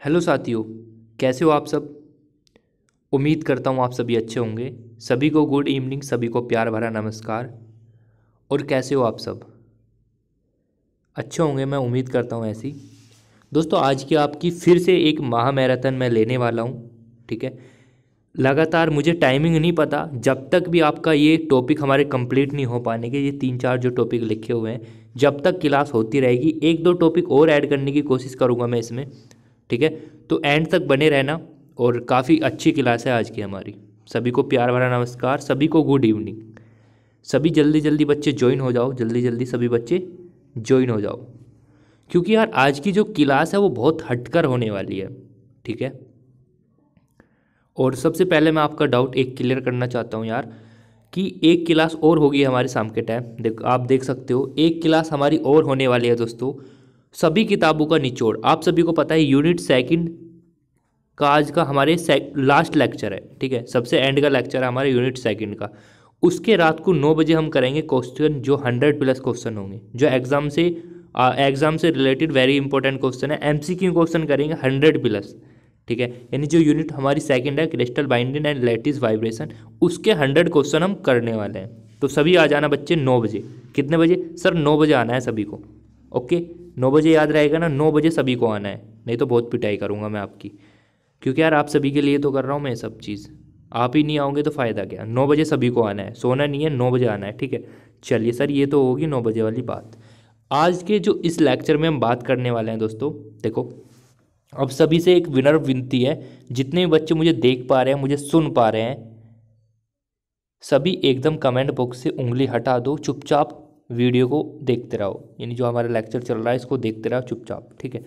Hello साथियों, कैसे हो आप सब। उम्मीद करता हूँ आप सभी अच्छे होंगे। सभी को गुड इवनिंग, सभी को प्यार भरा नमस्कार। और कैसे हो आप सब, अच्छे होंगे मैं उम्मीद करता हूँ ऐसी। दोस्तों, आज की आपकी फिर से एक महा मैराथन मैं लेने वाला हूँ। ठीक है, लगातार मुझे टाइमिंग नहीं पता, जब तक भी आपका ये टॉपिक हमारे कंप्लीट नहीं हो पाने के, ये 3-4 जो टॉपिक लिखे हुए हैं, जब तक क्लास होती रहेगी 1-2 टॉपिक और ऐड करने की कोशिश करूँगा मैं इसमें। ठीक है, तो एंड तक बने रहना। और काफ़ी अच्छी क्लास है आज की हमारी। सभी को प्यार भरा नमस्कार, सभी को गुड इवनिंग। सभी जल्दी जल्दी बच्चे ज्वाइन हो जाओ, जल्दी जल्दी सभी बच्चे ज्वाइन हो जाओ, क्योंकि यार आज की जो क्लास है वो बहुत हटकर होने वाली है। ठीक है, और सबसे पहले मैं आपका डाउट एक क्लियर करना चाहता हूँ यार, कि एक क्लास और होगी हमारे शाम के टाइम। आप देख सकते हो एक क्लास हमारी और होने वाली है दोस्तों। सभी किताबों का निचोड़, आप सभी को पता है यूनिट सेकंड का आज का हमारे लास्ट लेक्चर है। ठीक है, सबसे एंड का लेक्चर है हमारे यूनिट सेकंड का। उसके रात को 9 बजे हम करेंगे क्वेश्चन, जो 100+ क्वेश्चन होंगे, जो एग्जाम से रिलेटेड वेरी इंपॉर्टेंट क्वेश्चन है। एमसीक्यू क्वेश्चन करेंगे 100+। ठीक है, यानी जो यूनिट हमारी सेकंड है crystal binding and lattice vibration, उसके 100 क्वेश्चन हम करने वाले हैं। तो सभी आ जाना बच्चे 9 बजे। कितने बजे सर? 9 बजे आना है सभी को। ओके, 9 बजे याद रहेगा ना, 9 बजे सभी को आना है, नहीं तो बहुत पिटाई करूंगा मैं आपकी। क्योंकि यार आप सभी के लिए तो कर रहा हूँ मैं ये सब चीज़। आप ही नहीं आओगे तो फ़ायदा क्या। 9 बजे सभी को आना है, सोना नहीं है, 9 बजे आना है। ठीक है, चलिए सर, ये तो होगी 9 बजे वाली बात। आज के जो इस लेक्चर में हम बात करने वाले हैं दोस्तों, देखो, अब सभी से एक विनर विनती है, जितने भी बच्चे मुझे देख पा रहे हैं, मुझे सुन पा रहे हैं, सभी एकदम कमेंट बॉक्स से उंगली हटा दो, चुपचाप वीडियो को देखते रहो। यानी जो हमारा लेक्चर चल रहा है इसको देखते रहो चुपचाप। ठीक है,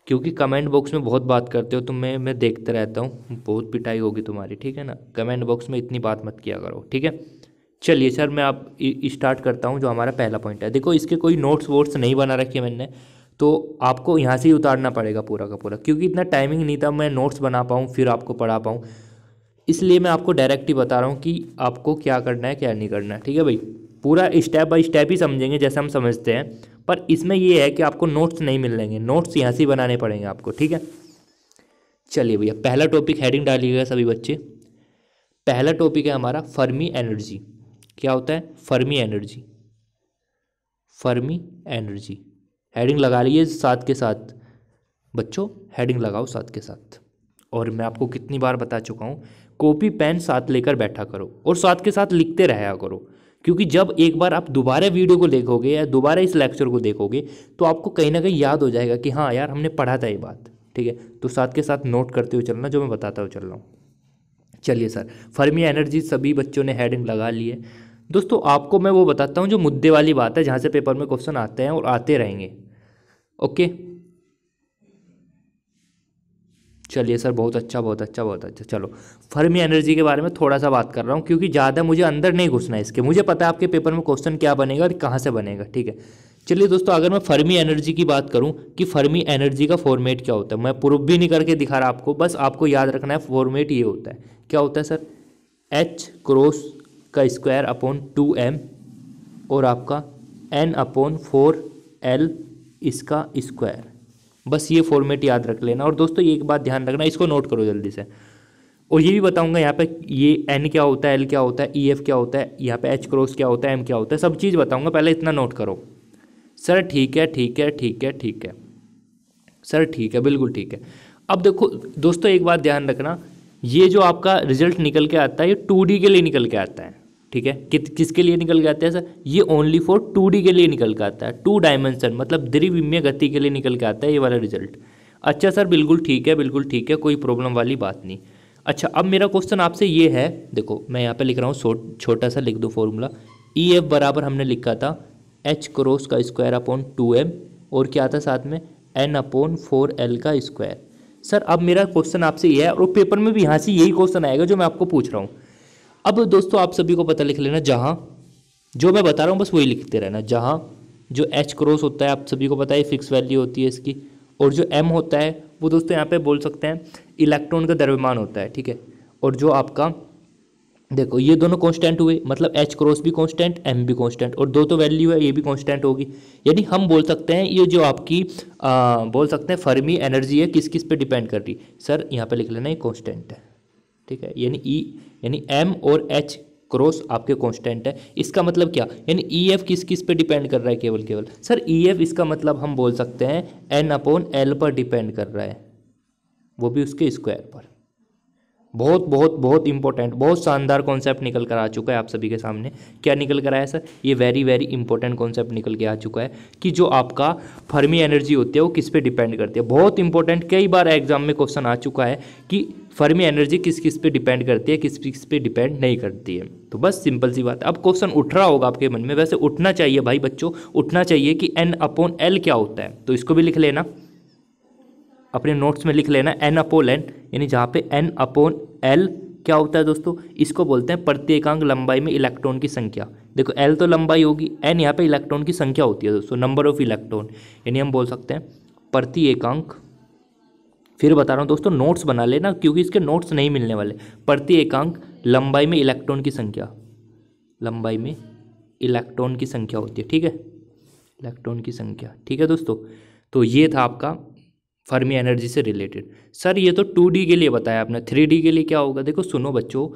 क्योंकि कमेंट बॉक्स में बहुत बात करते हो तो मैं देखते रहता हूँ, बहुत पिटाई होगी तुम्हारी। ठीक है ना, कमेंट बॉक्स में इतनी बात मत किया करो। ठीक है, चलिए सर, मैं आप स्टार्ट करता हूँ। जो हमारा पहला पॉइंट है, देखो इसके कोई नोट्स वोट्स नहीं बना रखे मैंने, तो आपको यहाँ से ही उतारना पड़ेगा पूरा का पूरा, क्योंकि इतना टाइमिंग नहीं था मैं नोट्स बना पाऊँ फिर आपको पढ़ा पाऊँ। इसलिए मैं आपको डायरेक्ट ही बता रहा हूँ कि आपको क्या करना है क्या नहीं करना है। ठीक है भाई, पूरा स्टेप बाय स्टेप ही समझेंगे जैसे हम समझते हैं, पर इसमें ये है कि आपको नोट्स नहीं मिलेंगे, नोट्स यहाँ से ही बनाने पड़ेंगे आपको। ठीक है, चलिए भैया, पहला टॉपिक हेडिंग डालिएगा सभी बच्चे। पहला टॉपिक है हमारा फर्मी एनर्जी। क्या होता है Fermi energy? Fermi energy heading लगा लीजिए साथ के साथ बच्चों, हेडिंग लगाओ साथ के साथ। और मैं आपको कितनी बार बता चुका हूँ, कॉपी पेन साथ लेकर बैठा करो और साथ के साथ लिखते रहा करो, क्योंकि जब एक बार आप दोबारा वीडियो को देखोगे या दोबारा इस लेक्चर को देखोगे तो आपको कहीं ना कहीं याद हो जाएगा कि हाँ यार हमने पढ़ा था ये बात। ठीक है, तो साथ के साथ नोट करते हुए चलना जो मैं बताता हुआ चल रहा हूँ। चलिए सर, फर्मी एनर्जी सभी बच्चों ने हेडिंग लगा ली है। दोस्तों आपको मैं वो बताता हूँ जो मुद्दे वाली बात है, जहाँ से पेपर में क्वेश्चन आते हैं और आते रहेंगे। ओके, चलिए सर, बहुत अच्छा बहुत अच्छा बहुत अच्छा। चलो, फर्मी एनर्जी के बारे में थोड़ा सा बात कर रहा हूँ, क्योंकि ज़्यादा मुझे अंदर नहीं घुसना है इसके। मुझे पता है आपके पेपर में क्वेश्चन क्या बनेगा और कहाँ से बनेगा। ठीक है, चलिए दोस्तों, अगर मैं फर्मी एनर्जी की बात करूँ कि फर्मी एनर्जी का फॉर्मेट क्या होता है, मैं प्रूफ भी नहीं करके दिखा रहा आपको, बस आपको याद रखना है फॉर्मेट ये होता है। क्या होता है सर? एच क्रॉस का स्क्वायर अपॉन 2m और आपका n/4l इसका स्क्वायर। बस ये फॉर्मेट याद रख लेना। और दोस्तों एक बात ध्यान रखना, इसको नोट करो जल्दी से। और ये भी बताऊंगा यहाँ पे ये n क्या होता है, l क्या होता है, EF क्या होता है, यहाँ पे H क्रॉस क्या होता है, M क्या होता है, सब चीज़ बताऊंगा, पहले इतना नोट करो। सर ठीक है ठीक है ठीक है ठीक है सर, ठीक है बिल्कुल ठीक है। अब देखो दोस्तों, एक बात ध्यान रखना, ये जो आपका रिजल्ट निकल के आता है ये 2D के लिए निकल के आता है। ठीक है, किसके लिए निकल के आता है सर? ये ओनली फॉर 2D के लिए निकल के आता है, 2 डायमेंशन मतलब द्विविमीय गति के लिए निकल के आता है ये वाला रिजल्ट। अच्छा सर, बिल्कुल ठीक है बिल्कुल ठीक है, कोई प्रॉब्लम वाली बात नहीं। अच्छा, अब मेरा क्वेश्चन आपसे ये है, देखो मैं यहाँ पे लिख रहा हूँ, छोटा सा लिख दो फॉर्मूला। EF बराबर हमने लिखा था H क्रॉस का स्क्वायर अपॉन 2m और क्या था साथ में n/4l का स्क्वायर। सर अब मेरा क्वेश्चन आपसे ये है, और पेपर में भी यहाँ से यही क्वेश्चन आएगा जो मैं आपको पूछ रहा हूँ। अब दोस्तों आप सभी को पता लिख लेना, जहाँ जो मैं बता रहा हूँ बस वही लिखते रहना। जहाँ जो H क्रॉस होता है आप सभी को पता है फिक्स वैल्यू होती है इसकी, और जो M होता है वो दोस्तों यहाँ पे बोल सकते हैं इलेक्ट्रॉन का द्रव्यमान होता है। ठीक है, और जो आपका देखो ये दोनों कांस्टेंट हुए, मतलब एच क्रॉस भी कांस्टेंट, एम भी कांस्टेंट, और दो तो वैल्यू है, ये भी कांस्टेंट होगी। यानी हम बोल सकते हैं ये जो आपकी बोल सकते हैं फर्मी एनर्जी है किस किस पे डिपेंड कर रही। सर यहाँ पे लिख लेना ये कांस्टेंट है, ठीक है। यानी ई यानी एम और एच क्रॉस आपके कांस्टेंट है। इसका मतलब क्या, यानी ई एफ किस किस पे डिपेंड कर रहा है, केवल केवल सर ई एफ, इसका मतलब हम बोल सकते हैं एन अपॉन एल पर डिपेंड कर रहा है, वो भी उसके स्क्वायर पर। बहुत बहुत बहुत इंपॉर्टेंट, बहुत शानदार कॉन्सेप्ट निकल कर आ चुका है आप सभी के सामने। क्या निकल कर आया सर, ये वेरी वेरी इंपॉर्टेंट कॉन्सेप्ट निकल के आ चुका है कि जो आपका फर्मी एनर्जी होती है वो किस पे डिपेंड करती है। बहुत इंपॉर्टेंट, कई बार एग्जाम में क्वेश्चन आ चुका है कि फर्मी एनर्जी किस किस पे डिपेंड करती है, किस किस पे डिपेंड नहीं करती है। तो बस सिंपल सी बात है। अब क्वेश्चन उठ रहा होगा आपके मन में, वैसे उठना चाहिए भाई बच्चों, उठना चाहिए कि एन अपॉन एल क्या होता है। तो इसको भी लिख लेना, अपने नोट्स में लिख लेना एन अपोन एन, यानी जहाँ पे एन अपोन एल क्या होता है दोस्तों, इसको बोलते हैं प्रति एकांक लंबाई में इलेक्ट्रॉन की संख्या। देखो एल तो लंबाई होगी, एन यहाँ पे इलेक्ट्रॉन की संख्या होती है दोस्तों, नंबर ऑफ इलेक्ट्रॉन, यानी हम बोल सकते हैं प्रति एकांक। फिर बता रहा हूँ दोस्तों, नोट्स बना लेना क्योंकि इसके नोट्स नहीं मिलने वाले। प्रति एकांक लंबाई में इलेक्ट्रॉन की संख्या, लंबाई में इलेक्ट्रॉन की संख्या होती है, ठीक है, इलेक्ट्रॉन की संख्या, ठीक है दोस्तों। तो ये था आपका फर्मी एनर्जी से रिलेटेड। सर ये तो 2D के लिए बताया आपने, 3D के लिए क्या होगा। देखो सुनो बच्चों,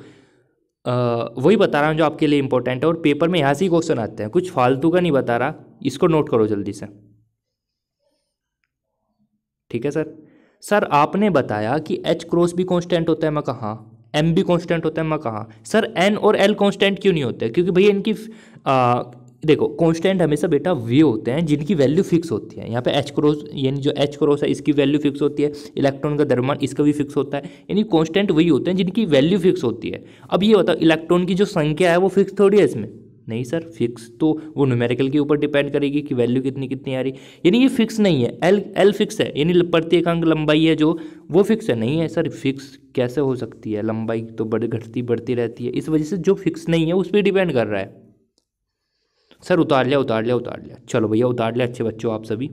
वही बता रहा हूँ जो आपके लिए इंपॉर्टेंट है, और पेपर में यहाँ से ही क्वेश्चन आते हैं, कुछ फालतू का नहीं बता रहा, इसको नोट करो जल्दी से, ठीक है सर। सर आपने बताया कि एच क्रॉस भी कांस्टेंट होता है, मैं कहा एम भी कांस्टेंट होता है, मैं कहा सर एन और एल कांस्टेंट क्यों नहीं होते, क्योंकि भैया इनकी देखो कांस्टेंट हमेशा बेटा वे होते हैं जिनकी वैल्यू फिक्स होती है। यहाँ पे एच क्रॉस, यानी जो एच क्रॉस है इसकी वैल्यू फिक्स होती है, इलेक्ट्रॉन का द्रव्यमान इसका भी फिक्स होता है, यानी कांस्टेंट वही होते हैं जिनकी वैल्यू फिक्स होती है। अब ये होता है इलेक्ट्रॉन की जो संख्या है वो फिक्स थोड़ी है इसमें, नहीं सर, फिक्स तो वो न्यूमेरिकल के ऊपर डिपेंड करेगी कि वैल्यू कितनी कितनी आ रही, यानी ये फिक्स नहीं है। एल एल फिक्स है, यानी प्रति एकांक लंबाई है जो वो फिक्स है, नहीं है सर, फिक्स कैसे हो सकती है, लंबाई तो घटती बढ़ती रहती है, इस वजह से जो फिक्स नहीं है उस पर डिपेंड कर रहा है। सर उतार लिया उतार लिया उतार लिया, चलो भैया उतार लिया, अच्छे बच्चों आप सभी।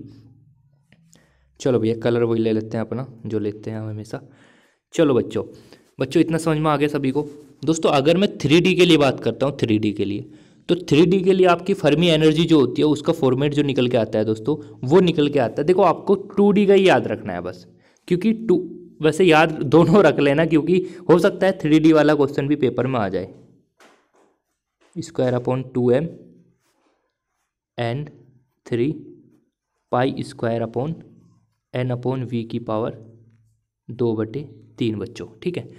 चलो भैया कलर वही ले लेते हैं अपना जो लेते हैं हम हमेशा। चलो बच्चों, बच्चों इतना समझ में आ गया सभी को। दोस्तों अगर मैं 3D के लिए बात करता हूँ, 3D के लिए, तो 3D के लिए आपकी फर्मी एनर्जी जो होती है उसका फॉर्मेट जो निकल के आता है दोस्तों, वो निकल के आता है। देखो आपको 2D का ही याद रखना है बस, क्योंकि वैसे याद दोनों रख लेना, क्योंकि हो सकता है 3D वाला क्वेश्चन भी पेपर में आ जाए। Square upon 2m and 3 pi square upon n upon v की पावर 2/3 बच्चों, ठीक है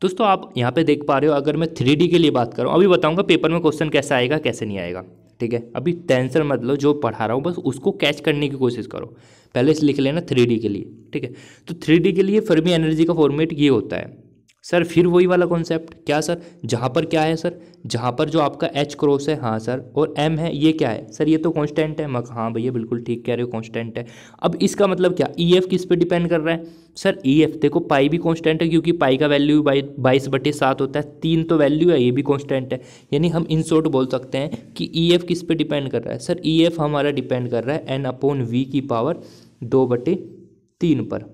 दोस्तों। आप यहाँ पे देख पा रहे हो, अगर मैं 3D के लिए बात करूँ, अभी बताऊँगा पेपर में क्वेश्चन कैसा आएगा कैसे नहीं आएगा, ठीक है। अभी टेंशन मत लो, जो पढ़ा रहा हूँ बस उसको कैच करने की कोशिश करो। पहले से लिख लेना 3D के लिए, ठीक है। तो 3D के लिए फर्मी एनर्जी का फॉर्मेट ये होता है सर, फिर वही वाला कॉन्सेप्ट, क्या सर, जहाँ पर क्या है सर, जहाँ पर जो आपका एच क्रॉस है, हाँ सर, और एम है, ये क्या है सर, ये तो कांस्टेंट है। मैं हाँ भैया बिल्कुल ठीक कह रहे हो, कांस्टेंट है। अब इसका मतलब क्या, ई एफ किस पे डिपेंड कर रहा है सर, ई एफ देखो पाई भी कांस्टेंट है, क्योंकि पाई का वैल्यू 22/7 होता है, 3 तो वैल्यू है, ये भी कांस्टेंट है। यानी हम इन शॉर्ट बोल सकते हैं कि ई एफ किस पे डिपेंड कर रहा है सर, ई एफ हमारा डिपेंड कर रहा है एन अपॉन वी की पावर 2/3 पर।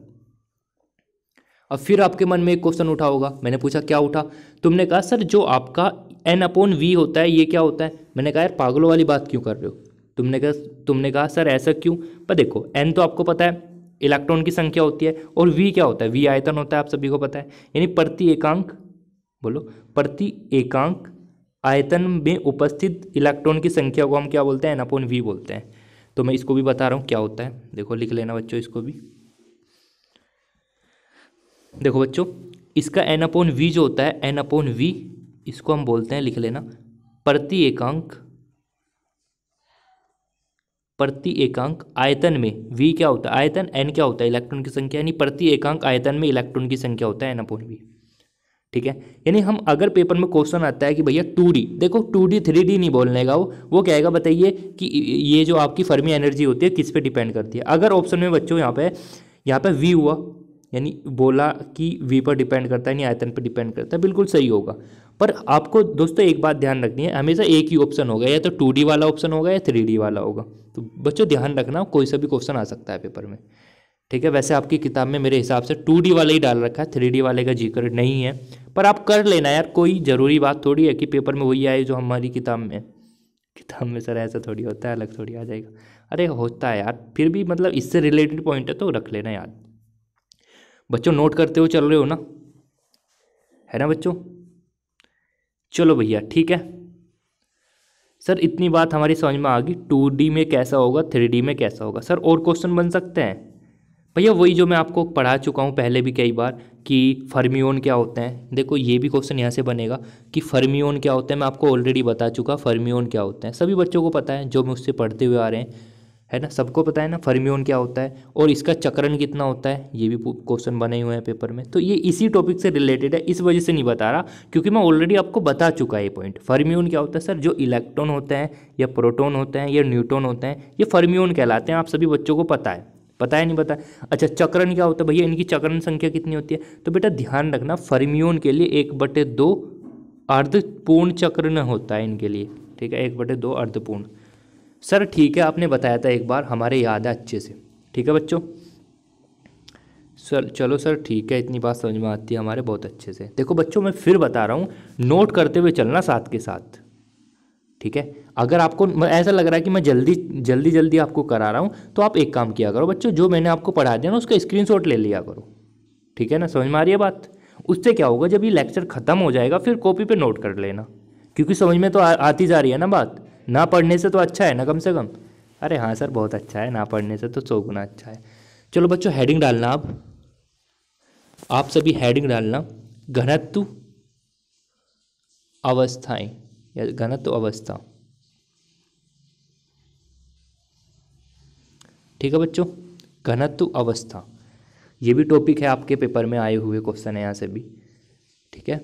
अब फिर आपके मन में एक क्वेश्चन उठा होगा, मैंने पूछा क्या उठा, तुमने कहा सर जो आपका एन अपॉन वी होता है ये क्या होता है। मैंने कहा यार पागलों वाली बात क्यों कर रहे हो, तुमने कहा सर ऐसा क्यों। पर देखो एन तो आपको पता है इलेक्ट्रॉन की संख्या होती है, और वी क्या होता है, वी आयतन होता है, आप सभी को पता है। यानी प्रति एकांक, बोलो, प्रति एकांक आयतन में उपस्थित इलेक्ट्रॉन की संख्या को हम क्या बोलते हैं, एन अपॉन वी बोलते हैं। तो मैं इसको भी बता रहा हूँ क्या होता है, देखो लिख लेना बच्चों इसको भी। देखो बच्चों, इसका एन अपॉन वी जो होता है, एन अपॉन वी, इसको हम बोलते हैं, लिख लेना, प्रति एकांक आयतन में, वी क्या होता है आयतन, एन क्या होता है इलेक्ट्रॉन की संख्या, यानी प्रति एकांक आयतन में इलेक्ट्रॉन की संख्या होता है एन अपॉन वी, ठीक है। यानी हम अगर पेपर में क्वेश्चन आता है कि भैया 2D, देखो 2D 3D नहीं बोलने का, वो कहेगा बताइए कि ये जो आपकी फर्मी एनर्जी होती है किस पे डिपेंड करती है। अगर ऑप्शन में बच्चों यहाँ पे वी हुआ, यानी बोला कि वी पर डिपेंड करता है, यानी आयतन पर डिपेंड करता है, बिल्कुल सही होगा। पर आपको दोस्तों एक बात ध्यान रखनी है, हमेशा एक ही ऑप्शन होगा, या तो 2D वाला ऑप्शन होगा या 3D वाला होगा। तो बच्चों ध्यान रखना, कोई सा भी क्वेश्चन आ सकता है पेपर में, ठीक है। वैसे आपकी किताब में मेरे हिसाब से 2D वाला ही डाल रखा है, 3D वाले का जिक्र नहीं है, पर आप कर लेना यार, कोई ज़रूरी बात थोड़ी है कि पेपर में वही आए जो हमारी किताब में है। किताब में सर ऐसा थोड़ी होता है, अलग थोड़ी आ जाएगा। अरे होता है यार, फिर भी मतलब इससे रिलेटेड पॉइंट है तो रख लेना याद। बच्चों नोट करते हुए चल रहे हो ना, है ना बच्चों? चलो भैया ठीक है सर, इतनी बात हमारी समझ में आ गई। 2D में कैसा होगा, 3D में कैसा होगा सर, और क्वेश्चन बन सकते हैं भैया? वही जो मैं आपको पढ़ा चुका हूँ पहले भी कई बार कि फर्मियोन क्या होते हैं। देखो ये भी क्वेश्चन यहाँ से बनेगा कि फर्मियोन क्या होते हैं। मैं आपको ऑलरेडी बता चुका फर्मियोन क्या होते हैं, सभी बच्चों को पता है जो मुझसे पढ़ते हुए आ रहे हैं, है ना, सबको पता है ना फर्मियोन क्या होता है, और इसका चक्रण कितना होता है, ये भी क्वेश्चन बने हुए हैं पेपर में। तो ये इसी टॉपिक से रिलेटेड है, इस वजह से नहीं बता रहा क्योंकि मैं ऑलरेडी आपको बता चुका है ये पॉइंट। फर्मियोन क्या होता है सर, जो इलेक्ट्रॉन होते हैं या प्रोटॉन होते हैं या न्यूट्रॉन होते हैं, ये फर्मियोन कहलाते हैं। आप सभी बच्चों को पता है नहीं पता? अच्छा चक्रण क्या होता है भैया, इनकी चक्रण संख्या कितनी होती है? तो बेटा ध्यान रखना, फर्मियोन के लिए 1/2 अर्धपूर्ण चक्रण होता है इनके लिए, ठीक है, 1/2 अर्धपूर्ण। सर ठीक है, आपने बताया था एक बार, हमारे याद है अच्छे से, ठीक है बच्चों। सर चलो सर ठीक है, इतनी बात समझ में आती है हमारे बहुत अच्छे से। देखो बच्चों मैं फिर बता रहा हूँ, नोट करते हुए चलना साथ के साथ, ठीक है। अगर आपको ऐसा लग रहा है कि मैं जल्दी आपको करा रहा हूँ, तो आप एक काम किया करो बच्चों, जो मैंने आपको पढ़ा दिया ना उसका स्क्रीनशॉट ले लिया करो, ठीक है ना, समझ में आ रही है बात? उससे क्या होगा, जब ये लेक्चर खत्म हो जाएगा फिर कॉपी पे नोट कर लेना, क्योंकि समझ में तो आती जा रही है ना बात। ना पढ़ने से तो अच्छा है ना कम से कम। अरे हाँ सर बहुत अच्छा है, ना पढ़ने से तो 100 गुना अच्छा है। चलो बच्चों हेडिंग डालना, आप सभी हेडिंग डालना, घनत्व अवस्थाएं या घनत्व अवस्था, ठीक है बच्चों, घनत्व अवस्था। ये भी टॉपिक है आपके पेपर में आए हुए क्वेश्चन है यहाँ से भी, ठीक है।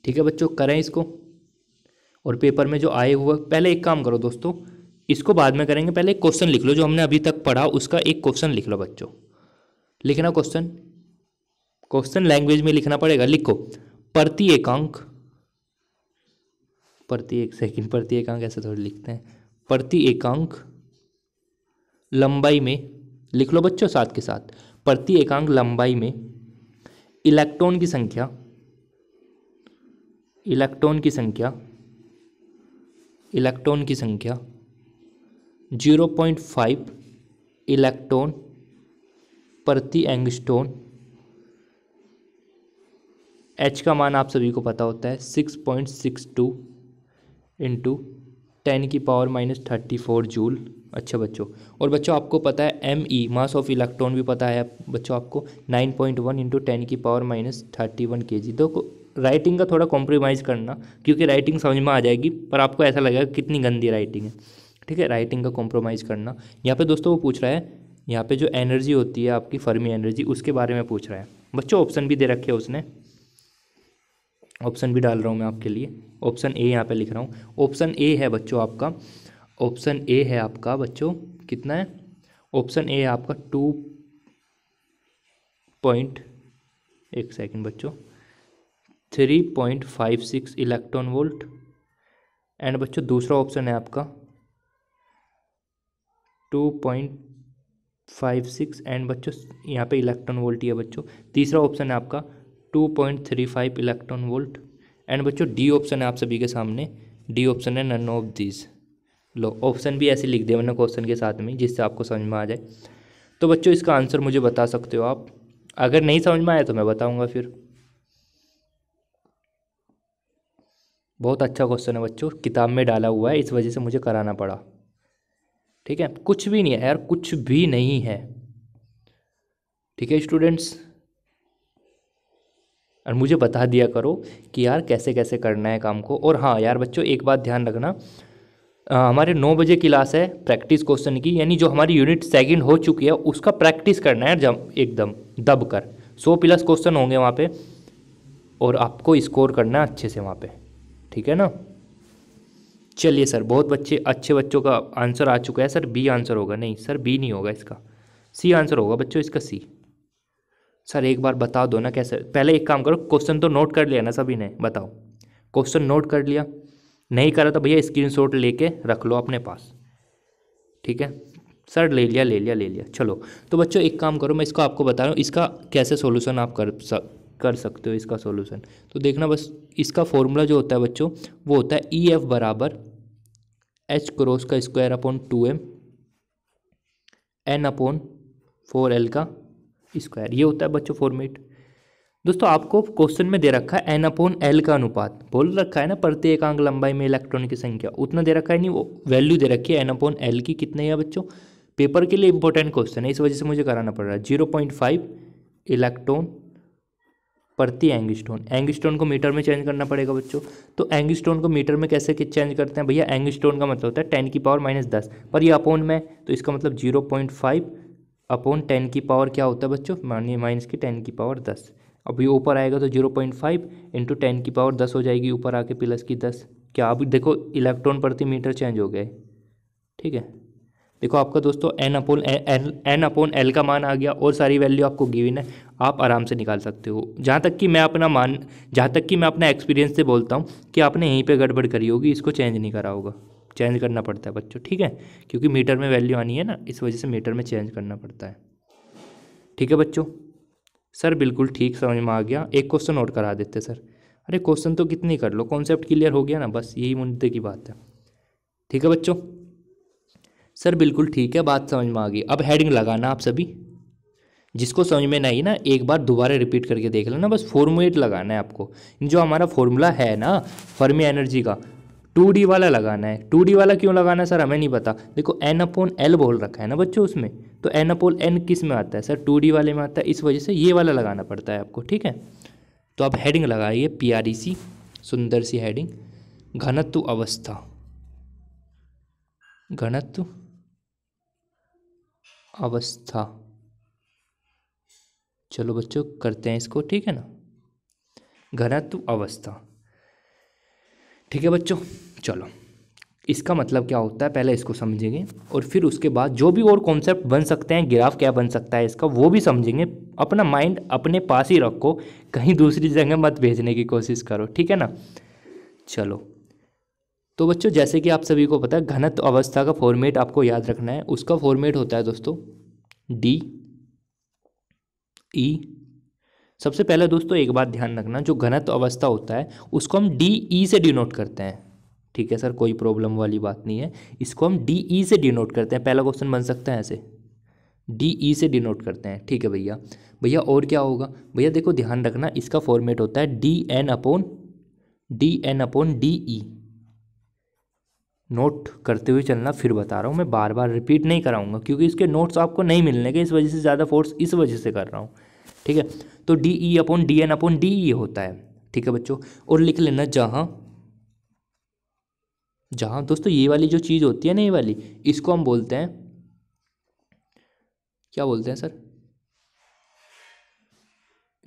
ठीक है बच्चों करें इसको, और पेपर में जो आए हुए, पहले एक काम करो दोस्तों, इसको बाद में करेंगे, पहले एक क्वेश्चन लिख लो जो हमने अभी तक पढ़ा, उसका एक क्वेश्चन लिख लो बच्चों। लिखना क्वेश्चन लैंग्वेज में लिखना पड़ेगा। लिखो प्रति एकांक, प्रति एकांक ऐसे थोड़ी लिखते हैं, प्रति एकांक लंबाई में, लिख लो बच्चों साथ के साथ, प्रति एकांक लंबाई में इलेक्ट्रॉन की संख्या 0.5 इलेक्ट्रॉन प्रति एंगस्ट्रॉन। एच का मान आप सभी को पता होता है 6.62 इंटू 10⁻³ जूल। अच्छा बच्चों, और बच्चों आपको पता है ME मास ऑफ इलेक्ट्रॉन भी पता है बच्चों आपको, 9.1 इंटू 10⁻³ kg। तो राइटिंग का थोड़ा कॉम्प्रोमाइज़ करना, क्योंकि राइटिंग समझ में आ जाएगी पर आपको ऐसा लगेगा कितनी गंदी राइटिंग है, ठीक है। राइटिंग का कॉम्प्रोमाइज़ करना। यहाँ पे दोस्तों वो पूछ रहा है, यहाँ पे जो एनर्जी होती है आपकी फर्मी एनर्जी, उसके बारे में पूछ रहा है बच्चों। ऑप्शन भी दे रखे हैं उसने, ऑप्शन भी डाल रहा हूँ मैं आपके लिए। ऑप्शन ए यहाँ पे लिख रहा हूँ, ऑप्शन ए है बच्चों आपका, ऑप्शन ए है आपका बच्चों, कितना है? ऑप्शन ए है आपका 3.56 इलेक्ट्रॉन वोल्ट। एंड बच्चों दूसरा ऑप्शन है आपका 2.56, एंड बच्चों यहाँ पे इलेक्ट्रॉन वोल्ट ही है बच्चों। तीसरा ऑप्शन है आपका 2.35 इलेक्ट्रॉन वोल्ट। एंड बच्चों डी ऑप्शन है आप सभी के सामने, डी ऑप्शन है नन ऑफ दिस। लो ऑप्शन भी ऐसे लिख दिया मैंने क्वेश्चन के साथ में, जिससे आपको समझ में आ जाए। तो बच्चों इसका आंसर मुझे बता सकते हो आप, अगर नहीं समझ में आया तो मैं बताऊंगा फिर। बहुत अच्छा क्वेश्चन है बच्चों, किताब में डाला हुआ है, इस वजह से मुझे कराना पड़ा, ठीक है। कुछ भी नहीं है यार, कुछ भी नहीं है, ठीक है स्टूडेंट्स। और मुझे बता दिया करो कि यार कैसे कैसे करना है काम को। और हाँ यार बच्चों एक बात ध्यान रखना, हमारे 9 बजे क्लास है प्रैक्टिस क्वेश्चन की, यानी जो हमारी यूनिट सेकंड हो चुकी है उसका प्रैक्टिस करना है जब एकदम दब कर। 100+ क्वेश्चन होंगे वहाँ पे, और आपको स्कोर करना है अच्छे से वहाँ पे, ठीक है ना। चलिए सर, बहुत अच्छे बच्चों का आंसर आ चुका है। सर बी आंसर होगा, नहीं सर बी नहीं होगा इसका, सी आंसर होगा बच्चों इसका, सी। सर एक बार बता दो ना कैसे, पहले एक काम करो, क्वेश्चन तो नोट कर लिया ना सभी ने? बताओ क्वेश्चन नोट कर लिया? नहीं करा तो भैया स्क्रीनशॉट लेके रख लो अपने पास, ठीक है। सर ले लिया ले लिया ले लिया। चलो तो बच्चों एक काम करो, मैं इसको आपको बता रहा हूँ इसका कैसे सॉल्यूशन आप कर सकते हो इसका सॉल्यूशन। तो देखना बस, इसका फॉर्मूला जो होता है बच्चों वो होता है ई एफ बराबर एच क्रॉस का square upon 2m n upon 4l का स्क्वायर। ये होता है बच्चों फॉर्मेट। दोस्तों आपको क्वेश्चन में दे रखा है एन अपॉन एल का अनुपात, बोल रखा है ना प्रति एकांक लंबाई में इलेक्ट्रॉन की संख्या, उतना दे रखा है नहीं, वो वैल्यू दे रखी है एन अपॉन एल की। कितने है बच्चों, पेपर के लिए इंपॉर्टेंट क्वेश्चन है, इस वजह से मुझे कराना पड़ रहा है। 0.5 इलेक्ट्रॉन प्रति एंगस्ट्रॉन। एंगस्ट्रॉन को मीटर में चेंज करना पड़ेगा बच्चों। तो एंगस्ट्रॉन को मीटर में कैसे चेंज करते हैं भैया, एंगस्ट्रॉन का मतलब होता है 10 की पावर -10, पर ये अपॉन में, तो इसका मतलब 0.5 अपॉन 10 की पावर क्या होता है बच्चों, मानिए माइनस की 10 की पावर 10। अब ये ऊपर आएगा तो 0.5 इंटू 10 की पावर 10 हो जाएगी, ऊपर आके प्लस की 10। क्या अब देखो इलेक्ट्रॉन प्रति मीटर चेंज हो गए, ठीक है। देखो आपका दोस्तों एन अपॉन एल का मान आ गया और सारी वैल्यू आपको गिवन है, आप आराम से निकाल सकते हो। जहाँ तक कि मैं अपना एक्सपीरियंस से बोलता हूँ कि आपने यहीं पे गड़बड़ करी होगी, इसको चेंज नहीं करा होगा। चेंज करना पड़ता है बच्चों, ठीक है, क्योंकि मीटर में वैल्यू आनी है ना, इस वजह से मीटर में चेंज करना पड़ता है, ठीक है बच्चों। सर बिल्कुल ठीक, समझ में आ गया। एक क्वेश्चन और करा देते सर। अरे क्वेश्चन तो कितनी कर लो, कॉन्सेप्ट क्लियर हो गया ना, बस यही मुद्दे की बात है, ठीक है बच्चों। सर बिल्कुल ठीक है, बात समझ में आ गई। अब हेडिंग लगाना आप सभी, जिसको समझ में नहीं ना एक बार दोबारा रिपीट करके देख लेना, बस फॉर्मूलेट लगाना है आपको। जो हमारा फॉर्मूला है ना फर्मी एनर्जी का, 2D वाला लगाना है। 2D वाला क्यों लगाना है सर, हमें नहीं पता। देखो एन अपॉन एल बोल रखा है ना बच्चों उसमें, तो एन अपॉन एन किस में आता है सर, 2D वाले में आता है, इस वजह से ये वाला लगाना पड़ता है आपको, ठीक है। तो आप हेडिंग लगाइए प्यारी सी सुंदर सी हेडिंग, घनत्व अवस्था, घनत्व अवस्था। चलो बच्चों करते हैं इसको, ठीक है ना, घनत्व अवस्था, ठीक है बच्चों। चलो इसका मतलब क्या होता है पहले इसको समझेंगे, और फिर उसके बाद जो भी और कॉन्सेप्ट बन सकते हैं, ग्राफ क्या बन सकता है इसका, वो भी समझेंगे। अपना माइंड अपने पास ही रखो, कहीं दूसरी जगह मत भेजने की कोशिश करो, ठीक है ना। चलो तो बच्चों जैसे कि आप सभी को पता है घनत्व अवस्था का फॉर्मेट आपको याद रखना है। उसका फॉर्मेट होता है दोस्तों डी ई। सबसे पहले दोस्तों एक बात ध्यान रखना, जो घनत्व अवस्था होता है उसको हम डी ई से डिनोट करते हैं, ठीक है सर, कोई प्रॉब्लम वाली बात नहीं है। इसको हम डी ई से डिनोट करते हैं, पहला क्वेश्चन बन सकता है ऐसे, डी ई से डिनोट करते हैं, ठीक है भैया। भैया और क्या होगा भैया, देखो ध्यान रखना, इसका फॉर्मेट होता है D N upon D E. Note करते हुए चलना, फिर बता रहा हूँ, मैं बार बार रिपीट नहीं कराऊंगा क्योंकि इसके नोट्स आपको नहीं मिलने के, इस वजह से ज़्यादा फोर्स इस वजह से कर रहा हूँ, ठीक है। तो D E upon D N upon D E होता है, ठीक है बच्चों। और लिख लेना जहाँ जहाँ दोस्तों ये वाली जो चीज़ होती है ना, ये वाली, इसको हम बोलते हैं, क्या बोलते हैं सर,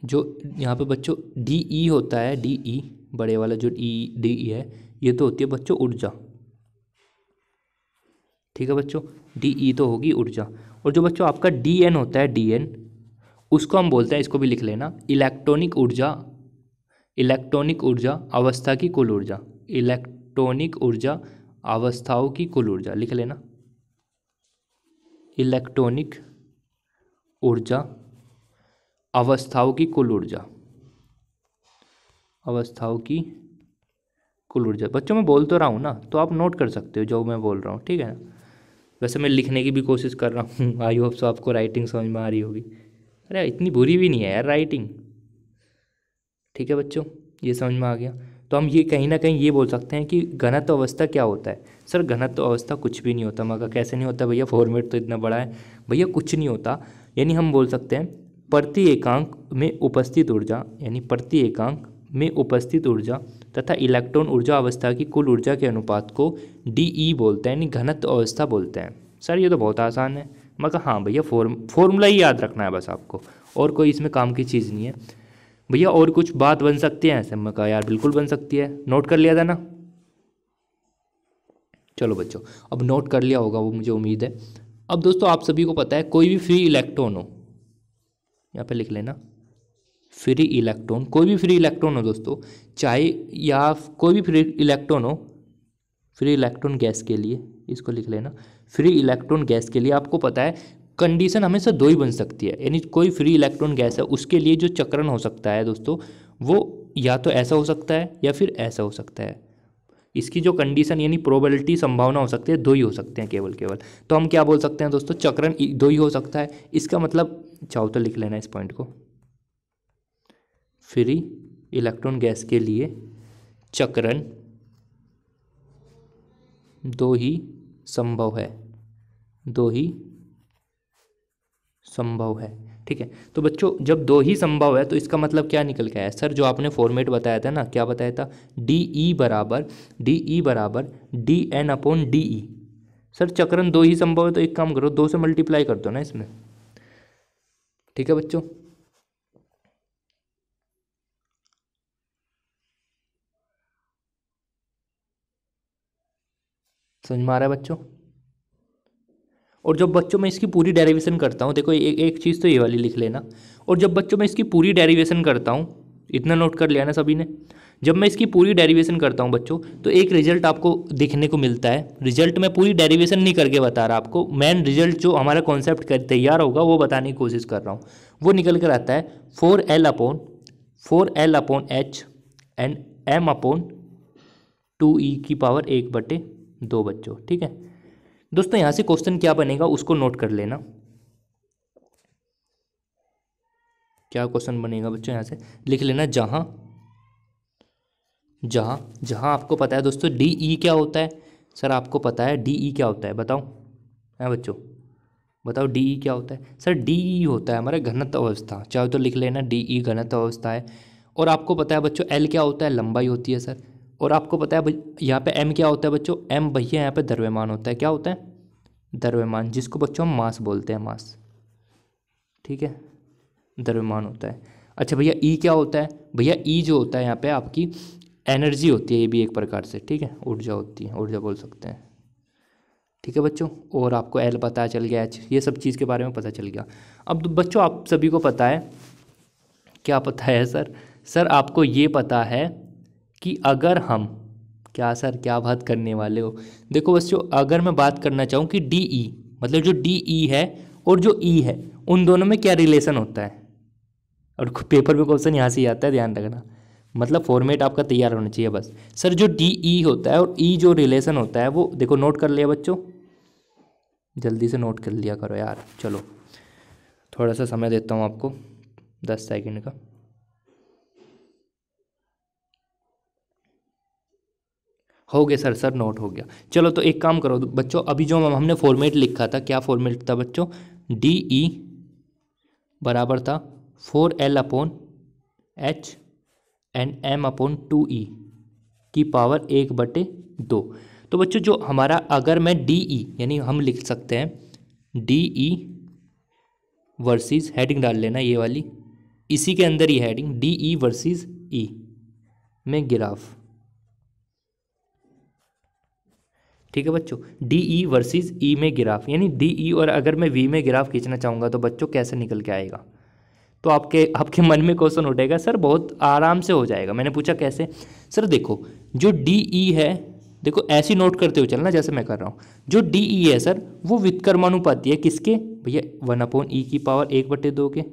जो यहाँ पे बच्चों डी ई होता है, डी ई बड़े वाला जो डी ई है, ये तो होती है बच्चों ऊर्जा, ठीक है बच्चों। डी ई तो होगी ऊर्जा। और जो बच्चों आपका डी एन होता है, डी एन, उसको हम बोलते हैं, इसको भी लिख लेना, इलेक्ट्रॉनिक ऊर्जा, इलेक्ट्रॉनिक ऊर्जा अवस्था की कुल ऊर्जा, इलेक्ट्रॉनिक ऊर्जा अवस्थाओं की कुल ऊर्जा, लिख लेना, इलेक्ट्रॉनिक ऊर्जा अवस्थाओं की कुल ऊर्जा, अवस्थाओं की कुल ऊर्जा। बच्चों मैं बोल तो रहा हूँ ना, तो आप नोट कर सकते हो जो मैं बोल रहा हूँ, ठीक है ना। वैसे मैं लिखने की भी कोशिश कर रहा हूँ, आई होप सो आपको राइटिंग समझ में आ रही होगी। अरे इतनी बुरी भी नहीं है यार राइटिंग, ठीक है बच्चों, ये समझ में आ गया। तो हम ये कहीं ना कहीं ये बोल सकते हैं कि घनत्व अवस्था क्या होता है सर, घनत्व अवस्था कुछ भी नहीं होता। मगर कैसे नहीं होता भैया, फॉर्मेट तो इतना बड़ा है भैया, कुछ नहीं होता। यानी हम बोल सकते हैं प्रति एकांक में उपस्थित ऊर्जा, यानी प्रति एकांक में उपस्थित ऊर्जा तथा इलेक्ट्रॉन ऊर्जा अवस्था की कुल ऊर्जा के अनुपात को डी ई बोलते हैं, यानी घनत्व अवस्था बोलते हैं। सर ये तो बहुत आसान है, मगर हाँ भैया फॉर्मूला ही याद रखना है बस आपको, और कोई इसमें काम की चीज़ नहीं है भैया। और कुछ बात बन सकती है ऐसे, मैं कहा यार बिल्कुल बन सकती है, नोट कर लिया था ना। चलो बच्चों अब नोट कर लिया होगा वो, मुझे उम्मीद है। अब दोस्तों आप सभी को पता है कोई भी फ्री इलेक्ट्रॉन हो, यहाँ पे लिख लेना फ्री इलेक्ट्रॉन, कोई भी फ्री इलेक्ट्रॉन हो दोस्तों, चाहे या कोई भी फ्री इलेक्ट्रॉन हो, फ्री इलेक्ट्रॉन गैस के लिए, इसको लिख लेना, फ्री इलेक्ट्रॉन गैस के लिए आपको पता है कंडीशन हमेशा दो ही बन सकती है, यानी कोई फ्री इलेक्ट्रॉन गैस है उसके लिए जो चक्रण हो सकता है दोस्तों वो या तो ऐसा हो सकता है या फिर ऐसा हो सकता है। इसकी जो कंडीशन यानी प्रोबेबिलिटी संभावना हो सकती है दो ही हो सकते हैं केवल केवल। तो हम क्या बोल सकते हैं दोस्तों, चक्रण दो ही हो सकता है। इसका मतलब चाहो तो लिख लेना इस पॉइंट को, फ्री इलेक्ट्रॉन गैस के लिए चक्रण दो ही संभव है, दो ही संभव है। ठीक है, तो बच्चों जब दो ही संभव है तो इसका मतलब क्या निकल के आया सर, जो आपने फॉर्मेट बताया था ना, क्या बताया था, डी ई बराबर D N upon D E. Sir चक्रण दो ही संभव है तो एक काम करो, दो से मल्टीप्लाई कर दो ना इसमें। ठीक है बच्चों, समझ में आ रहा है बच्चों। और जब बच्चों मैं इसकी पूरी डेरिवेशन करता हूँ, देखो एक चीज़ तो ये वाली लिख लेना, और जब बच्चों मैं इसकी पूरी डेरिवेशन करता हूँ, इतना नोट कर लिया ना सभी ने, जब मैं इसकी पूरी डेरिवेशन करता हूँ बच्चों तो एक रिजल्ट आपको दिखने को मिलता है। रिजल्ट मैं पूरी डेरिवेशन नहीं करके बता रहा आपको, मेन रिजल्ट जो हमारा कॉन्सेप्ट कर तैयार होगा वो बताने की कोशिश कर रहा हूँ। वो निकल कर आता है 4L upon H and M upon 2E की पावर 1/2 बच्चों। ठीक है दोस्तों, यहाँ से क्वेश्चन क्या बनेगा उसको नोट कर लेना। क्या क्वेश्चन बनेगा बच्चों, यहाँ से लिख लेना, जहाँ जहाँ जहाँ आपको पता है दोस्तों डी ई क्या होता है। सर आपको पता है डी ई क्या होता है, बताओ है बच्चों, बताओ डी ई क्या होता है। सर डी ई होता है हमारा घनत्व अवस्था, चाहे तो लिख लेना डी ई घनत्व अवस्था है। और आपको पता है बच्चों एल क्या होता है, लंबाई होती है सर। और आपको पता है यहाँ पे एम क्या होता है बच्चों, एम भैया यहाँ पे द्रव्यमान होता है। क्या होता है, द्रव्यमान, जिसको बच्चों हम मास बोलते हैं, मास। ठीक है, द्रव्यमान होता है। अच्छा भैया ई क्या होता है, भैया ई जो होता है यहाँ पे आपकी एनर्जी होती है, ये भी एक प्रकार से। ठीक है, ऊर्जा होती है, ऊर्जा बोल सकते हैं। ठीक है बच्चों, और आपको एल पता चल गया, एच, ये सब चीज़ के बारे में पता चल गया। अब बच्चों आप सभी को पता है, क्या पता है सर, सर आपको ये पता है कि अगर हम, क्या सर क्या बात करने वाले हो, देखो बच्चों अगर मैं बात करना चाहूँ कि डी ई मतलब जो डी ई है और जो ई है उन दोनों में क्या रिलेशन होता है, और पेपर में क्वेश्चन यहाँ से ही आता है, ध्यान रखना। मतलब फॉर्मेट आपका तैयार होना चाहिए बस। सर जो डी ई होता है और ई जो रिलेशन होता है वो देखो, नोट कर लिया बच्चों, जल्दी से नोट कर लिया करो यार। चलो थोड़ा सा समय देता हूँ आपको, 10 सेकंड का। हो गया सर, सर नोट हो गया। चलो तो एक काम करो बच्चों, अभी जो हमने फॉर्मेट लिखा था, क्या फॉर्मेट था बच्चों, डी ई बराबर था 4L upon H and M upon 2E की पावर 1/2। तो बच्चों जो हमारा, अगर मैं डी ई यानी हम लिख सकते हैं डी ई वर्सेस, हेडिंग डाल लेना ये वाली, इसी के अंदर ही हेडिंग, डी ई वर्सेस ई में ग्राफ। ठीक है बच्चों, डी ई वर्सेस ई में ग्राफ, यानी डी ई और अगर मैं वी में ग्राफ खींचना चाहूँगा तो बच्चों कैसे निकल के आएगा। तो आपके आपके मन में क्वेश्चन उठेगा सर, बहुत आराम से हो जाएगा। मैंने पूछा कैसे, सर देखो जो डी ई है, देखो ऐसी नोट करते हुए चलना जैसे मैं कर रहा हूँ। जो डी ई है सर वो व्युत्क्रमानुपाती है किसके, भैया 1/E की पावर 1/2 के।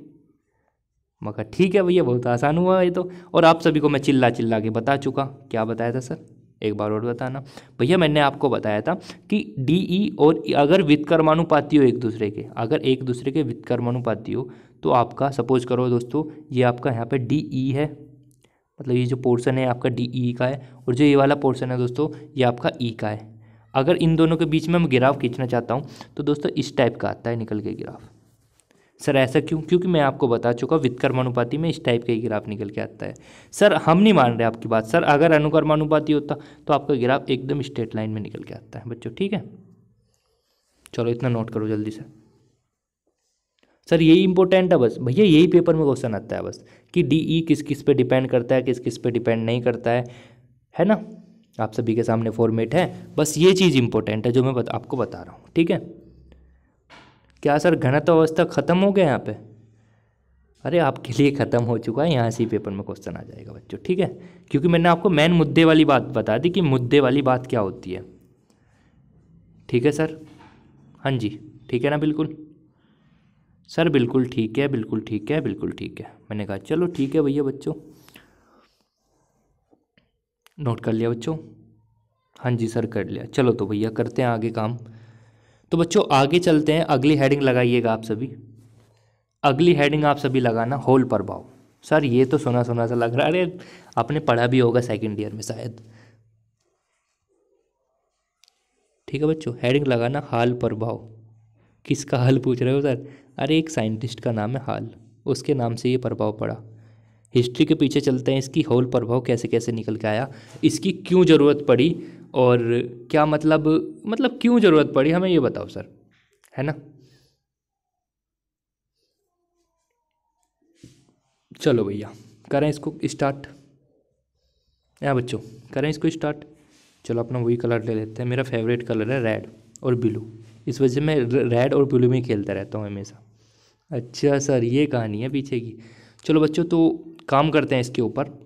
मगर ठीक है भैया, बहुत आसान हुआ ये तो, और आप सभी को मैं चिल्ला चिल्ला के बता चुका। क्या बताया था सर, एक बार और बताना भैया। मैंने आपको बताया था कि डी ई और अगर व्युत्क्रमानुपाती हो एक दूसरे के, अगर एक दूसरे के व्युत्क्रमानुपाती हो तो आपका, सपोज करो दोस्तों ये आपका यहाँ पे डी ई है, मतलब ये जो पोर्शन है आपका डी ई का है, और जो ये वाला पोर्शन है दोस्तों ये आपका ई का है। अगर इन दोनों के बीच में मैं ग्राफ खींचना चाहता हूँ तो दोस्तों इस टाइप का आता है निकल के ग्राफ। सर ऐसा क्यों, क्योंकि मैं आपको बता चुका व्युत्क्रमानुपाती में इस टाइप का ही ग्राफ निकल के आता है। सर हम नहीं मान रहे आपकी बात, सर अगर अनुक्रमानुपाती होता तो आपका ग्राफ एकदम स्ट्रेट लाइन में निकल के आता है बच्चों। ठीक है, चलो इतना नोट करो जल्दी से। सर यही इंपॉर्टेंट है बस भैया, यही पेपर में क्वेश्चन आता है बस, कि डी ई किस किस पे डिपेंड करता है, किस किस पे डिपेंड नहीं करता है ना। आप सभी के सामने फॉर्मेट है, बस ये चीज़ इंपॉर्टेंट है जो मैं आपको बता रहा हूँ। ठीक है, क्या सर घनत्व अवस्था खत्म हो गया यहाँ पे, अरे आपके लिए ख़त्म हो चुका है, यहाँ से ही पेपर में क्वेश्चन आ जाएगा बच्चों, ठीक है। क्योंकि मैंने आपको मेन मुद्दे वाली बात बता दी कि मुद्दे वाली बात क्या होती है। ठीक है सर, हाँ जी, ठीक है ना, बिल्कुल सर, बिल्कुल ठीक है, बिल्कुल ठीक है, बिल्कुल ठीक है। मैंने कहा चलो ठीक है भैया बच्चों, नोट कर लिया बच्चों। हाँ जी सर, कर लिया। चलो तो भैया करते हैं आगे काम। तो बच्चों आगे चलते हैं, अगली हेडिंग लगाइएगा आप सभी। अगली हेडिंग आप सभी लगाना होल प्रभाव। सर ये तो सुना सुना सा लग रहा है, अरे आपने पढ़ा भी होगा सेकंड ईयर में शायद। ठीक है बच्चों, हेडिंग लगाना हाल प्रभाव। किसका हाल पूछ रहे हो सर? अरे एक साइंटिस्ट का नाम है हाल, उसके नाम से ये प्रभाव पड़ा। हिस्ट्री के पीछे चलते हैं, इसकी होल प्रभाव कैसे कैसे निकल के आया, इसकी क्यों ज़रूरत पड़ी, और क्या मतलब क्यों ज़रूरत पड़ी हमें ये बताओ सर, है ना। चलो भैया करें इसको स्टार्ट। या बच्चों करें इसको स्टार्ट। चलो अपना वही कलर ले लेते हैं, मेरा फेवरेट कलर है रेड और ब्लू, इस वजह से मैं रेड और ब्लू में ही खेलता रहता हूँ हमेशा। अच्छा सर ये कहानी है पीछे की। चलो बच्चों तो काम करते हैं इसके ऊपर।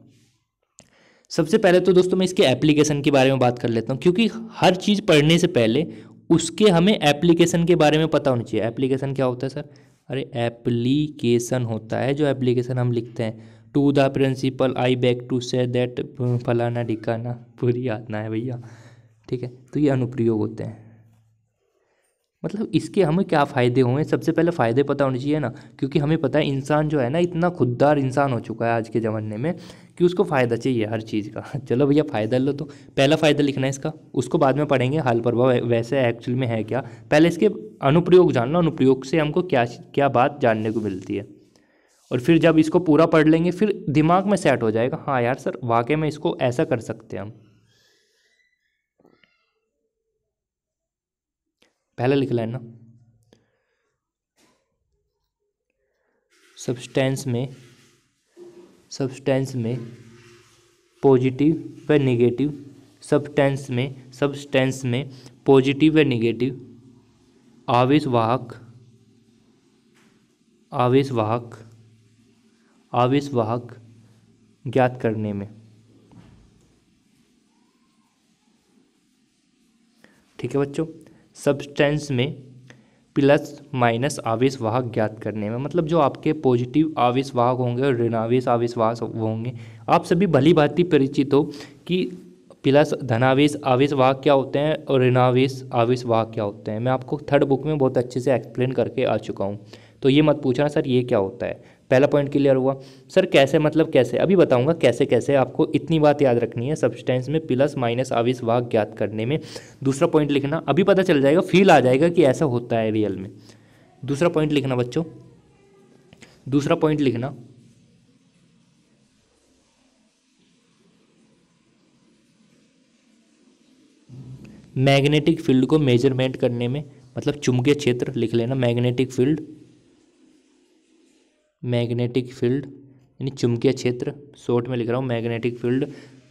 सबसे पहले तो दोस्तों मैं इसके एप्लीकेशन के बारे में बात कर लेता हूँ, क्योंकि हर चीज़ पढ़ने से पहले उसके हमें एप्लीकेशन के बारे में पता होना चाहिए। एप्लीकेशन क्या होता है सर? अरे एप्लीकेशन होता है जो एप्लीकेशन हम लिखते हैं, to the principal I beg to say that फलाना ढिकाना, पूरी याद ना है भैया, ठीक है। तो ये अनुप्रयोग होते हैं, मतलब इसके हमें क्या फ़ायदे हुए, सबसे पहले फ़ायदे पता होने चाहिए ना, क्योंकि हमें पता है इंसान जो है ना इतना खुददार इंसान हो चुका है आज के ज़माने में कि उसको फ़ायदा चाहिए हर चीज़ का। चलो भैया फ़ायदा लो, तो पहला फ़ायदा लिखना है इसका, उसको बाद में पढ़ेंगे हाल प्रभाव वैसे एक्चुअल में है क्या। पहले इसके अनुप्रयोग जान लो, अनुप्रयोग से हमको क्या क्या बात जानने को मिलती है, और फिर जब इसको पूरा पढ़ लेंगे फिर दिमाग में सेट हो जाएगा, हाँ यार सर वाकई में इसको ऐसा कर सकते हैं हम। पहला लिख लेना, सब्सटेंस में पॉजिटिव व नेगेटिव, सब्सटेंस में पॉजिटिव व नेगेटिव आवेशवाहक आवेशवाहक आवेशवाहक ज्ञात करने में। ठीक है बच्चों, सब्सटेंस में प्लस माइनस आवेश वाहक ज्ञात करने में, मतलब जो आपके पॉजिटिव आवेश वाहक होंगे और ऋणावेश आवेश वाहक होंगे, आप सभी भली भांति परिचित हो कि प्लस धनावेश आवेश वाहक क्या होते हैं और ऋणावेश आवेश वाहक क्या होते हैं। मैं आपको थर्ड बुक में बहुत अच्छे से एक्सप्लेन करके आ चुका हूँ, तो ये मत पूछना सर ये क्या होता है। पहला पॉइंट क्लियर हुआ। सर कैसे, मतलब कैसे, अभी बताऊंगा कैसे कैसे, आपको इतनी बात याद रखनी है सब्सटेंस में प्लस माइनस आवेश वाहक ज्ञात करने में। दूसरा पॉइंट लिखना, अभी पता चल जाएगा, फील आ जाएगा कि ऐसा होता है रियल में। दूसरा पॉइंट लिखना बच्चों, दूसरा पॉइंट लिखना, मैग्नेटिक फील्ड को मेजरमेंट करने में, मतलब चुंबकीय क्षेत्र लिख लेना, मैग्नेटिक फील्ड यानी चुंबकीय क्षेत्र, शॉर्ट में लिख रहा हूँ मैग्नेटिक फील्ड,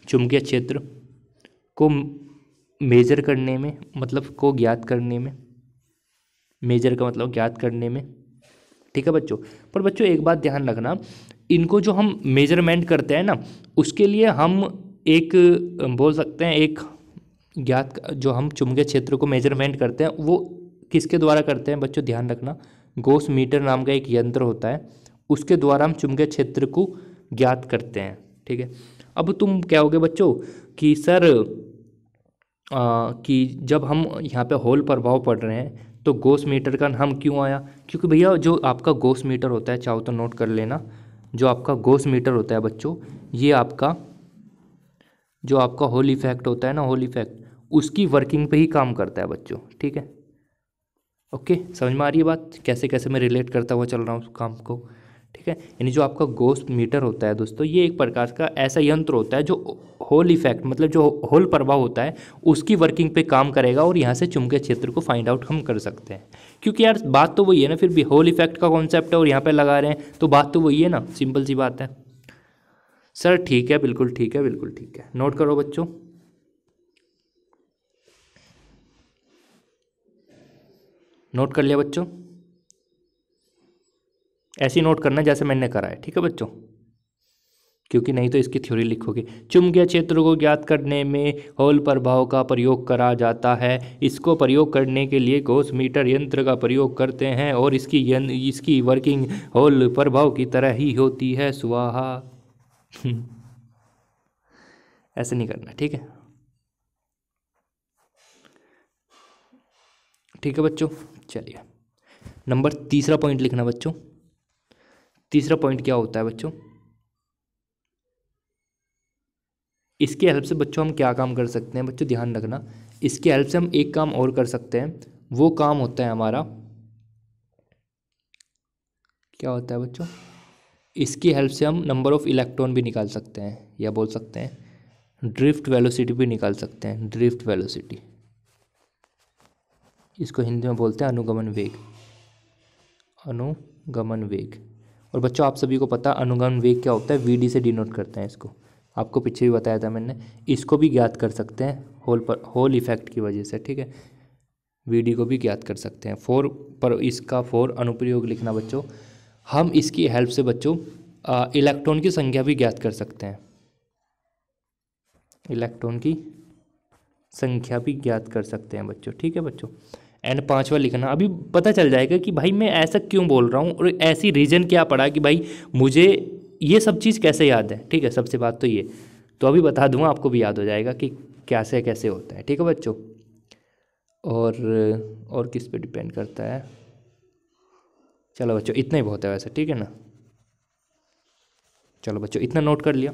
चुंबकीय क्षेत्र को मेजर करने में, मतलब को ज्ञात करने में, मेजर का मतलब ज्ञात करने में। ठीक है बच्चों, पर बच्चों एक बात ध्यान रखना, इनको जो हम मेजरमेंट करते हैं ना, उसके लिए हम एक बोल सकते हैं एक ज्ञात, जो हम चुंबकीय क्षेत्र को मेजरमेंट करते हैं वो किसके द्वारा करते हैं बच्चों, ध्यान रखना, गॉस मीटर नाम का एक यंत्र होता है, उसके द्वारा हम चुंबकीय क्षेत्र को ज्ञात करते हैं। ठीक है, अब तुम कहोगे बच्चों कि सर कि जब हम यहाँ पे होल प्रभाव पढ़ रहे हैं तो गॉस मीटर का नाम क्यों आया, क्योंकि भैया जो आपका गॉस मीटर होता है, चाहो तो नोट कर लेना, जो आपका गॉस मीटर होता है बच्चों, ये आपका जो आपका होल इफेक्ट होता है ना, होल इफेक्ट, उसकी वर्किंग पे ही काम करता है बच्चों। ठीक है, ओके, समझ में आ रही है बात, कैसे कैसे मैं रिलेट करता हुआ चल रहा हूँ उस काम को। ठीक है, यानी जो आपका गोस्ट मीटर होता है दोस्तों, ये एक प्रकार का ऐसा यंत्र होता है जो होल इफेक्ट, मतलब जो होल प्रभाव होता है उसकी वर्किंग पे काम करेगा, और यहाँ से चुंबकीय क्षेत्र को फाइंड आउट हम कर सकते हैं। क्योंकि यार बात तो वही है ना, फिर भी होल इफेक्ट का कॉन्सेप्ट है और यहाँ पे लगा रहे हैं, तो बात तो वही है ना, सिंपल सी बात है। सर ठीक है, बिल्कुल ठीक है, बिल्कुल ठीक है, नोट करो बच्चों। नोट कर लिया बच्चों। ऐसे नोट करना जैसे मैंने करा है, ठीक है बच्चों, क्योंकि नहीं तो इसकी थ्योरी लिखोगे। चुंबकीय क्षेत्र को ज्ञात करने में हॉल प्रभाव का प्रयोग करा जाता है। इसको प्रयोग करने के लिए गॉस मीटर यंत्र का प्रयोग करते हैं और इसकी वर्किंग हॉल प्रभाव की तरह ही होती है। स्वाहा। ऐसे नहीं करना, ठीक है। ठीक है बच्चों, चलिए नंबर तीसरा पॉइंट लिखना बच्चों। तीसरा पॉइंट क्या होता है बच्चों, इसकी हेल्प से बच्चों हम क्या काम कर सकते हैं बच्चों, ध्यान रखना। इसकी हेल्प से हम एक काम और कर सकते हैं, वो काम होता है हमारा, क्या होता है बच्चों, इसकी हेल्प से हम नंबर ऑफ इलेक्ट्रॉन भी निकाल सकते हैं, या बोल सकते हैं ड्रिफ्ट वेलोसिटी भी निकाल सकते हैं। ड्रिफ्ट वेलोसिटी, इसको हिंदी में बोलते हैं अनुगमन वेग। अनुगमन वेग। और बच्चों आप सभी को पता है अनुगमन वेग क्या होता है, वीडी से डिनोट करते हैं इसको, आपको पीछे भी बताया था मैंने। इसको भी ज्ञात कर सकते हैं होल इफेक्ट की वजह से, ठीक है। वीडी को भी ज्ञात कर सकते हैं। फोर पर इसका फोर अनुप्रयोग लिखना बच्चों। हम इसकी हेल्प से बच्चों इलेक्ट्रॉन की संख्या भी ज्ञात कर सकते हैं। इलेक्ट्रॉन की संख्या भी ज्ञात कर सकते हैं बच्चों, ठीक है बच्चों। एंड पांचवा लिखना, अभी पता चल जाएगा कि भाई मैं ऐसा क्यों बोल रहा हूँ और ऐसी रीजन क्या पड़ा कि भाई मुझे ये सब चीज़ कैसे याद है, ठीक है। सबसे बात तो ये तो अभी बता दूंगा, आपको भी याद हो जाएगा कि कैसे कैसे होता है, ठीक है बच्चों। और किस पे डिपेंड करता है, चलो बच्चों इतना ही बहुत है वैसे, ठीक है ना। चलो बच्चों इतना नोट कर लिया।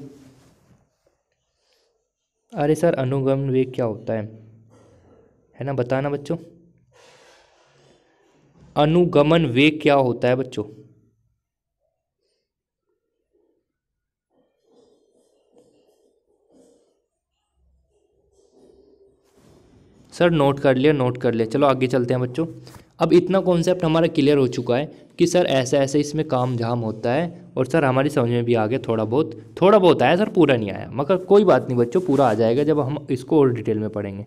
अरे सर अनुगमन वेग क्या होता है ना, बताना बच्चों। अनुगमन वेग क्या होता है बच्चों। सर नोट कर लिया, नोट कर लिया। चलो आगे चलते हैं बच्चों। अब इतना कॉन्सेप्ट हमारा क्लियर हो चुका है कि सर ऐसे ऐसे इसमें काम झाम होता है, और सर हमारी समझ में भी आ गया थोड़ा बहुत आया सर, पूरा नहीं आया, मगर कोई बात नहीं बच्चों, पूरा आ जाएगा जब हम इसको और डिटेल में पढ़ेंगे।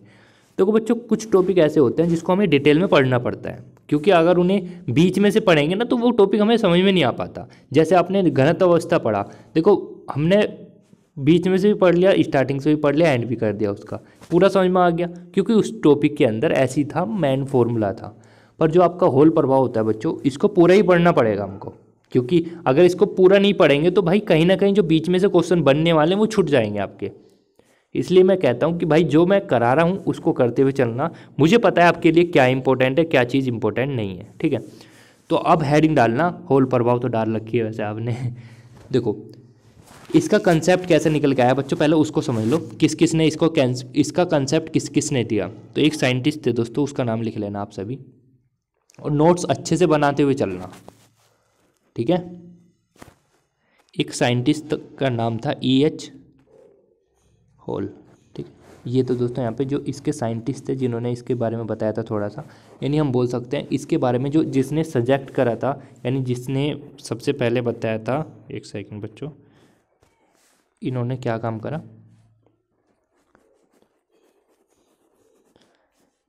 देखो बच्चों कुछ टॉपिक ऐसे होते हैं जिसको हमें डिटेल में पढ़ना पड़ता है, क्योंकि अगर उन्हें बीच में से पढ़ेंगे ना तो वो टॉपिक हमें समझ में नहीं आ पाता। जैसे आपने घनत्व अवस्था पढ़ा, देखो हमने बीच में से भी पढ़ लिया, स्टार्टिंग से भी पढ़ लिया, एंड भी कर दिया, उसका पूरा समझ में आ गया, क्योंकि उस टॉपिक के अंदर ऐसी था, मेन फॉर्मूला था। पर जो आपका होल प्रभाव होता है बच्चों, इसको पूरा ही पढ़ना पड़ेगा हमको, क्योंकि अगर इसको पूरा नहीं पढ़ेंगे तो भाई कहीं ना कहीं जो बीच में से क्वेश्चन बनने वाले हैं वो छूट जाएंगे आपके। इसलिए मैं कहता हूँ कि भाई जो मैं करा रहा हूँ उसको करते हुए चलना। मुझे पता है आपके लिए क्या इंपॉर्टेंट है, क्या चीज़ इंपॉर्टेंट नहीं है, ठीक है। तो अब हेडिंग डालना, होल प्रभाव तो डाल रखी है वैसे आपने। देखो इसका कंसेप्ट कैसे निकल के आया बच्चों, पहले उसको समझ लो। किस किस ने इसका कंसेप्ट किस किस ने दिया। तो एक साइंटिस्ट थे दोस्तों, उसका नाम लिख लेना आप सभी, और नोट्स अच्छे से बनाते हुए चलना, ठीक है। एक साइंटिस्ट का नाम था E.H. हॉल, ठीक है। ये तो दोस्तों यहाँ पे जो इसके साइंटिस्ट थे जिन्होंने इसके बारे में बताया था थोड़ा सा, यानी हम बोल सकते हैं इसके बारे में जो जिसने सजेक्ट करा था, यानी जिसने सबसे पहले बताया था। एक सेकंड बच्चों, इन्होंने क्या काम करा,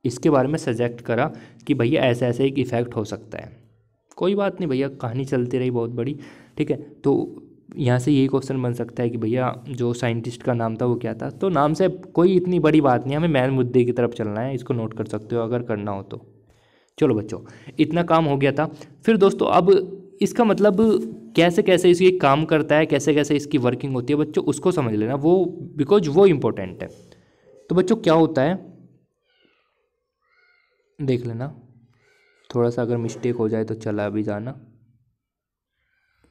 इसके बारे में सजेक्ट करा कि भैया ऐसा ऐसा एक इफ़ेक्ट हो सकता है। कोई बात नहीं भैया, कहानी चलती रही बहुत बड़ी, ठीक है। तो यहाँ से यही क्वेश्चन बन सकता है कि भैया जो साइंटिस्ट का नाम था वो क्या था। तो नाम से कोई इतनी बड़ी बात नहीं, हमें मेन मुद्दे की तरफ चलना है, इसको नोट कर सकते हो अगर करना हो तो। चलो बच्चों इतना काम हो गया था। फिर दोस्तों अब इसका मतलब कैसे कैसे इसे काम करता है, कैसे कैसे इसकी वर्किंग होती है बच्चों, उसको समझ लेना, वो बिकॉज वो इम्पोर्टेंट है। तो बच्चों क्या होता है देख लेना, थोड़ा सा अगर मिस्टेक हो जाए तो चला भी जाना,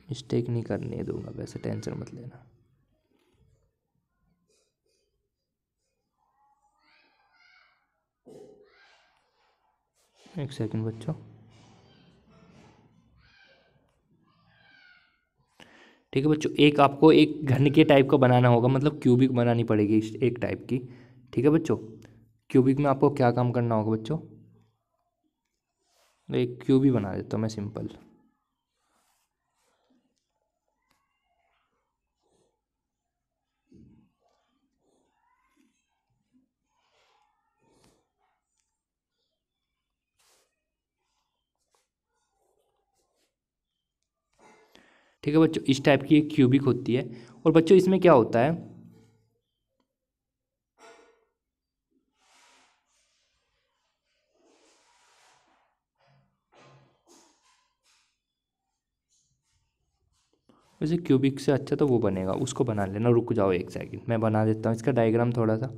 मिस्टेक नहीं करने दूंगा वैसे, टेंशन मत लेना। एक सेकंड बच्चों, ठीक है बच्चों। एक आपको एक घन के टाइप का बनाना होगा, मतलब क्यूबिक बनानी पड़ेगी एक टाइप की, ठीक है बच्चों। क्यूबिक में आपको क्या काम करना होगा बच्चों, एक क्यूब ही बना देता हूँ मैं सिंपल। ठीक है बच्चों, इस टाइप की एक क्यूबिक होती है। और बच्चों इसमें क्या होता है, वैसे क्यूबिक से अच्छा तो वो बनेगा, उसको बना लेना। रुक जाओ एक सेकंड, मैं बना देता हूँ इसका डायग्राम थोड़ा सा।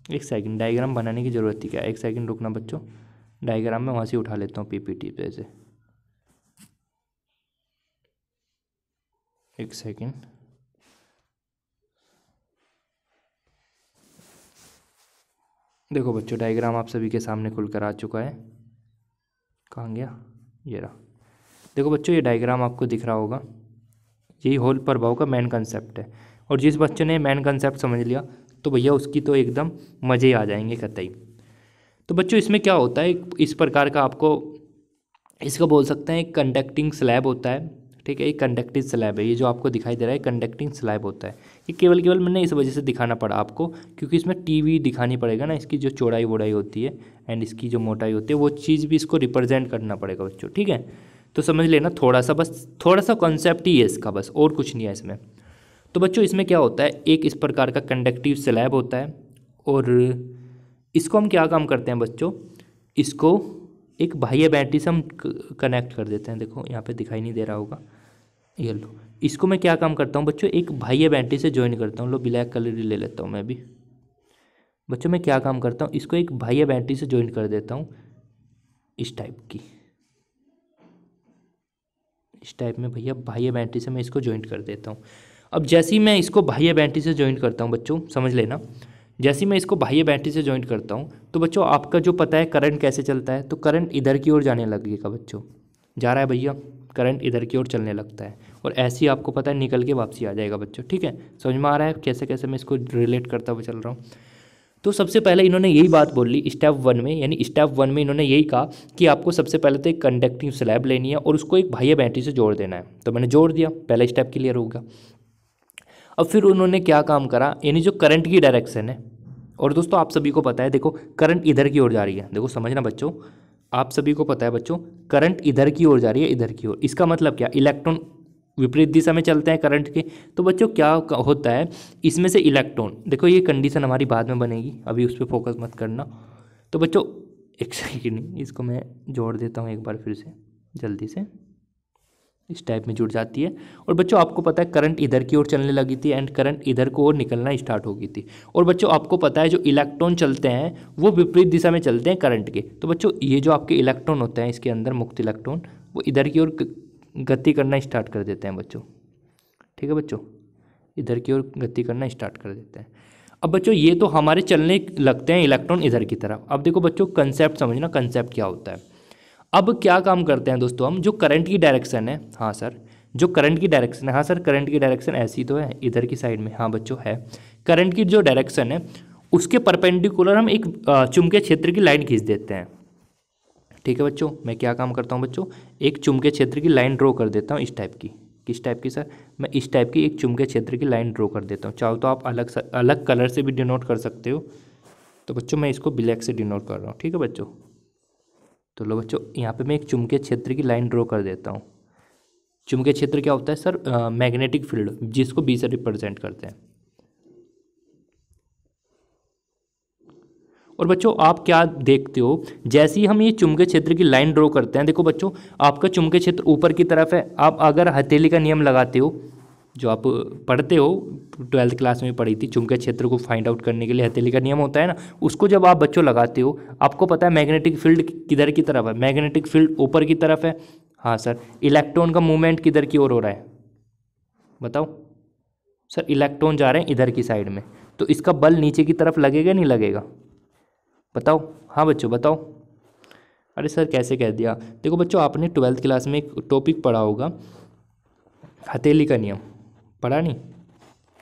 एक सेकंड, डायग्राम बनाने की ज़रूरत थी क्या? एक सेकंड रुकना बच्चों, डायग्राम में वहाँ से उठा लेता हूँ पीपीटी पे से। एक सेकंड, देखो बच्चों डायग्राम आप सभी के सामने खुलकर आ चुका है। कहाँ गया, ये रहा। देखो बच्चों ये डायग्राम आपको दिख रहा होगा, यही होल प्रभाव का मेन कंसेप्ट है। और जिस बच्चे ने मेन कंसेप्ट समझ लिया तो भैया उसकी तो एकदम मज़े ही आ जाएंगे कतई। तो बच्चों इसमें क्या होता है, इस प्रकार का आपको इसको बोल सकते हैं एक कंडक्टिंग स्लैब होता है। ठीक है, एक कंडक्टिव स्लैब है, ये जो आपको दिखाई दे रहा है कंडक्टिंग स्लैब होता है। ये केवल मैंने इस वजह से दिखाना पड़ा आपको क्योंकि इसमें टीवी दिखानी पड़ेगा ना, इसकी जो चौड़ाई वोड़ाई होती है एंड इसकी जो मोटाई होती है वो चीज़ भी इसको रिप्रेजेंट करना पड़ेगा बच्चों। ठीक है, तो समझ लेना थोड़ा सा, बस थोड़ा सा कॉन्सेप्ट ही है इसका, बस और कुछ नहीं है इसमें। तो बच्चों इसमें क्या होता है, एक इस प्रकार का कंडक्टिव स्लैब होता है और इसको हम क्या काम करते हैं बच्चों, इसको एक बाह्य बैटरी से हम कनेक्ट कर देते हैं। देखो यहाँ पे दिखाई नहीं दे रहा होगा, ये लो, इसको मैं क्या काम करता हूँ बच्चों, एक बाह्य बैटरी से ज्वाइन करता हूँ। लो ब्लैक कलर ही ले लेता हूँ मैं भी। बच्चों मैं क्या काम करता हूँ, इसको एक बाह्य बैटरी से ज्वाइन कर देता हूँ, इस टाइप की, इस टाइप में भैया बाह्य बैटरी से मैं इसको ज्वाइंट कर देता हूँ। अब जैसे ही मैं इसको बाह्य बैटरी से ज्वाइंट करता हूँ बच्चों, समझ लेना, जैसे ही मैं इसको बाह्य बैटरी से ज्वाइंट करता हूँ तो बच्चों आपका जो पता है करंट कैसे चलता है, तो करंट इधर की ओर जाने लगेगा बच्चों, जा रहा है भैया, करंट इधर की ओर चलने लगता है और ऐसे ही आपको पता है निकल के वापसी आ जाएगा बच्चों। ठीक है, समझ में आ रहा है कैसे कैसे मैं इसको रिलेट करता हुआ चल रहा हूँ। तो सबसे पहले इन्होंने यही बात बोली स्टेप 1 में, यानी स्टेप 1 में इन्होंने यही कहा कि आपको सबसे पहले तो एक कंडक्टिंग स्लैब लेनी है और उसको एक बाह्य बैटरी से जोड़ देना है। तो मैंने जोड़ दिया, पहला स्टेप क्लियर होगा। अब फिर उन्होंने क्या काम करा, यानी जो करंट की डायरेक्शन है, और दोस्तों आप सभी को पता है, देखो करंट इधर की ओर जा रही है, देखो समझना बच्चों, आप सभी को पता है बच्चों करंट इधर की ओर जा रही है, इधर की ओर। इसका मतलब क्या, इलेक्ट्रॉन विपरीत दिशा में चलते हैं करंट के। तो बच्चों क्या होता है, इसमें से इलेक्ट्रॉन, देखो ये कंडीशन हमारी बाद में बनेगी, अभी उस पर फोकस मत करना। तो बच्चों एक सेकंड, इसको मैं जोड़ देता हूँ एक बार फिर से जल्दी से, इस टाइप में जुड़ जाती है। और बच्चों आपको पता है करंट इधर की ओर चलने लगी थी एंड करंट इधर को ओर निकलना स्टार्ट हो गई थी। और बच्चों आपको पता है जो इलेक्ट्रॉन चलते हैं वो विपरीत दिशा में चलते हैं करंट के। तो बच्चों ये जो आपके इलेक्ट्रॉन होते हैं इसके अंदर मुक्त इलेक्ट्रॉन, वो इधर की ओर गति करना स्टार्ट कर देते हैं बच्चों। ठीक है बच्चों, इधर की ओर गति करना स्टार्ट कर देते हैं। अब बच्चों ये तो हमारे चलने लगते हैं इलेक्ट्रॉन इधर की तरफ। अब देखो बच्चों कंसेप्ट समझना, कंसेप्ट क्या होता है। अब क्या काम करते हैं दोस्तों हम, जो करंट की डायरेक्शन है, हाँ सर जो करंट की डायरेक्शन है, हाँ सर करंट की डायरेक्शन ऐसी तो है इधर की साइड में, हाँ बच्चों है, करंट की जो डायरेक्शन है उसके परपेंडिकुलर हम एक चुंबकीय क्षेत्र की लाइन खींच देते हैं। ठीक है बच्चों, मैं क्या काम करता हूँ बच्चों, एक चुंबकीय क्षेत्र की लाइन ड्रॉ कर देता हूँ इस टाइप की। किस टाइप की सर, मैं इस टाइप की एक चुंबकीय क्षेत्र की लाइन ड्रॉ कर देता हूँ। चाहो तो आप अलग अलग कलर से भी डिनोट कर सकते हो। तो बच्चों मैं इसको ब्लैक से डिनोट कर रहा हूँ। ठीक है बच्चों, तो लो बच्चों यहाँ पे मैं एक चुंबकीय क्षेत्र की लाइन ड्रॉ कर देता हूँ। चुंबकीय क्षेत्र क्या होता है सर, मैग्नेटिक फील्ड, जिसको बी से रिप्रेजेंट करते हैं। और बच्चों आप क्या देखते हो, जैसे ही हम ये चुंबकीय क्षेत्र की लाइन ड्रॉ करते हैं, देखो बच्चों आपका चुंबकीय क्षेत्र ऊपर की तरफ है। आप अगर हथेली का नियम लगाते हो, जो आप पढ़ते हो 12th क्लास में पढ़ी थी, चुंबकीय क्षेत्र को फाइंड आउट करने के लिए हथेली का नियम होता है ना, उसको जब आप बच्चों लगाते हो आपको पता है मैग्नेटिक फील्ड किधर की तरफ है, मैग्नेटिक फील्ड ऊपर की तरफ है। हाँ सर, इलेक्ट्रॉन का मूवमेंट किधर की ओर हो रहा है बताओ सर, इलेक्ट्रॉन जा रहे हैं इधर की साइड में, तो इसका बल नीचे की तरफ लगेगा नहीं लगेगा बताओ। हाँ बच्चों बताओ, अरे सर कैसे कह दिया। देखो बच्चों आपने 12th क्लास में एक टॉपिक पढ़ा होगा हथेली का नियम, पढ़ा नहीं,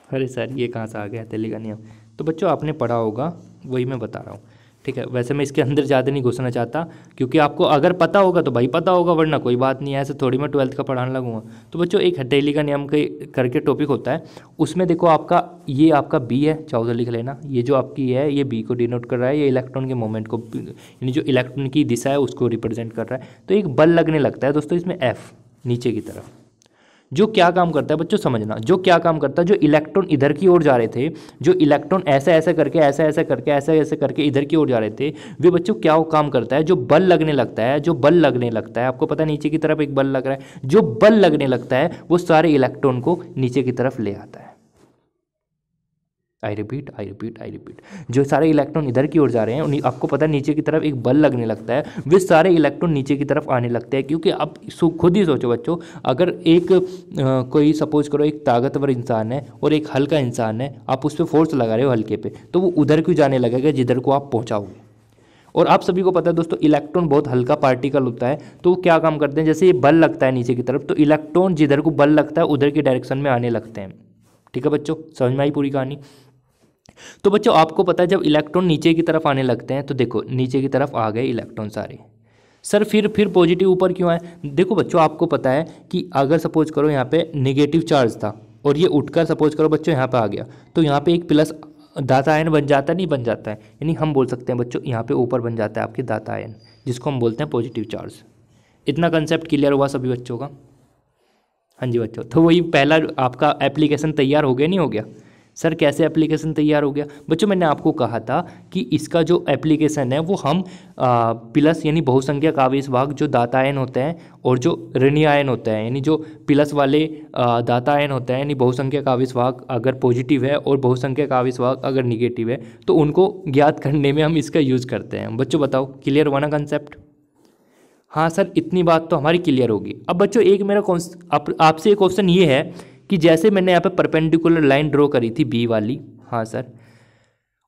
अरे सर ये कहाँ से आ गया हथेली का नियम, तो बच्चों आपने पढ़ा होगा, वही मैं बता रहा हूँ। ठीक है। वैसे मैं इसके अंदर ज़्यादा नहीं घुसना चाहता, क्योंकि आपको अगर पता होगा तो भाई पता होगा, वरना कोई बात नहीं है, ऐसे थोड़ी मैं 12th का पढ़ाने लगूंगा। तो बच्चों एक हथेली का नियम के करके टॉपिक होता है, उसमें देखो आपका ये आपका बी है, चाहो तो लिख लेना, ये जो आपकी है ये बी को डिनोट कर रहा है, ये इलेक्ट्रॉन के मोमेंट को, यानी जो इलेक्ट्रॉन की दिशा है उसको रिप्रेजेंट कर रहा है। तो एक बल लगने लगता है दोस्तों इसमें एफ नीचे की तरफ, जो क्या काम करता है बच्चों समझना, जो क्या काम करता है, जो इलेक्ट्रॉन इधर की ओर जा रहे थे, जो इलेक्ट्रॉन ऐसे ऐसे करके ऐसे ऐसे करके ऐसे ऐसे करके इधर की ओर जा रहे थे, वे बच्चों क्या काम करता है, जो बल लगने लगता है, जो बल लगने लगता है, आपको पता है नीचे की तरफ एक बल लग रहा है, जो बल लगने लगता है वो सारे इलेक्ट्रॉन को नीचे की तरफ ले आता है। I repeat I repeat I repeat, जो सारे इलेक्ट्रॉन इधर की ओर जा रहे हैं उन्हीं, आपको पता है नीचे की तरफ एक बल लगने लगता है, वे सारे इलेक्ट्रॉन नीचे की तरफ आने लगते हैं। क्योंकि अब खुद ही सोचो बच्चों, अगर एक कोई सपोज करो एक ताकतवर इंसान है और एक हल्का इंसान है, आप उस पर फोर्स लगा रहे हो हल्के पे, तो वो उधर क्यों जाने लगेगा जिधर को आप पहुँचाओगे। और आप सभी को पता है दोस्तों इलेक्ट्रॉन बहुत हल्का पार्टिकल होता है, तो वो क्या काम करते हैं, जैसे ये बल लगता है नीचे की तरफ, तो इलेक्ट्रॉन जिधर को बल लगता है उधर की डायरेक्शन में आने लगते हैं। ठीक है बच्चों, समझ में आई पूरी कहानी। तो बच्चों आपको पता है जब इलेक्ट्रॉन नीचे की तरफ आने लगते हैं, तो देखो नीचे की तरफ आ गए इलेक्ट्रॉन सारे। सर फिर पॉजिटिव ऊपर क्यों आए? देखो बच्चों आपको पता है कि अगर सपोज करो यहाँ पे नेगेटिव चार्ज था और ये उठकर सपोज करो बच्चों यहाँ पे आ गया, तो यहाँ पे एक प्लस दाता आयन बन जाता है, नहीं बन जाता है, यानी हम बोल सकते हैं बच्चों यहाँ पे ऊपर बन जाता है आपके दाता आयन, जिसको हम बोलते हैं पॉजिटिव चार्ज। इतना कंसेप्ट क्लियर हुआ सभी बच्चों का? हाँ जी बच्चों, तो वही पहला आपका एप्लीकेशन तैयार हो गया, नहीं हो गया? सर कैसे एप्लीकेशन तैयार हो गया? बच्चों मैंने आपको कहा था कि इसका जो एप्लीकेशन है वो हम प्लस यानी बहुसंख्यक आवेश वाहक जो दाता आयन होते हैं और जो ऋणीय आयन होते हैं, यानी जो प्लस वाले दाता आयन होते हैं, यानी बहुसंख्यक आवेश वाहक अगर पॉजिटिव है और बहुसंख्यक आवेश वाहक अगर निगेटिव है, तो उनको ज्ञात करने में हम इसका यूज़ करते हैं। बच्चों बताओ क्लियर हुआ ना कंसेप्ट? हाँ सर इतनी बात तो हमारी क्लियर होगी। अब बच्चों एक मेरा आपसे एक क्वेश्चन ये है कि जैसे मैंने यहाँ पे परपेंडिकुलर लाइन ड्रॉ करी थी बी वाली, हाँ सर,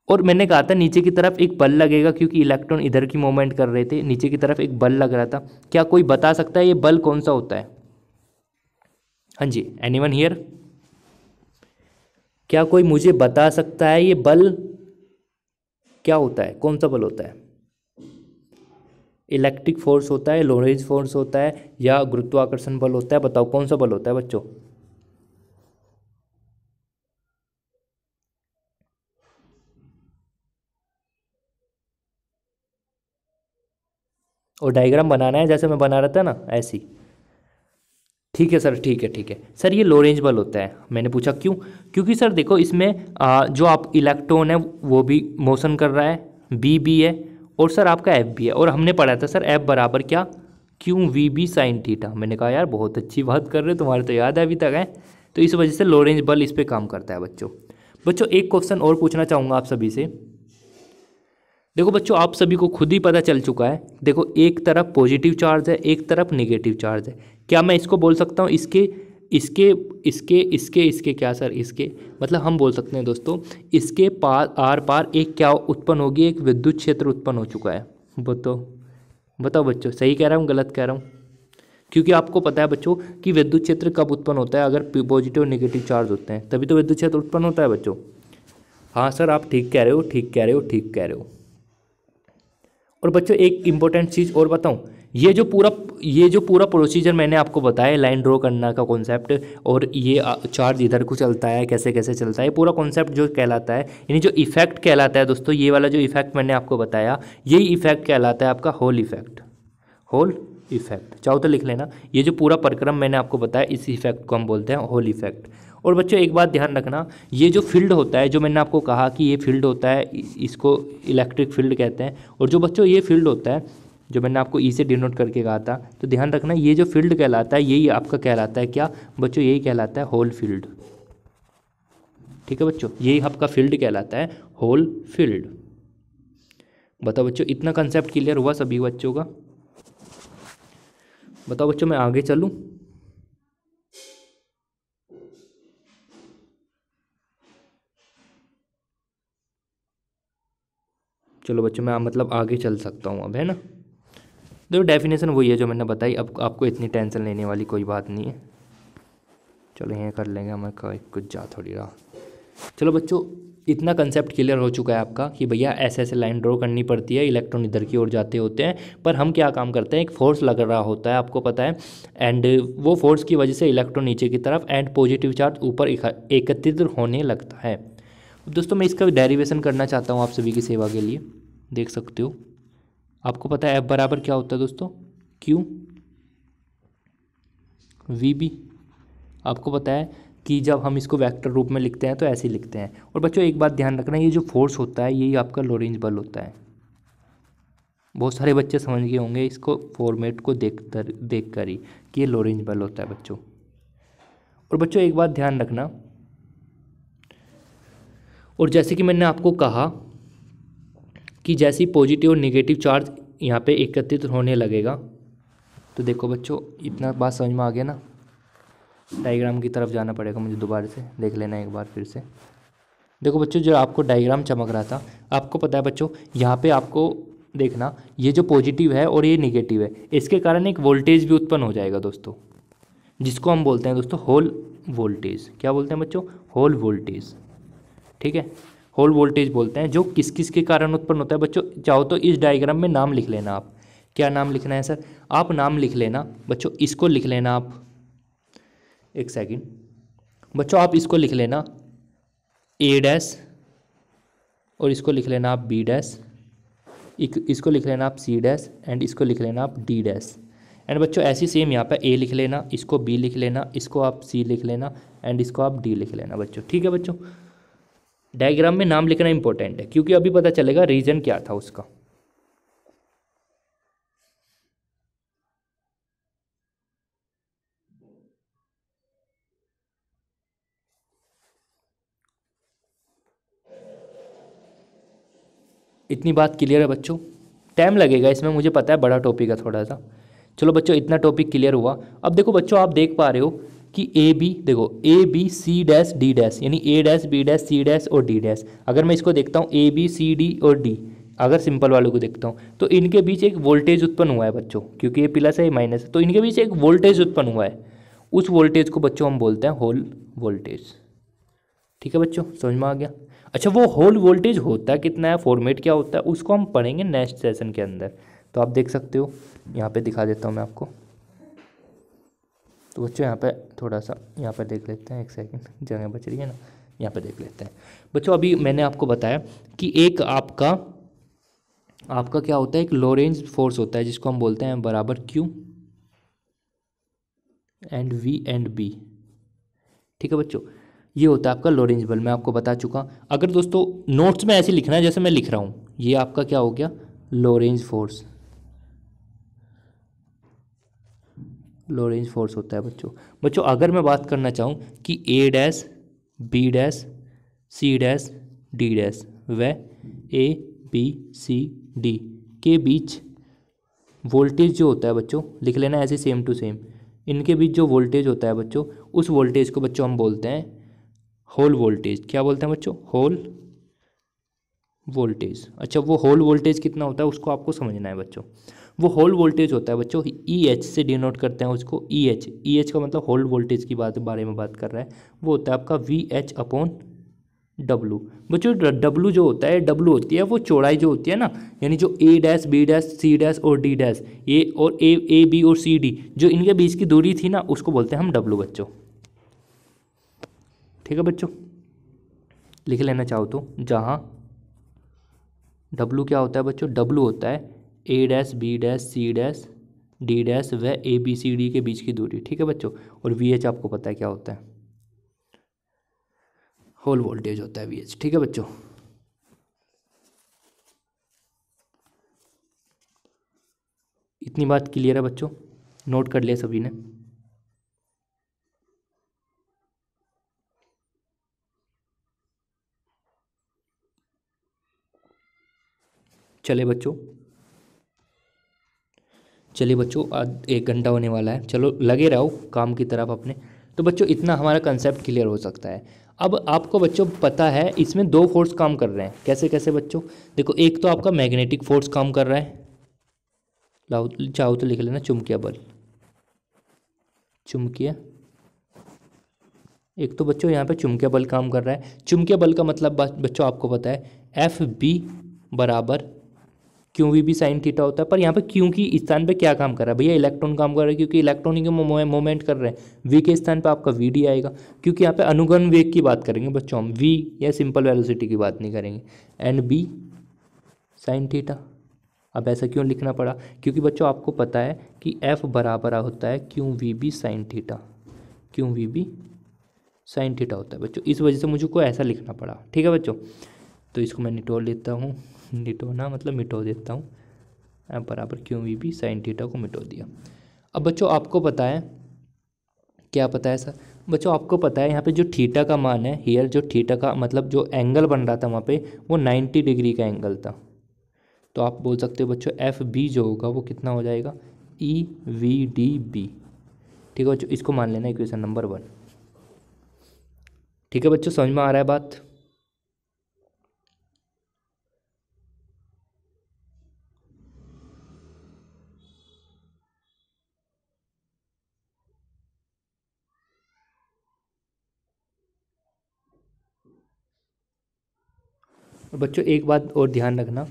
और मैंने कहा था नीचे की तरफ एक बल लगेगा क्योंकि इलेक्ट्रॉन इधर की मूवमेंट कर रहे थे, नीचे की तरफ एक बल लग रहा था। क्या कोई बता सकता है ये बल कौन सा होता है? हाँ जी, एनीवन हियर? क्या कोई मुझे बता सकता है ये बल क्या होता है, कौन सा बल होता है? इलेक्ट्रिक फोर्स होता है, लोरेंज फोर्स होता है, या गुरुत्वाकर्षण बल होता है? बताओ कौन सा बल होता है बच्चों? और डायग्राम बनाना है जैसे मैं बना रहा था ना, ऐसी? ठीक है सर, ठीक है ठीक है सर, ये लोरेंज बल होता है। मैंने पूछा क्यों? क्योंकि सर देखो इसमें जो आप इलेक्ट्रॉन है वो भी मोशन कर रहा है, बी भी है, और सर आपका एफ भी है, और हमने पढ़ा था सर एफ बराबर क्या, क्यों वी बी साइन थीटा। मैंने कहा यार बहुत अच्छी बात कर रहे हो, तुम्हारे तो याद है अभी तक है। तो इस वजह से लोरेंज बल इस पर काम करता है बच्चों। बच्चों एक क्वेश्चन और पूछना चाहूँगा आप सभी से। देखो बच्चों आप सभी को खुद ही पता चल चुका है, देखो एक तरफ पॉजिटिव चार्ज है, एक तरफ नेगेटिव चार्ज है। क्या मैं इसको बोल सकता हूँ इसके इसके इसके इसके इसके क्या सर, इसके मतलब हम बोल सकते हैं दोस्तों इसके पार आर पार एक क्या उत्पन्न होगी, एक विद्युत क्षेत्र उत्पन्न हो चुका है। बताओ बताओ बच्चों, सही कह रहा हूँ गलत कह रहा हूँ? क्योंकि आपको पता है बच्चों कि विद्युत क्षेत्र कब उत्पन्न होता है, अगर पॉजिटिव और नेगेटिव चार्ज होते हैं तभी तो विद्युत क्षेत्र उत्पन्न होता है बच्चों। हाँ सर आप ठीक कह रहे हो, ठीक कह रहे हो, ठीक कह रहे हो। और बच्चों एक इंपॉर्टेंट चीज़ और बताऊं, ये जो पूरा प्रोसीजर मैंने आपको बताया, लाइन ड्रॉ करना का कॉन्सेप्ट, और ये चार्ज इधर को चलता है कैसे कैसे चलता है, पूरा कॉन्सेप्ट जो कहलाता है, यानी जो इफेक्ट कहलाता है दोस्तों, ये वाला जो इफेक्ट मैंने आपको बताया, यही इफेक्ट कहलाता है आपका होल इफेक्ट। होल इफेक्ट चाहो तो लिख लेना, ये जो पूरा परिक्रम मैंने आपको बताया इस इफेक्ट को हम बोलते हैं होल इफेक्ट। और बच्चों एक बात ध्यान रखना, ये जो फील्ड होता है, जो मैंने आपको कहा कि ये फील्ड होता है, इसको इलेक्ट्रिक फील्ड कहते हैं, और जो बच्चों ये फील्ड होता है जो मैंने आपको ई से डिनोट करके कहा था, तो ध्यान रखना ये जो फील्ड कहलाता है यही आपका कहलाता है क्या बच्चों, यही कहलाता है होल फील्ड। ठीक है बच्चों, यही आपका फील्ड कहलाता है होल फील्ड। बताओ बच्चों इतना कंसेप्ट क्लियर हुआ सभी बच्चों का? बताओ बच्चों मैं आगे चलूं? चलो बच्चों मैं मतलब आगे चल सकता हूँ अब, है ना? देखो डेफिनेशन वही है जो मैंने बताई, अब आपको इतनी टेंशन लेने वाली कोई बात नहीं है। चलो ये कर लेंगे, हमें कुछ जा थोड़ी रहा। चलो बच्चों इतना कंसेप्ट क्लियर हो चुका है आपका कि भैया ऐसे ऐसे लाइन ड्रॉ करनी पड़ती है, इलेक्ट्रॉन इधर की ओर जाते होते हैं, पर हम क्या काम करते हैं, एक फोर्स लग रहा होता है आपको पता है, एंड वो फोर्स की वजह से इलेक्ट्रॉन नीचे की तरफ एंड पॉजिटिव चार्ज ऊपर एकत्रित होने लगता है। दोस्तों मैं इसका डेरिवेशन करना चाहता हूँ आप सभी की सेवा के लिए, देख सकते हो। आपको पता है F बराबर क्या होता है दोस्तों, Q VB। आपको पता है कि जब हम इसको वेक्टर रूप में लिखते हैं तो ऐसे ही लिखते हैं। और बच्चों एक बात ध्यान रखना, ये जो फोर्स होता है यही आपका लोरेंज बल होता है। बहुत सारे बच्चे समझ गए होंगे इसको फॉर्मेट को देख कर ही कि ये लोरेंज बल होता है बच्चों। और बच्चों एक बात ध्यान रखना, और जैसे कि मैंने आपको कहा कि जैसे ही पॉजिटिव और नेगेटिव चार्ज यहाँ पे एकत्रित होने लगेगा, तो देखो बच्चों इतना बात समझ में आ गया ना। डायग्राम की तरफ जाना पड़ेगा मुझे, दोबारा से देख लेना एक बार फिर से। देखो बच्चों जो आपको डायग्राम चमक रहा था, आपको पता है बच्चों यहाँ पे आपको देखना, ये जो पॉजिटिव है और ये नेगेटिव है, इसके कारण एक वोल्टेज भी उत्पन्न हो जाएगा दोस्तों, जिसको हम बोलते हैं दोस्तों होल वोल्टेज। क्या बोलते हैं बच्चों, होल वोल्टेज। ठीक है, होल वोल्टेज बोलते हैं, जो किस किस के कारण उत्पन्न होता है बच्चों। चाहो तो इस डायग्राम में नाम लिख लेना आप। क्या नाम लिखना है सर, आप नाम लिख लेना बच्चों, इसको लिख लेना आप, एक सेकंड बच्चों, आप इसको लिख लेना A डैश, और इसको लिख लेना आप B डैश, इसको लिख लेना आप C डैश, एंड इसको लिख लेना आप D डैश। एंड बच्चों ऐसे सेम यहाँ पे A लिख लेना, इसको B लिख लेना, इसको आप C लिख लेना, एंड इसको आप D लिख लेना बच्चों। ठीक है बच्चों, डायग्राम में नाम लिखना इंपॉर्टेंट है, क्योंकि अभी पता चलेगा रीजन क्या था उसका। इतनी बात क्लियर है बच्चों, टाइम लगेगा इसमें मुझे पता है, बड़ा टॉपिक है थोड़ा सा। चलो बच्चों इतना टॉपिक क्लियर हुआ। अब देखो बच्चों आप देख पा रहे हो कि ए बी, देखो A B C dash D dash, यानी A dash B dash C dash और D डैश। अगर मैं इसको देखता हूँ A B C D और D, अगर सिंपल वालों को देखता हूँ तो इनके बीच एक वोल्टेज उत्पन्न हुआ है बच्चों, क्योंकि ये प्लस है ये माइनस है, तो इनके बीच एक वोल्टेज उत्पन्न हुआ है। उस वोल्टेज को बच्चों हम बोलते हैं होल वोल्टेज। ठीक है बच्चों, समझ में आ गया। अच्छा वो होल वोल्टेज होता है कितना है, फॉर्मेट क्या होता है, उसको हम पढ़ेंगे नेक्स्ट सेशन के अंदर। तो आप देख सकते हो, यहाँ पे दिखा देता हूँ मैं आपको। तो बच्चों यहाँ पे थोड़ा सा यहाँ पे देख लेते हैं, एक सेकंड जगह बच रही है ना, यहाँ पे देख लेते हैं बच्चों। अभी मैंने आपको बताया कि एक आपका आपका क्या होता है, एक लोरेंज फोर्स होता है जिसको हम बोलते हैं बराबर Q and V and B। ठीक है बच्चों, ये होता है आपका लोरेंज बल, मैं आपको बता चुका। अगर दोस्तों नोट्स में ऐसे लिखना है जैसे मैं लिख रहा हूँ, ये आपका क्या हो गया, लोरेंज फोर्स। लोरेंज फोर्स होता है बच्चों। बच्चों अगर मैं बात करना चाहूँ कि A dash B dash C dash D dash व ABCD के बीच वोल्टेज जो होता है बच्चों, लिख लेना ऐसे सेम टू सेम, इनके बीच जो वोल्टेज होता है बच्चों, उस वोल्टेज को बच्चों हम बोलते हैं होल वोल्टेज। क्या बोलते हैं बच्चों, होल वोल्टेज। अच्छा वो होल वोल्टेज कितना होता है उसको आपको समझना है बच्चों। वो होल वोल्टेज होता है बच्चों, EH से डिनोट करते हैं उसको, EH का मतलब होल वोल्टेज की बारे में बात कर रहा है, वो होता है आपका VH अपॉन W। बच्चों W जो होता है, W होती है वो चौड़ाई जो होती है ना, यानी जो A dash B dash C dash और D डैश, ये और A B और C D, जो इनके बीच की दूरी थी ना, उसको बोलते हैं हम W बच्चों। ठीक है बच्चों, लिख लेना चाहो तो, जहाँ W क्या होता है बच्चों, W होता है A dash B dash C dash D dash व ABCD के बीच की दूरी। ठीक है बच्चों, और VH आपको पता है क्या होता है, होल वोल्टेज होता है VH। ठीक है बच्चों, इतनी बात क्लियर है बच्चों, नोट कर लिया सभी ने। चले बच्चों, चलिए बच्चों आज 1 घंटा होने वाला है, चलो लगे रहो काम की तरफ अपने। तो बच्चों इतना हमारा कंसेप्ट क्लियर हो सकता है। अब आपको बच्चों पता है इसमें 2 फोर्स काम कर रहे हैं, कैसे कैसे बच्चों, देखो एक तो आपका मैग्नेटिक फोर्स काम कर रहा है, लाओ चाहो तो लिख लेना चुंबकीय बल, चुंबकीय एक तो बच्चों यहाँ पे चुंबकीय बल काम कर रहा है। चुंबकीय बल का मतलब बच्चों आपको पता है एफ बी बराबर Q V B sine theta होता है। पर यहाँ पे क्यू की स्थान पे क्या काम कर रहा है भैया, इलेक्ट्रॉन काम कर रहा है, क्योंकि इलेक्ट्रॉन ही मूवमेंट कर रहे हैं। वी के स्थान पे आपका वी डी आएगा, क्योंकि यहाँ पे अनुगमन वेग की बात करेंगे बच्चों हम, वी या सिंपल वेलोसिटी की बात नहीं करेंगे। N B sine theta. अब ऐसा क्यों लिखना पड़ा, क्योंकि बच्चों आपको पता है कि एफ बराबर होता है Q V B sine theta, Q V B sine theta होता है बच्चों, इस वजह से मुझे को ऐसा लिखना पड़ा। ठीक है बच्चों, तो इसको मैं निटोल लेता हूँ, निटोना मतलब मिटो देता हूँ, एफ बराबर Q V B sine theta को मिटो दिया। अब बच्चों आपको पता है, क्या पता है सर, बच्चों आपको पता है यहाँ पे जो थीटा का मान है हियर, जो थीटा का मतलब जो एंगल बन रहा था वहाँ पे वो 90 डिग्री का एंगल था। तो आप बोल सकते हो बच्चों एफ बी जो होगा वो कितना हो जाएगा, ई वी डी बी। ठीक है बच्चों, इसको मान लेना इक्वेशन नंबर 1। ठीक है बच्चों, समझ में आ रहा है बात। बच्चों एक बात और ध्यान रखना,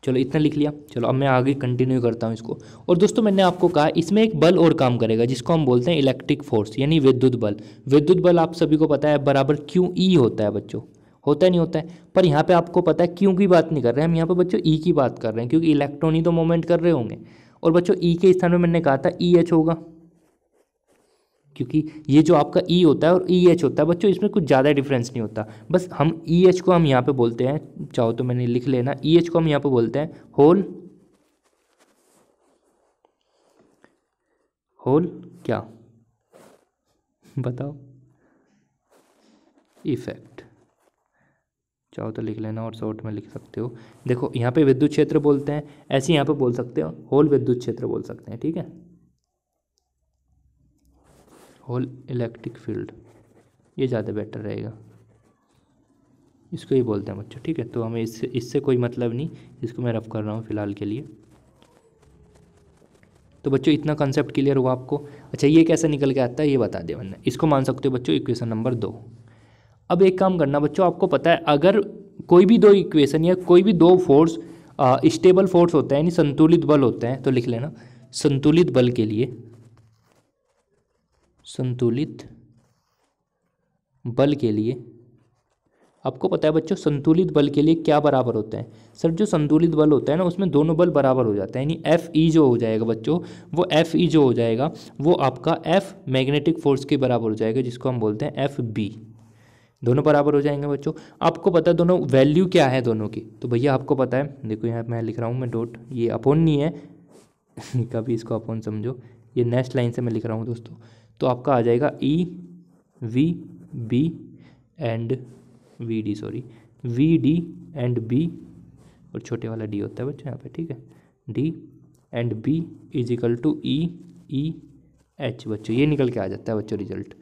चलो इतना लिख लिया। चलो अब मैं आगे कंटिन्यू करता हूँ इसको। और दोस्तों मैंने आपको कहा इसमें एक बल और काम करेगा जिसको हम बोलते हैं इलेक्ट्रिक फोर्स यानी विद्युत बल। विद्युत बल आप सभी को पता है बराबर क्यू ई होता है बच्चों, होता है नहीं होता है। पर यहाँ पे आपको पता है क्यू की बात नहीं कर रहे हैं हम, यहाँ पे बच्चों ई की बात कर रहे हैं, क्योंकि इलेक्ट्रॉन ही तो मूवमेंट कर रहे होंगे। और बच्चों ई के स्थान में मैंने कहा था ई एच होगा, क्योंकि ये जो आपका ई होता है और ई एच होता है बच्चों, इसमें कुछ ज़्यादा डिफरेंस नहीं होता। बस हम ई एच को हम यहाँ पे बोलते हैं, चाहो तो मैंने लिख लेना, ई एच को हम यहाँ पे बोलते हैं होल, होल क्या बताओ, इफेक्ट। चाहो तो लिख लेना और शॉर्ट में लिख सकते हो। देखो यहाँ पे विद्युत क्षेत्र बोलते हैं, ऐसे यहाँ पे बोल सकते हो होल विद्युत क्षेत्र बोल सकते हैं। ठीक है, होल इलेक्ट्रिक फील्ड, ये ज़्यादा बेटर रहेगा, इसको ही बोलते हैं बच्चों। ठीक है, तो हमें इससे कोई मतलब नहीं, इसको मैं रफ कर रहा हूँ फिलहाल के लिए। तो बच्चों इतना कंसेप्ट क्लियर हुआ आपको। अच्छा ये कैसे निकल के आता है ये बता दिया मैंने, इसको मान सकते हो बच्चों इक्वेशन नंबर 2। अब एक काम करना बच्चों, आपको पता है अगर कोई भी दो इक्वेशन या कोई भी दो फोर्स स्टेबल फोर्स होता है यानी संतुलित बल होते हैं, तो लिख लेना संतुलित बल के लिए, संतुलित बल के लिए आपको पता है बच्चों संतुलित बल के लिए क्या बराबर होता है सर, जो संतुलित बल होता है ना उसमें दोनों बल बराबर हो जाते हैं, यानी एफ ई जो हो जाएगा बच्चों, वो एफ ई जो हो जाएगा वो आपका एफ मैग्नेटिक फोर्स के बराबर हो जाएगा, जिसको हम बोलते हैं एफ बी। दोनों बराबर हो जाएंगे बच्चों। आपको पता है दोनों वैल्यू क्या है दोनों की, तो भैया आपको पता है, देखो यहाँ मैं लिख रहा हूँ मैं डॉट, ये अपॉन नहीं है कभी इसको अपॉन समझो, ये नेक्स्ट लाइन से मैं लिख रहा हूँ दोस्तों। तो आपका आ जाएगा E V B and V D, sorry V D and B, और छोटे वाला डी होता है बच्चों यहाँ पे। ठीक है, D and B is equal to E E H बच्चों, ये निकल के आ जाता है बच्चों रिजल्ट।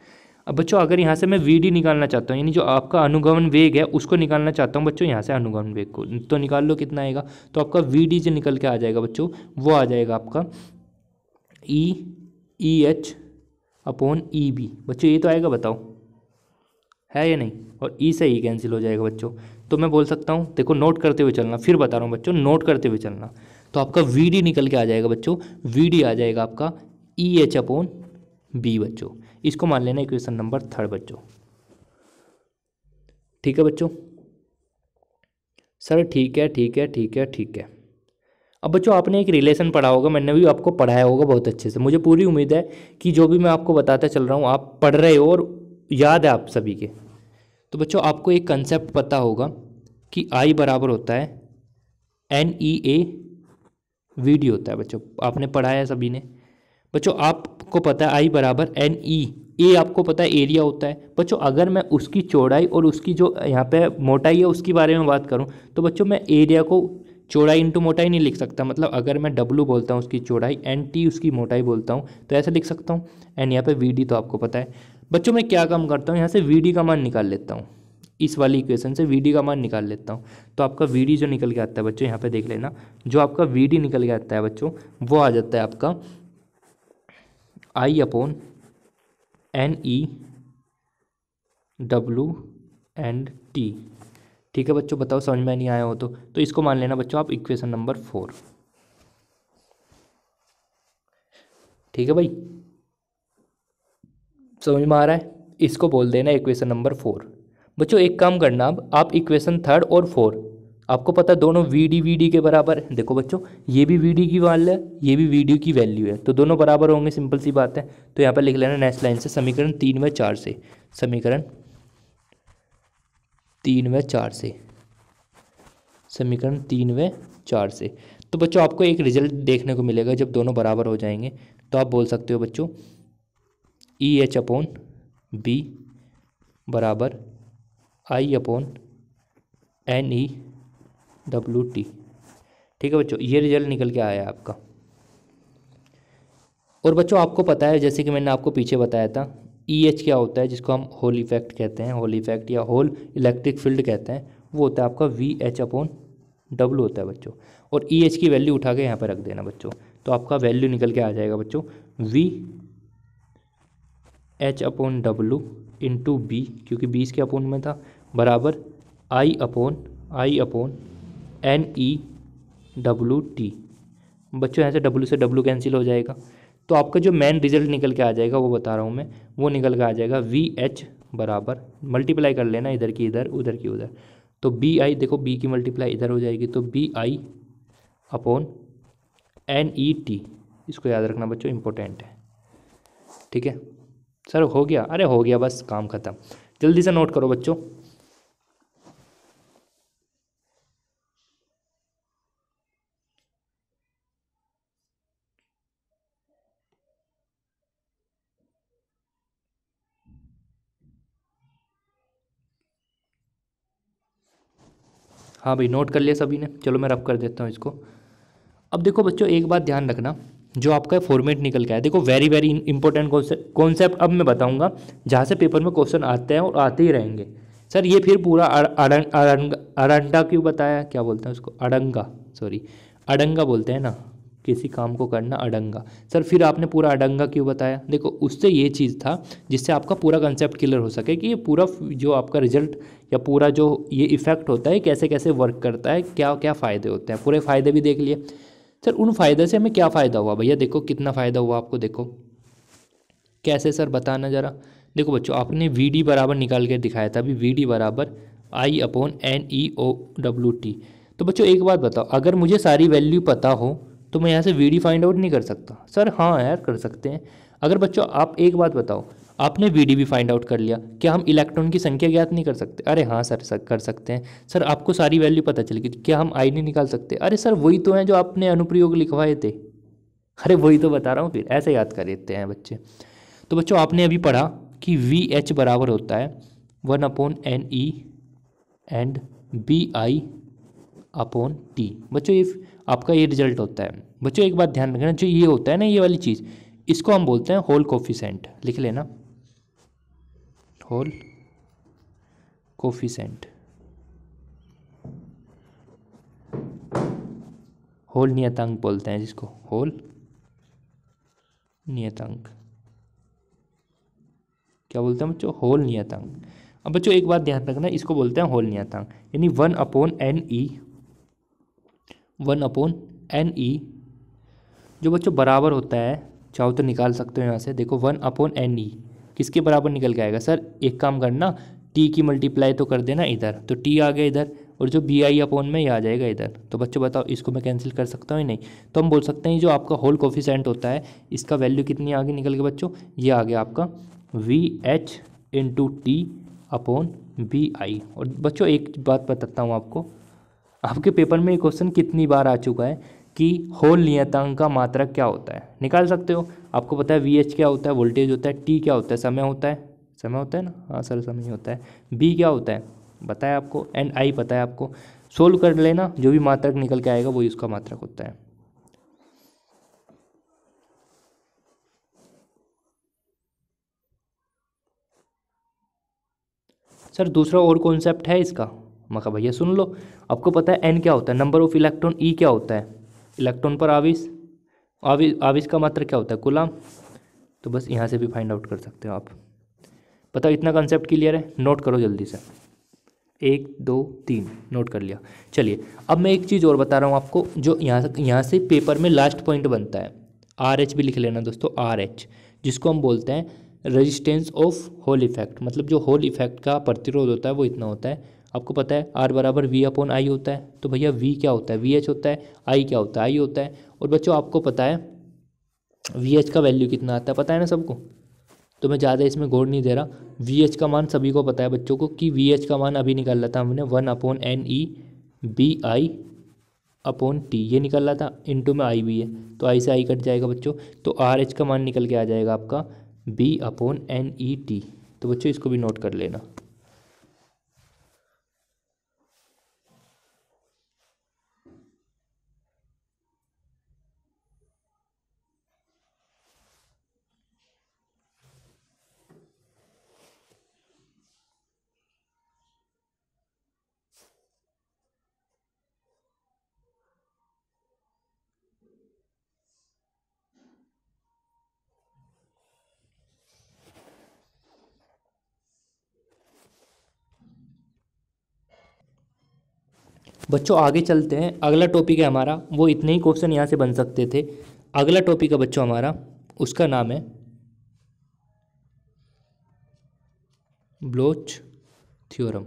अब बच्चों अगर यहाँ से मैं वी डी निकालना चाहता हूँ, यानी जो आपका अनुगमन वेग है उसको निकालना चाहता हूँ बच्चों, यहाँ से अनुगमन वेग को तो निकाल लो, कितना आएगा, तो आपका वी डी जो निकल के आ जाएगा बच्चों, वो आ जाएगा आपका E H upon E B बच्चों, ये तो आएगा बताओ है या नहीं, और ई से ई कैंसिल हो जाएगा बच्चों। तो मैं बोल सकता हूँ, देखो नोट करते हुए चलना, फिर बता रहा हूँ बच्चों नोट करते हुए चलना। तो आपका वी डी निकल के आ जाएगा बच्चों, वी डी आ जाएगा आपका ई एच अपॉन बी बच्चों, इसको मान लेना इक्वेशन नंबर 3 बच्चों। ठीक है बच्चों, सर ठीक है ठीक है ठीक है ठीक है। अब बच्चों आपने एक रिलेशन पढ़ा होगा, मैंने भी आपको पढ़ाया होगा बहुत अच्छे से, मुझे पूरी उम्मीद है कि जो भी मैं आपको बताता चल रहा हूँ आप पढ़ रहे हो और याद है आप सभी के। तो बच्चों आपको एक कंसेप्ट पता होगा कि आई बराबर होता है N E A V D होता है बच्चों, आपने पढ़ाया है सभी ने। बच्चों आपको पता है आई बराबर एन ई, ए आपको पता है एरिया होता है बच्चों। अगर मैं उसकी चौड़ाई और उसकी जो यहाँ पे मोटाई है उसके बारे में बात करूँ तो बच्चों मैं एरिया को चौड़ाई इंटू मोटाई नहीं लिख सकता, मतलब अगर मैं डब्लू बोलता हूँ उसकी चौड़ाई, एन टी उसकी मोटाई बोलता हूँ तो ऐसे लिख सकता हूँ। एंड यहाँ पे वी डी तो आपको पता है बच्चों, मैं क्या काम करता हूँ यहाँ से वी डी का मान निकाल लेता हूँ, इस वाली इक्वेशन से वी डी का मान निकाल लेता हूँ। तो आपका वी डी जो निकल के आता है बच्चों, यहाँ पे देख लेना, जो आपका वी डी निकल के आता है बच्चों, वो आ जाता है आपका I upon N E W and T. ठीक है बच्चों, बताओ समझ में नहीं आया हो तो इसको मान लेना बच्चों आप इक्वेशन नंबर 4। ठीक है भाई, समझ में आ रहा है? इसको बोल देना इक्वेशन नंबर 4। बच्चों एक काम करना, अब आप इक्वेशन 3 और 4, आपको पता है दोनों वी डी के बराबर है। देखो बच्चों, ये भी वी डी की वैल्यू है, ये भी वी डी की वैल्यू है, तो दोनों बराबर होंगे, सिंपल सी बात है। तो यहाँ पर लिख लेना नेक्स्ट लाइन से समीकरण 3 व 4 से, समीकरण 3 व 4 से, समीकरण 3 व 4 से। तो बच्चों आपको एक रिजल्ट देखने को मिलेगा जब दोनों बराबर हो जाएंगे। तो आप बोल सकते हो बच्चों ई एच अपॉन बी बराबर I upon N E W T. ठीक है बच्चों, ये रिजल्ट निकल के आया आपका। और बच्चों आपको पता है, जैसे कि मैंने आपको पीछे बताया था, ई एच क्या होता है, जिसको हम होल इफेक्ट कहते हैं, होल इफेक्ट या होल इलेक्ट्रिक फील्ड कहते हैं, वो होता है आपका वी एच अपॉन डब्लू होता है बच्चों। और ई एच की वैल्यू उठा के यहाँ पर रख देना बच्चों, तो आपका वैल्यू निकल के आ जाएगा बच्चों V H upon W into B, क्योंकि 20 के अपोन में था, बराबर I upon N E W T. बच्चों यहाँ से डब्लू से डब्लू कैंसिल हो जाएगा, तो आपका जो मेन रिजल्ट निकल के आ जाएगा वो बता रहा हूँ मैं, वो निकल के आ जाएगा वी एच बराबर, मल्टीप्लाई कर लेना इधर की इधर उधर की उधर, तो बी आई, देखो बी की मल्टीप्लाई इधर हो जाएगी, तो B I upon N E T. इसको याद रखना बच्चों, इंपॉर्टेंट है। ठीक है सर, हो गया? अरे हो गया, बस काम खत्म। जल्दी से नोट करो बच्चों। हाँ भाई, नोट कर लिया सभी ने? चलो मैं रब कर देता हूँ इसको। अब देखो बच्चों एक बात ध्यान रखना, जो आपका फॉर्मेट निकल के आया, देखो वेरी वेरी इंपॉर्टेंट कॉन्सेप्ट अब मैं बताऊंगा, जहाँ से पेपर में क्वेश्चन आते हैं और आते ही रहेंगे। सर ये फिर पूरा अड़ंगा क्यों बताया, क्या बोलते हैं उसको, अड़ंगा, सॉरी अड़ंगा बोलते हैं ना, किसी काम को करना अड़ंगा। सर फिर आपने पूरा अड़ंगा क्यों बताया? देखो उससे ये चीज़ था जिससे आपका पूरा कंसेप्ट क्लियर हो सके कि ये पूरा जो आपका रिजल्ट या पूरा जो ये इफेक्ट होता है कैसे कैसे वर्क करता है, क्या क्या फ़ायदे होते हैं, पूरे फ़ायदे भी देख लिए। सर उन फ़ायदे से हमें क्या फ़ायदा हुआ भैया, देखो कितना फ़ायदा हुआ आपको, देखो कैसे सर बताना ज़रा। देखो बच्चों आपने वी डी बराबर निकाल के दिखाया था अभी, वी डी बराबर I upon N E O W T. तो बच्चों एक बात बताओ, अगर मुझे सारी वैल्यू पता हो तो मैं यहाँ से वी डी फाइंड आउट नहीं कर सकता? सर हाँ यार कर सकते हैं। अगर बच्चों आप एक बात बताओ, आपने वी डी भी फाइंड आउट कर लिया, क्या हम इलेक्ट्रॉन की संख्या ज्ञात नहीं कर सकते? अरे हाँ सर कर सकते हैं। सर आपको सारी वैल्यू पता चल गई, क्या हम आई नहीं निकाल सकते? अरे सर वही तो है जो आपने अनुप्रयोग लिखवाए थे। अरे वही तो बता रहा हूँ, फिर ऐसे याद कर लेते हैं बच्चे। तो बच्चों आपने अभी पढ़ा कि वी एच बराबर होता है 1/NE and B I upon T. बच्चों ये आपका ये रिजल्ट होता है। बच्चों एक बात ध्यान रखना, जो ये होता है ना ये वाली चीज़, इसको हम बोलते हैं होल कोफिशेंट। लिख लेना, होल कोफिशेंट, होल नियतांक बोलते हैं जिसको, होल नियतांक। क्या बोलते हैं बच्चों? होल नियतांक। अब बच्चों एक बात ध्यान रखना, इसको बोलते हैं होल नियतांक, यानी 1/NE, 1/NE जो बच्चों बराबर होता है, चाहो तो निकाल सकते हो यहाँ से, देखो 1/NE किसके बराबर निकल के आएगा? सर एक काम करना, टी की मल्टीप्लाई तो कर देना इधर, तो टी आ गया इधर, और जो बी आई अपॉन में ये आ जाएगा इधर। तो बच्चों बताओ इसको मैं कैंसिल कर सकता हूँ या नहीं? तो हम बोल सकते हैं जो आपका होल कोफिशेंट होता है, इसका वैल्यू कितनी आगे निकल के बच्चों, ये आ गया आपका V H into T upon B I. और बच्चों एक बात बताता हूँ आपको, आपके पेपर में ये क्वेश्चन कितनी बार आ चुका है कि होल नियतांक का मात्रक क्या होता है, निकाल सकते हो। आपको पता है वी एच क्या होता है, वोल्टेज होता है, टी क्या होता है, समय होता है, समय होता है ना, हाँ सर समय होता है, बी क्या होता है बताया आपको, एंड आई पता है आपको। सोल्व कर लेना, जो भी मात्रक निकल के आएगा वही उसका मात्रक होता है। सर दूसरा और कॉन्सेप्ट है इसका। मैं कहा भैया सुन लो, आपको पता है एन क्या होता है, नंबर ऑफ इलेक्ट्रॉन, ई क्या होता है इलेक्ट्रॉन पर आवेश, आवेश का मात्रा क्या होता है कूलम। तो बस यहाँ से भी फाइंड आउट कर सकते हो आप। पता इतना कंसेप्ट क्लियर है, नोट करो जल्दी से, 1 2 3 नोट कर लिया। चलिए अब मैं एक चीज़ और बता रहा हूँ आपको, जो यहाँ से पेपर में लास्ट पॉइंट बनता है। RH भी लिख लेना दोस्तों, RH, जिसको हम बोलते हैं रेजिस्टेंस ऑफ होल इफेक्ट, मतलब जो होल इफेक्ट का प्रतिरोध होता है वो इतना होता है। आपको पता है R बराबर V/I होता है, तो भैया V क्या होता है, VH होता है, I क्या होता है, I होता है। और बच्चों आपको पता है VH का वैल्यू कितना आता है, पता है ना सबको, तो मैं ज़्यादा इसमें गौर नहीं दे रहा। VH का मान सभी को पता है बच्चों को कि VH का मान अभी निकाला था हमने 1/NE/BI/T, ये निकाला था, इनटू में I भी है, तो I से I कट जाएगा बच्चों, तो RH का मान निकल के आ जाएगा आपका B/NET। तो बच्चों इसको भी नोट कर लेना। बच्चों आगे चलते हैं, अगला टॉपिक है हमारा, वो इतने ही क्वेश्चन यहाँ से बन सकते थे। अगला टॉपिक है बच्चों हमारा, उसका नाम है ब्लोच थ्योरम।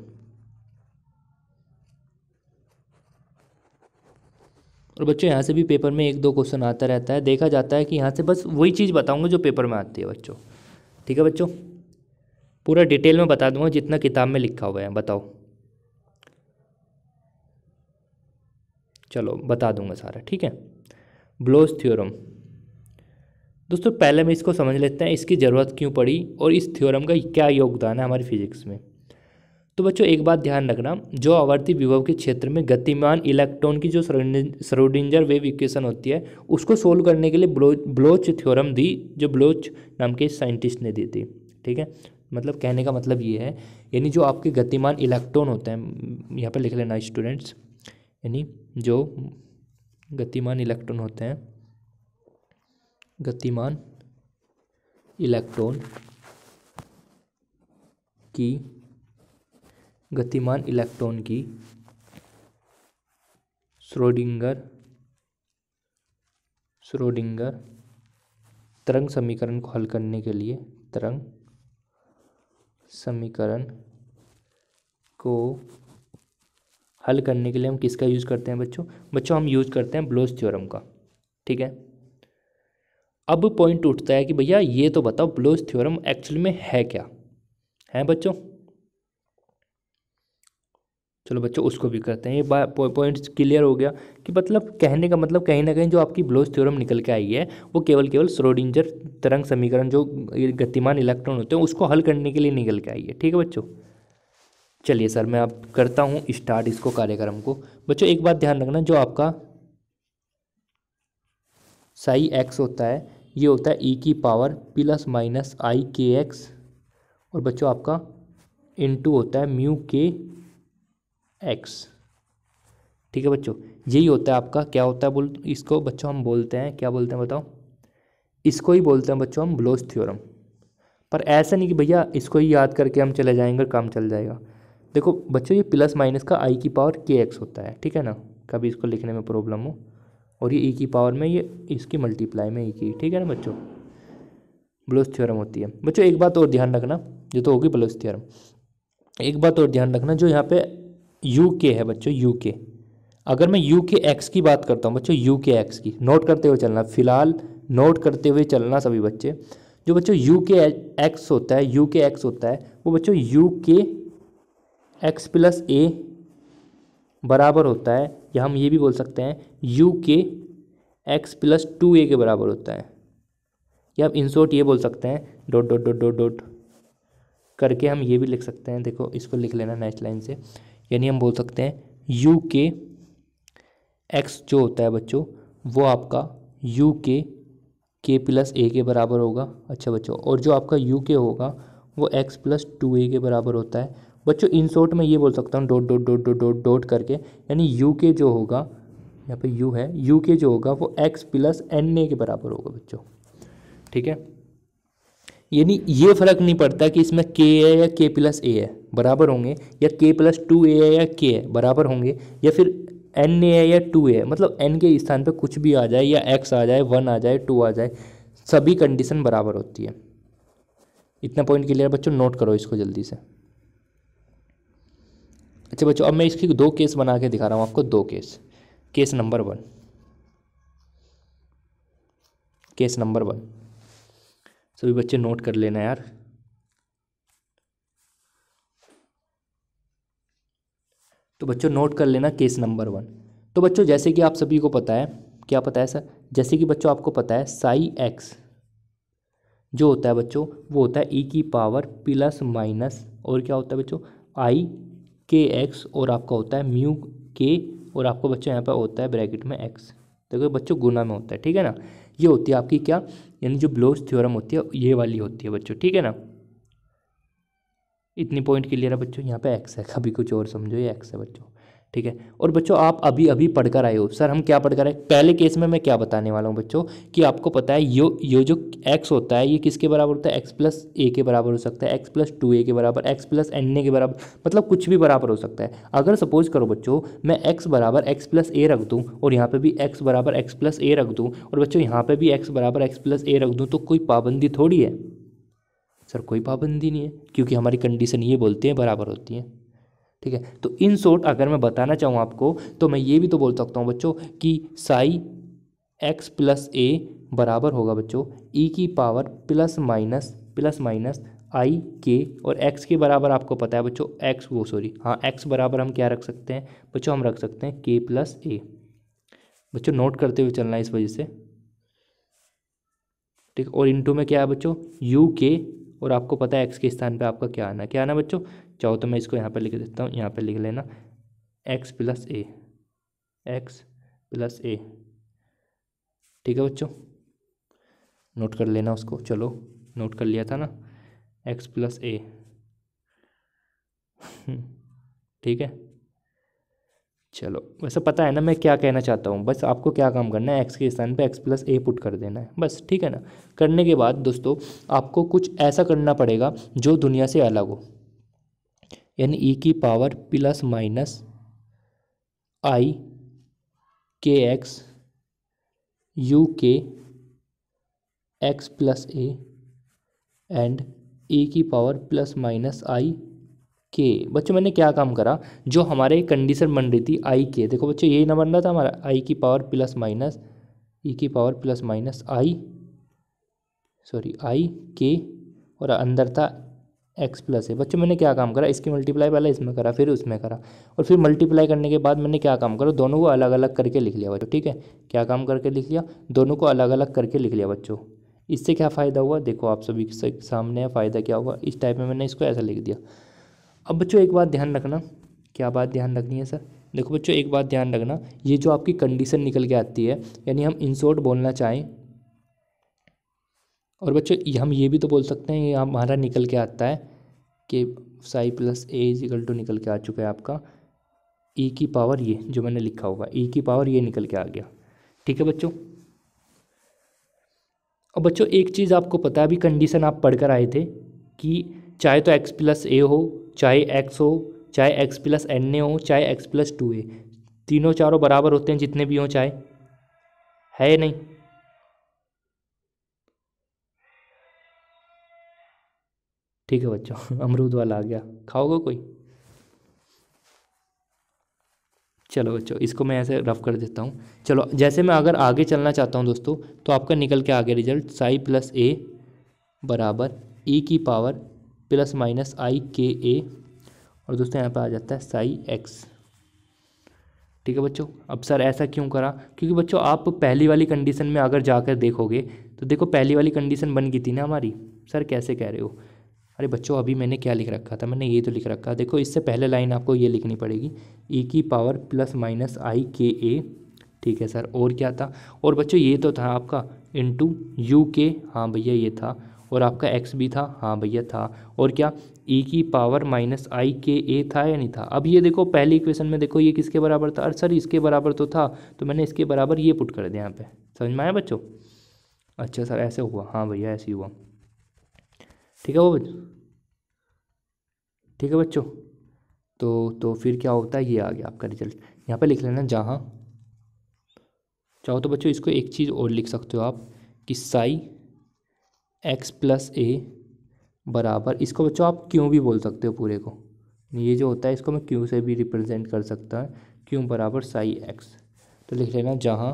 और बच्चों यहाँ से भी पेपर में 1 2 क्वेश्चन आता रहता है, देखा जाता है कि यहाँ से बस वही चीज़ बताऊँगा जो पेपर में आती है बच्चों। ठीक है बच्चों, पूरा डिटेल में बता दूंगा जितना किताब में लिखा हुआ है। बताओ, चलो बता दूंगा सारा, ठीक है। ब्लोच थ्योरम दोस्तों, पहले मैं इसको समझ लेते हैं, इसकी ज़रूरत क्यों पड़ी और इस थ्योरम का क्या योगदान है हमारी फिजिक्स में। तो बच्चों एक बात ध्यान रखना, जो आवर्ती विभव के क्षेत्र में गतिमान इलेक्ट्रॉन की जो श्रोडिंगर वेव इक्वेशन होती है, उसको सोल्व करने के लिए ब्लोच थ्योरम दी, जो ब्लोच नाम के साइंटिस्ट ने दी थी। ठीक है, मतलब कहने का मतलब ये है, यानी जो आपके गतिमान इलेक्ट्रॉन होते हैं, यहाँ पर लिख लेना स्टूडेंट्स, यानी जो गतिमान इलेक्ट्रॉन होते हैं, गतिमान इलेक्ट्रॉन की श्रोडिंगर तरंग समीकरण को हल करने के लिए, तरंग समीकरण को हल करने के लिए हम किसका यूज़ करते हैं बच्चों हम यूज़ करते हैं ब्लोच थ्योरम का। ठीक है, अब पॉइंट उठता है कि भैया ये तो बताओ ब्लोच थ्योरम एक्चुअली में है क्या, है बच्चों। चलो बच्चों उसको भी करते हैं, ये पॉइंट क्लियर हो गया कि मतलब कहने का मतलब कहीं ना कहीं जो आपकी ब्लोच थ्योरम निकल के आई है वो केवल श्रोडिंगर तरंग समीकरण, जो गतिमान इलेक्ट्रॉन होते हैं, उसको हल करने के लिए निकल के आई है। ठीक है बच्चों, चलिए सर मैं अब करता हूँ स्टार्ट इसको कार्यक्रम को। बच्चों एक बात ध्यान रखना, जो आपका साई एक्स होता है, ये होता है e⁻⁻⁰ और बच्चों आपका इनटू होता है μ/k(x). ठीक है बच्चों, यही होता है आपका, क्या होता है इसको बच्चों हम बोलते हैं, क्या बोलते हैं बताओ, इसको ही बोलते हैं बच्चों हम ब्लोच थ्योरम। पर ऐसा नहीं कि भैया इसको ही याद करके हम चले जाएंगे और काम चल जाएगा। देखो बच्चों ये +- का i⁻k(x) होता है, ठीक है ना, कभी इसको लिखने में प्रॉब्लम हो, और ये e⁻, में ये इसकी मल्टीप्लाई में की, ठीक है ना बच्चों, ब्लोच थ्योरम होती है। बच्चों एक बात और ध्यान रखना, ये तो होगी ब्लोच थ्योरम, एक बात और ध्यान रखना, जो यहाँ पे UK है बच्चों, UK, अगर मैं UK(x) की बात करता हूँ बच्चों, UK(x) की नोट करते हुए चलना, फिलहाल नोट करते हुए चलना सभी बच्चे। जो बच्चों UK(x) होता है, UK(x) होता है वो बच्चों UK(x+A) बराबर होता है, या हम ये भी बोल सकते हैं UK(x+2A) के बराबर होता है, या आप इन शॉर्ट ये बोल सकते हैं dot dot dot dot dot करके हम ये भी लिख सकते हैं। देखो इसको लिख लेना नेक्स्ट लाइन से, यानी हम बोल सकते हैं UK(x) जो होता है बच्चों वो आपका UK(k+A) के बराबर होगा। अच्छा बच्चों, और जो आपका UK होगा वो x+2A के बराबर होता है, बच्चों इन शॉर्ट मैं ये बोल सकता हूँ dot dot dot dot dot dot करके, यानी यू के जो होगा, यहाँ पे यू है, यू के जो होगा वो एक्स प्लस एन ए के बराबर होगा बच्चों, ठीक है। यानी ये फर्क नहीं पड़ता कि इसमें के है या के प्लस ए है, बराबर होंगे, या के प्लस टू ए है या के है, बराबर होंगे, या फिर एन ए है या टू ए है, मतलब एन के स्थान पे कुछ भी आ जाए, या एक्स आ जाए, वन आ जाए, टू आ जाए, सभी कंडीशन बराबर होती है। इतना पॉइंट क्लियर बच्चों, नोट करो इसको जल्दी से। अच्छा बच्चों, अब मैं इसकी दो केस बना के दिखा रहा हूँ आपको, दो case. Case number one, case number one, सभी बच्चे नोट कर लेना यार। तो बच्चों नोट कर लेना केस नंबर वन। तो बच्चों जैसे कि आप सभी को पता है, क्या पता है सर, जैसे कि बच्चों आपको पता है साई एक्स जो होता है बच्चों, वो होता है ई की पावर प्लस माइनस, और क्या होता है बच्चों, आई के एक्स, और आपका होता है म्यू के, और आपको बच्चों यहाँ पर होता है ब्रैकेट में एक्स, देखो बच्चों गुना में होता है, ठीक है ना। ये होती है आपकी क्या, यानी जो ब्लोच थ्योरम होती है ये वाली होती है बच्चों, ठीक है ना। इतनी पॉइंट क्लियर है बच्चों, यहाँ पे एक्स है, कभी कुछ और समझो, ये एक्स है बच्चों, ठीक है। और बच्चों आप अभी अभी पढ़कर आए हो, सर हम क्या पढ़कर आए, पहले केस में मैं क्या बताने वाला हूँ बच्चों, कि आपको पता है यो जो एक्स होता है ये किसके बराबर होता है, एक्स प्लस ए के बराबर हो सकता है, एक्स प्लस टू ए के बराबर, एक्स प्लस एन ए के बराबर, मतलब कुछ भी बराबर हो सकता है। अगर सपोज करो बच्चों मैं एक्स बराबर एक्स प्लस ए रख दूँ, और यहाँ पे भी एक्स बराबर एक्स प्लस ए रख दूँ, और बच्चों यहाँ पे भी एक्स बराबर एक्स प्लस ए रख दूँ, तो कोई पाबंदी थोड़ी है सर, कोई पाबंदी नहीं है, क्योंकि हमारी कंडीशन ये बोलती है बराबर होती है, ठीक है। तो इन शॉर्ट अगर मैं बताना चाहूँ आपको, तो मैं ये भी तो बोल सकता हूँ बच्चों कि साई एक्स प्लस ए बराबर होगा बच्चों ई की पावर प्लस माइनस आई के, और एक्स के बराबर आपको पता है बच्चों, एक्स वो सॉरी हाँ एक्स बराबर हम क्या रख सकते हैं बच्चों, हम रख सकते हैं के प्लस ए। बच्चों नोट करते हुए चलना है इस वजह से, ठीक। और इनटू में क्या है बच्चों, यू के, और आपको पता है एक्स के स्थान पे आपका क्या आना है, क्या आना है बच्चों, चाहो तो मैं इसको यहाँ पे लिख देता हूँ, यहाँ पे लिख लेना एक्स प्लस ए, एक्स प्लस ए, ठीक है बच्चों, नोट कर लेना उसको, चलो नोट कर लिया था ना, एक्स प्लस ए, ठीक है। चलो वैसे पता है ना मैं क्या कहना चाहता हूँ, बस आपको क्या काम करना है, एक्स के स्थान पे एक्स प्लस ए पुट कर देना है बस, ठीक है ना। करने के बाद दोस्तों आपको कुछ ऐसा करना पड़ेगा जो दुनिया से अलग हो, यानी ई की पावर प्लस माइनस आई के एक्स यू के एक्स प्लस ए एंड ई की पावर प्लस माइनस आई के। बच्चों मैंने क्या काम करा, जो हमारे कंडीशन बन रही थी आई के, देखो बच्चों यही ना बन रहा था हमारा, आई की पावर प्लस माइनस ई की पावर प्लस माइनस आई के, और अंदर था एक्स प्लस है। बच्चों मैंने क्या काम करा, इसकी मल्टीप्लाई पहले इसमें करा फिर उसमें करा, और फिर मल्टीप्लाई करने के बाद मैंने क्या काम करा, दोनों को अलग अलग करके लिख लिया बच्चों, ठीक है। क्या काम करके लिख लिया, दोनों को अलग अलग करके लिख लिया बच्चों। इससे क्या फ़ायदा हुआ, देखो आप सभी के सामने है फ़ायदा क्या हुआ, इस टाइप में मैंने इसको ऐसा लिख दिया। अब बच्चों एक बात ध्यान रखना, क्या बात ध्यान रखनी है सर, देखो बच्चों एक बात ध्यान रखना, ये जो आपकी कंडीशन निकल के आती है, यानी हम इन शॉर्ट बोलना चाहें, और बच्चों हम ये भी तो बोल सकते हैं, ये हमारा निकल के आता है कि psi plus A equal to निकल के आ चुका है आपका ई की पावर, ये जो मैंने लिखा होगा ई की पावर ये निकल के आ गया, ठीक है बच्चों। और बच्चों एक चीज़ आपको पता है, अभी कंडीशन आप पढ़कर आए थे कि चाहे तो एक्स प्लस ए हो, चाहे एक्स हो, चाहे एक्स प्लस एन ए हो, चाहे एक्स प्लस टू ए, तीनों चारों बराबर होते हैं जितने भी हों, चाहे है या नहीं, ठीक है बच्चों। अमरूद वाला आ गया, खाओगे कोई, चलो बच्चों इसको मैं ऐसे रफ कर देता हूँ। चलो जैसे मैं अगर आगे चलना चाहता हूँ दोस्तों, तो आपका निकल के आ गया रिजल्ट, साई प्लस ए बराबर ई की पावर प्लस माइनस आई के ए, और दोस्तों यहाँ पे आ जाता है साई एक्स, ठीक है बच्चों। अब सर ऐसा क्यों करा, क्योंकि बच्चों आप पहली वाली कंडीशन में अगर जाकर देखोगे तो देखो पहली वाली कंडीशन बन गई थी ना हमारी, सर कैसे कह रहे हो, अरे बच्चों अभी मैंने क्या लिख रखा था, मैंने ये तो लिख रखा, देखो इससे पहले लाइन आपको ये लिखनी पड़ेगी, ई की पावर प्लस माइनस आई के ए, ठीक है सर। और क्या था, और बच्चों ये तो था आपका इंटू यू के, हाँ भैया ये था, और आपका एक्स भी था, हाँ भैया था, और क्या e की पावर माइनस आई के ए था या नहीं था। अब ये देखो पहली इक्वेशन में देखो ये किसके बराबर था, अरे सर इसके बराबर तो था, तो मैंने इसके बराबर ये पुट कर दिया यहाँ पे। समझ में आया बच्चों? अच्छा सर ऐसे हुआ, हाँ भैया ऐसे ही हुआ। ठीक है वो ठीक है बच्चों। तो फिर क्या होता है, ये आ गया आपका रिजल्ट। यहाँ पे लिख लेना जहाँ, चाहो तो बच्चों इसको एक चीज़ और लिख सकते हो आप कि साई एक्स प्लस ए बराबर, इसको बच्चों आप क्यों भी बोल सकते हो पूरे को, ये जो होता है इसको मैं क्यों से भी रिप्रेजेंट कर सकता है, क्यों बराबर साई एक्स। तो लिख लेना जहाँ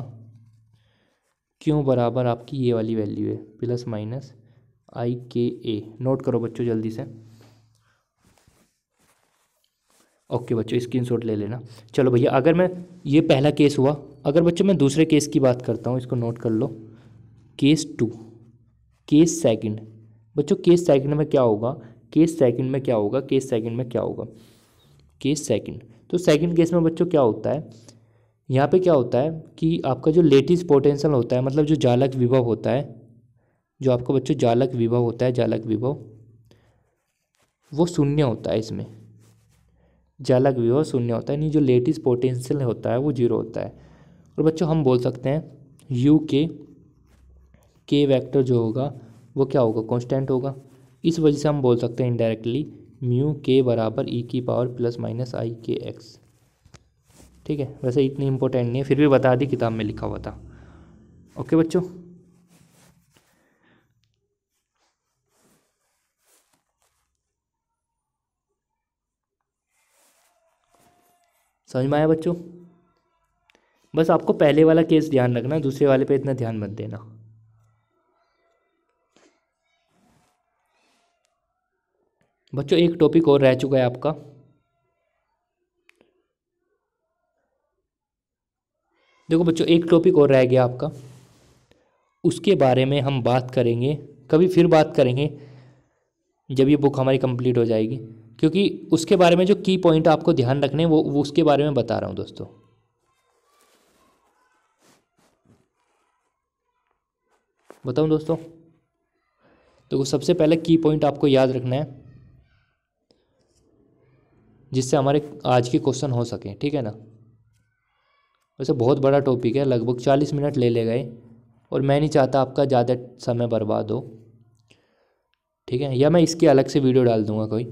क्यों बराबर आपकी ये वाली वैल्यू है प्लस माइनस आई के ए। नोट करो बच्चों जल्दी से। ओके बच्चों स्क्रीनशॉट ले लेना। चलो भैया अगर मैं, ये पहला केस हुआ, अगर बच्चों मैं दूसरे केस की बात करता हूँ, इसको नोट कर लो, केस 2, केस सेकंड। बच्चों केस सेकंड में क्या होगा, केस सेकंड में क्या होगा, केस सेकंड में क्या होगा, केस सेकंड। तो सेकंड केस में बच्चों क्या होता है, यहाँ पे क्या होता है कि आपका जो लेटिस पोटेंशियल होता है, मतलब जो जालक विभव होता है, जो आपका बच्चों जालक विभव होता है, जालक विभव वो शून्य होता है इसमें, जालक विभव शून्य होता है, नहीं जो लेटिस पोटेंशियल होता है वो जीरो होता है। और बच्चों हम बोल सकते हैं यू के वेक्टर जो होगा वो क्या होगा, कांस्टेंट होगा। इस वजह से हम बोल सकते हैं इनडायरेक्टली म्यू के बराबर ई की पावर प्लस माइनस आई के एक्स। ठीक है, वैसे इतनी इंपॉर्टेंट नहीं है, फिर भी बता दी, किताब में लिखा हुआ था। ओके बच्चों, समझ में आया बच्चों? बस आपको पहले वाला केस ध्यान रखना, दूसरे वाले पे इतना ध्यान मत देना। बच्चों एक टॉपिक और रह चुका है आपका, देखो बच्चों एक टॉपिक और रह गया आपका, उसके बारे में हम बात करेंगे कभी, फिर बात करेंगे जब ये बुक हमारी कंप्लीट हो जाएगी, क्योंकि उसके बारे में जो की पॉइंट आपको ध्यान रखने हैं वो उसके बारे में बता रहा हूँ दोस्तों। बताऊँ दोस्तों, देखो सबसे पहले की पॉइंट आपको याद रखना है जिससे हमारे आज के क्वेश्चन हो सके, ठीक है ना। वैसे बहुत बड़ा टॉपिक है, लगभग 40 मिनट ले ले गए, और मैं नहीं चाहता आपका ज़्यादा समय बर्बाद हो, ठीक है। या मैं इसके अलग से वीडियो डाल दूंगा कोई।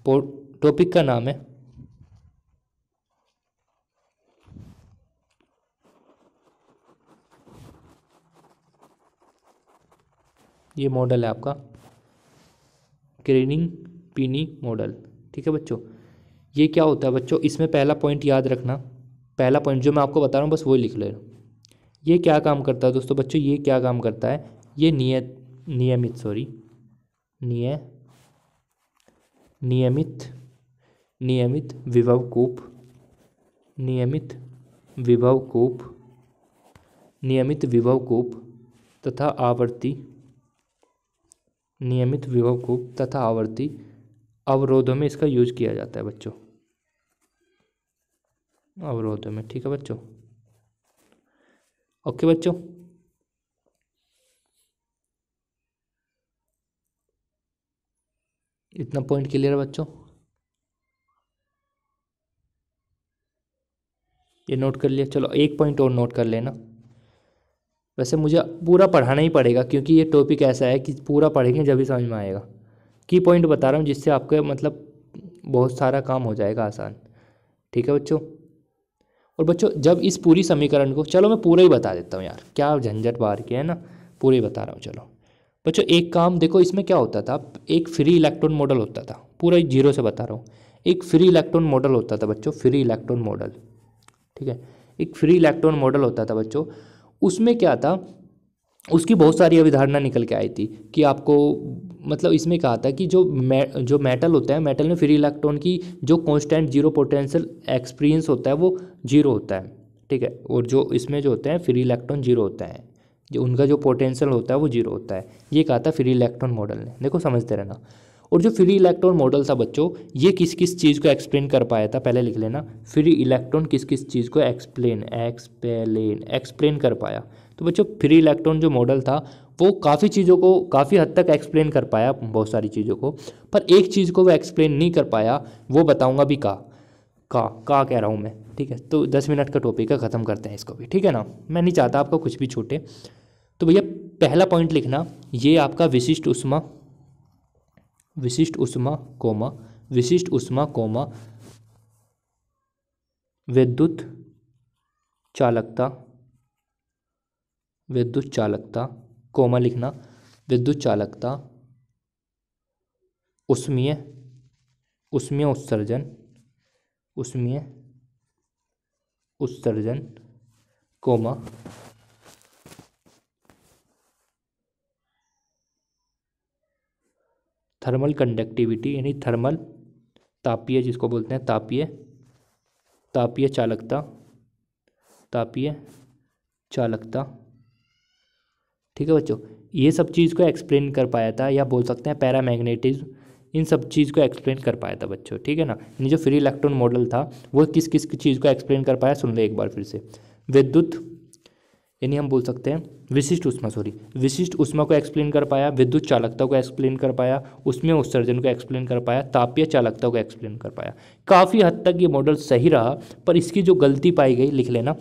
टॉपिक का नाम है ये मॉडल है आपका क्रेनिंग पीनी मॉडल, ठीक है बच्चों। ये क्या होता है बच्चों, इसमें पहला पॉइंट याद रखना, पहला पॉइंट जो मैं आपको बता रहा हूँ बस वही लिख लेना। ये क्या काम करता है दोस्तों, बच्चों ये क्या काम करता है, ये नियमित विभव कूप, नियमित विभव कूप तथा आवर्ती अवरोधों में इसका यूज किया जाता है बच्चों, अवरोधों में, ठीक है बच्चों। ओके बच्चों, इतना पॉइंट क्लियर है बच्चों, ये नोट कर लिया। चलो एक पॉइंट और नोट कर लेना, वैसे मुझे पूरा पढ़ाना ही पड़ेगा क्योंकि ये टॉपिक ऐसा है कि पूरा पढ़ेंगे जब ही समझ में आएगा। की पॉइंट बता रहा हूँ जिससे आपका मतलब बहुत सारा काम हो जाएगा आसान, ठीक है बच्चों। और बच्चों जब इस पूरी समीकरण को, चलो मैं पूरा ही बता देता हूँ यार, क्या झंझट बाहर के है ना, पूरे ही बता रहा हूँ। चलो बच्चों एक काम देखो, इसमें क्या होता था, एक फ्री इलेक्ट्रॉन मॉडल होता था, पूरा जीरो से बता रहा हूँ। एक फ्री इलेक्ट्रॉन मॉडल होता था बच्चों, फ्री इलेक्ट्रॉन मॉडल, ठीक है। एक फ्री इलेक्ट्रॉन मॉडल होता था बच्चों, उसमें क्या था, उसकी बहुत सारी अवधारणा निकल के आई थी कि आपको, मतलब इसमें कहा था कि जो मेटल होता है, मेटल में फ्री इलेक्ट्रॉन की जो कांस्टेंट जीरो पोटेंशियल एक्सपीरियंस होता है वो जीरो होता है, ठीक है। और जो इसमें जो होते हैं फ्री इलेक्ट्रॉन जीरो होता है, जो उनका जो पोटेंशियल होता है वो जीरो होता है, ये कहा था फ्री इलेक्ट्रॉन मॉडल ने, देखो समझते रहना। और जो फ्री इलेक्ट्रॉन मॉडल था बच्चों, ये किस किस चीज़ को एक्सप्लेन कर पाया था, पहले लिख लेना, फ्री इलेक्ट्रॉन किस किस चीज़ को एक्सप्लेन कर पाया। तो बच्चों फ्री इलेक्ट्रॉन जो मॉडल था वो काफ़ी चीज़ों को काफ़ी हद तक एक्सप्लेन कर पाया, बहुत सारी चीज़ों को, पर एक चीज़ को वो एक्सप्लेन नहीं कर पाया, वो बताऊंगा भी का कह रहा हूँ मैं। ठीक है, तो 10 मिनट का टॉपिक है, ख़त्म करते हैं इसको भी, ठीक है ना। मैं नहीं चाहता आपका कुछ भी छूटे। तो भैया पहला पॉइंट लिखना, ये आपका विशिष्ट ऊष्मा कोमा विद्युत चालकता कोमा लिखना, विद्युत चालकता, उष्मीय उत्सर्जन कोमा थर्मल कंडक्टिविटी, यानी थर्मल तापीय, जिसको बोलते हैं तापीय चालकता। ठीक है बच्चों, ये सब चीज़ को एक्सप्लेन कर पाया था, या बोल सकते हैं पैरामैग्नेटिज्म, इन सब चीज़ को एक्सप्लेन कर पाया था बच्चों। ठीक है ना, यानी जो फ्री इलेक्ट्रॉन मॉडल था वो किस किस चीज़ को एक्सप्लेन कर पाया, सुन ले एक बार फिर से। विद्युत, यानी हम बोल सकते हैं विशिष्ट ऊष्मा को एक्सप्लेन कर पाया, विद्युत चालकता को एक्सप्लेन कर पाया, उसमें उत्सर्जन को एक्सप्लेन कर पाया, तापीय चालकता को एक्सप्लेन कर पाया। काफ़ी हद तक ये मॉडल सही रहा, पर इसकी जो गलती पाई गई, लिख लेना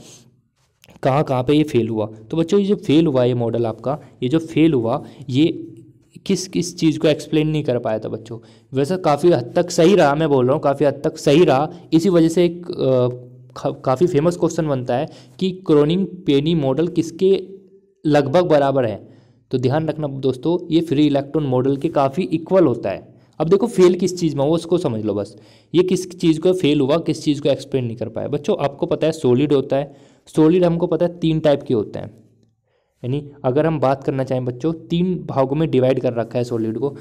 कहाँ पे ये फेल हुआ। तो बच्चों ये जो फेल हुआ, ये मॉडल आपका ये जो फेल हुआ, ये किस किस चीज़ को एक्सप्लेन नहीं कर पाया था बच्चों। वैसे काफ़ी हद तक सही रहा, मैं बोल रहा हूँ काफ़ी हद तक सही रहा। इसी वजह से एक काफ़ी फेमस क्वेश्चन बनता है कि क्रोनिंग पेनी मॉडल किसके लगभग बराबर है। तो ध्यान रखना दोस्तों, ये फ्री इलेक्ट्रॉन मॉडल के काफ़ी इक्वल होता है। अब देखो फेल किस चीज़ में हो उसको समझ लो बस, ये किस चीज़ को फेल हुआ, किस चीज़ को एक्सप्लेन नहीं कर पाया। बच्चों आपको पता है सॉलिड होता है, सॉलिड हमको पता है 3 टाइप के होते हैं, यानी अगर हम बात करना चाहें बच्चों 3 भागों में डिवाइड कर रखा है सॉलिड को।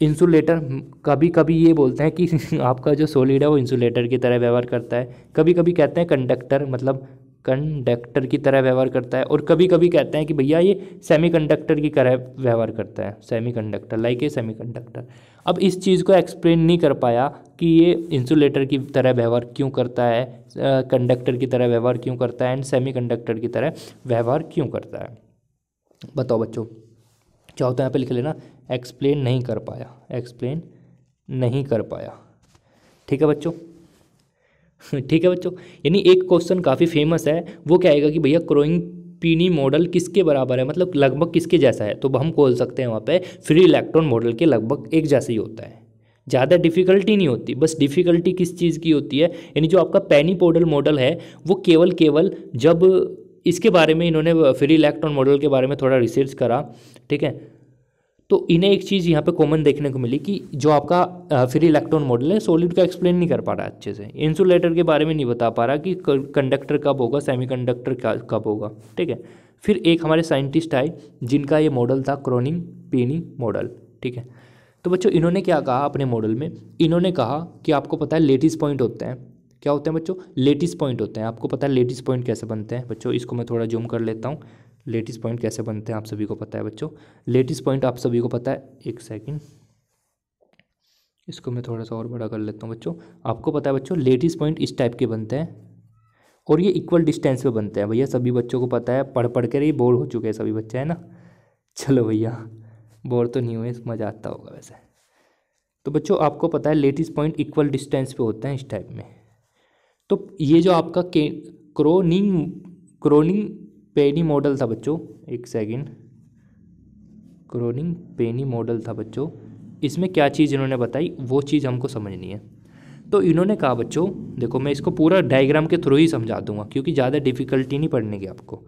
इंसुलेटर, कभी कभी ये बोलते हैं कि आपका जो सॉलिड है वो इंसुलेटर की तरह व्यवहार करता है, कभी कभी कहते हैं कंडक्टर, मतलब कंडक्टर की तरह व्यवहार करता है, और कभी कभी कहते हैं कि भैया ये सेमीकंडक्टर की तरह व्यवहार करता है, सेमीकंडक्टर, लाइक ए सेमीकंडक्टर। अब इस चीज़ को एक्सप्लेन नहीं कर पाया कि ये इंसुलेटर की तरह व्यवहार क्यों करता है, कंडक्टर की तरह व्यवहार क्यों करता है, एंड सेमीकंडक्टर की तरह व्यवहार क्यों करता है। बताओ बच्चों, चाहो तो यहाँ पे लिख लेना एक्सप्लेन नहीं कर पाया। ठीक है बच्चों, ठीक है बच्चों, यानी एक क्वेश्चन काफ़ी फेमस है, वो क्या आएगा कि भैया क्रोइंग पीनी मॉडल किसके बराबर है, मतलब लगभग किसके जैसा है। तो हम बोल सकते हैं वहाँ पे फ्री इलेक्ट्रॉन मॉडल के लगभग एक जैसा ही होता है, ज़्यादा डिफिकल्टी नहीं होती। बस डिफिकल्टी किस चीज़ की होती है, यानी जो आपका पेनी मॉडल है वो केवल जब इसके बारे में इन्होंने फ्री इलेक्ट्रॉन मॉडल के बारे में थोड़ा रिसर्च करा, ठीक है, तो इन्हें एक चीज़ यहाँ पे कॉमन देखने को मिली कि जो आपका फ्री इलेक्ट्रॉन मॉडल है सॉलिड को एक्सप्लेन नहीं कर पा रहा अच्छे से, इंसुलेटर के बारे में नहीं बता पा रहा कि कंडक्टर कब होगा, सेमीकंडक्टर कब होगा। ठीक है, फिर एक हमारे साइंटिस्ट आए जिनका ये मॉडल था क्रोनिंग पेनी मॉडल। ठीक है, तो बच्चों इन्होंने क्या कहा अपने मॉडल में, इन्होंने कहा कि आपको पता है लेटिस पॉइंट होते हैं, क्या होते हैं बच्चों, लेटिस पॉइंट होते हैं। आपको पता है लेटिस पॉइंट कैसे बनते हैं बच्चों, इसको मैं थोड़ा जूम कर लेता हूँ। लेटिस पॉइंट कैसे बनते हैं आप सभी को पता है बच्चों, लेटिस पॉइंट आप सभी को पता है। एक सेकंड, इसको मैं थोड़ा सा और बड़ा कर लेता हूँ बच्चों। आपको पता है बच्चों लेटिस पॉइंट इस टाइप के बनते हैं, और ये इक्वल डिस्टेंस पे बनते हैं। भैया सभी बच्चों को पता है, पढ़ पढ़ कर ये बोर हो चुके हैं सभी बच्चे, है ना। चलो भैया बोर तो नहीं हुए, मज़ा आता होगा वैसे। तो बच्चों आपको पता है लेटिस पॉइंट इक्वल डिस्टेंस पे होते हैं इस टाइप में। तो ये जो आपका क्रोनिंग पेनी मॉडल था बच्चों, एक सेकंड, क्रोनिंग पेनी मॉडल था बच्चों, इसमें क्या चीज़ इन्होंने बताई वो चीज़ हमको समझनी है। तो इन्होंने कहा बच्चों, देखो मैं इसको पूरा डायग्राम के थ्रू ही समझा दूंगा क्योंकि ज़्यादा डिफिकल्टी नहीं पड़ने की आपको।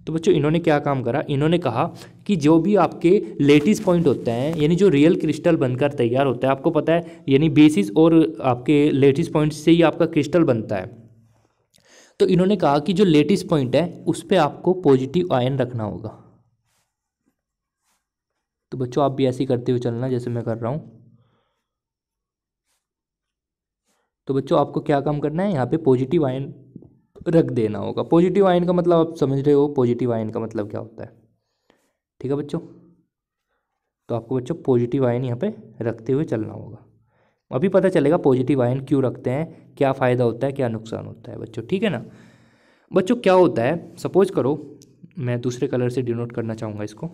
तो बच्चों इन्होंने क्या काम करा, इन्होंने कहा कि जो भी आपके लेटिस पॉइंट होते हैं, यानी जो रियल क्रिस्टल बनकर तैयार होता है, आपको पता है यानी बेसिस और आपके लेटिस पॉइंट से ही आपका क्रिस्टल बनता है। तो इन्होंने कहा कि जो लेटिस पॉइंट है उस पर आपको पॉजिटिव आयन रखना होगा। तो बच्चों आप भी ऐसे ही करते हुए चलना जैसे मैं कर रहा हूँ। तो बच्चों आपको क्या काम करना है, यहाँ पे पॉजिटिव आयन रख देना होगा। पॉजिटिव आयन का मतलब आप समझ रहे हो, पॉजिटिव आयन का मतलब क्या होता है। ठीक है बच्चों, तो आपको बच्चों पॉजिटिव आयन यहाँ पे रखते हुए चलना होगा। अभी पता चलेगा पॉजिटिव आयन क्यों रखते हैं, क्या फ़ायदा होता है, क्या नुकसान होता है बच्चों। ठीक है ना बच्चों, क्या होता है, सपोज करो मैं दूसरे कलर से डिनोट करना चाहूँगा इसको,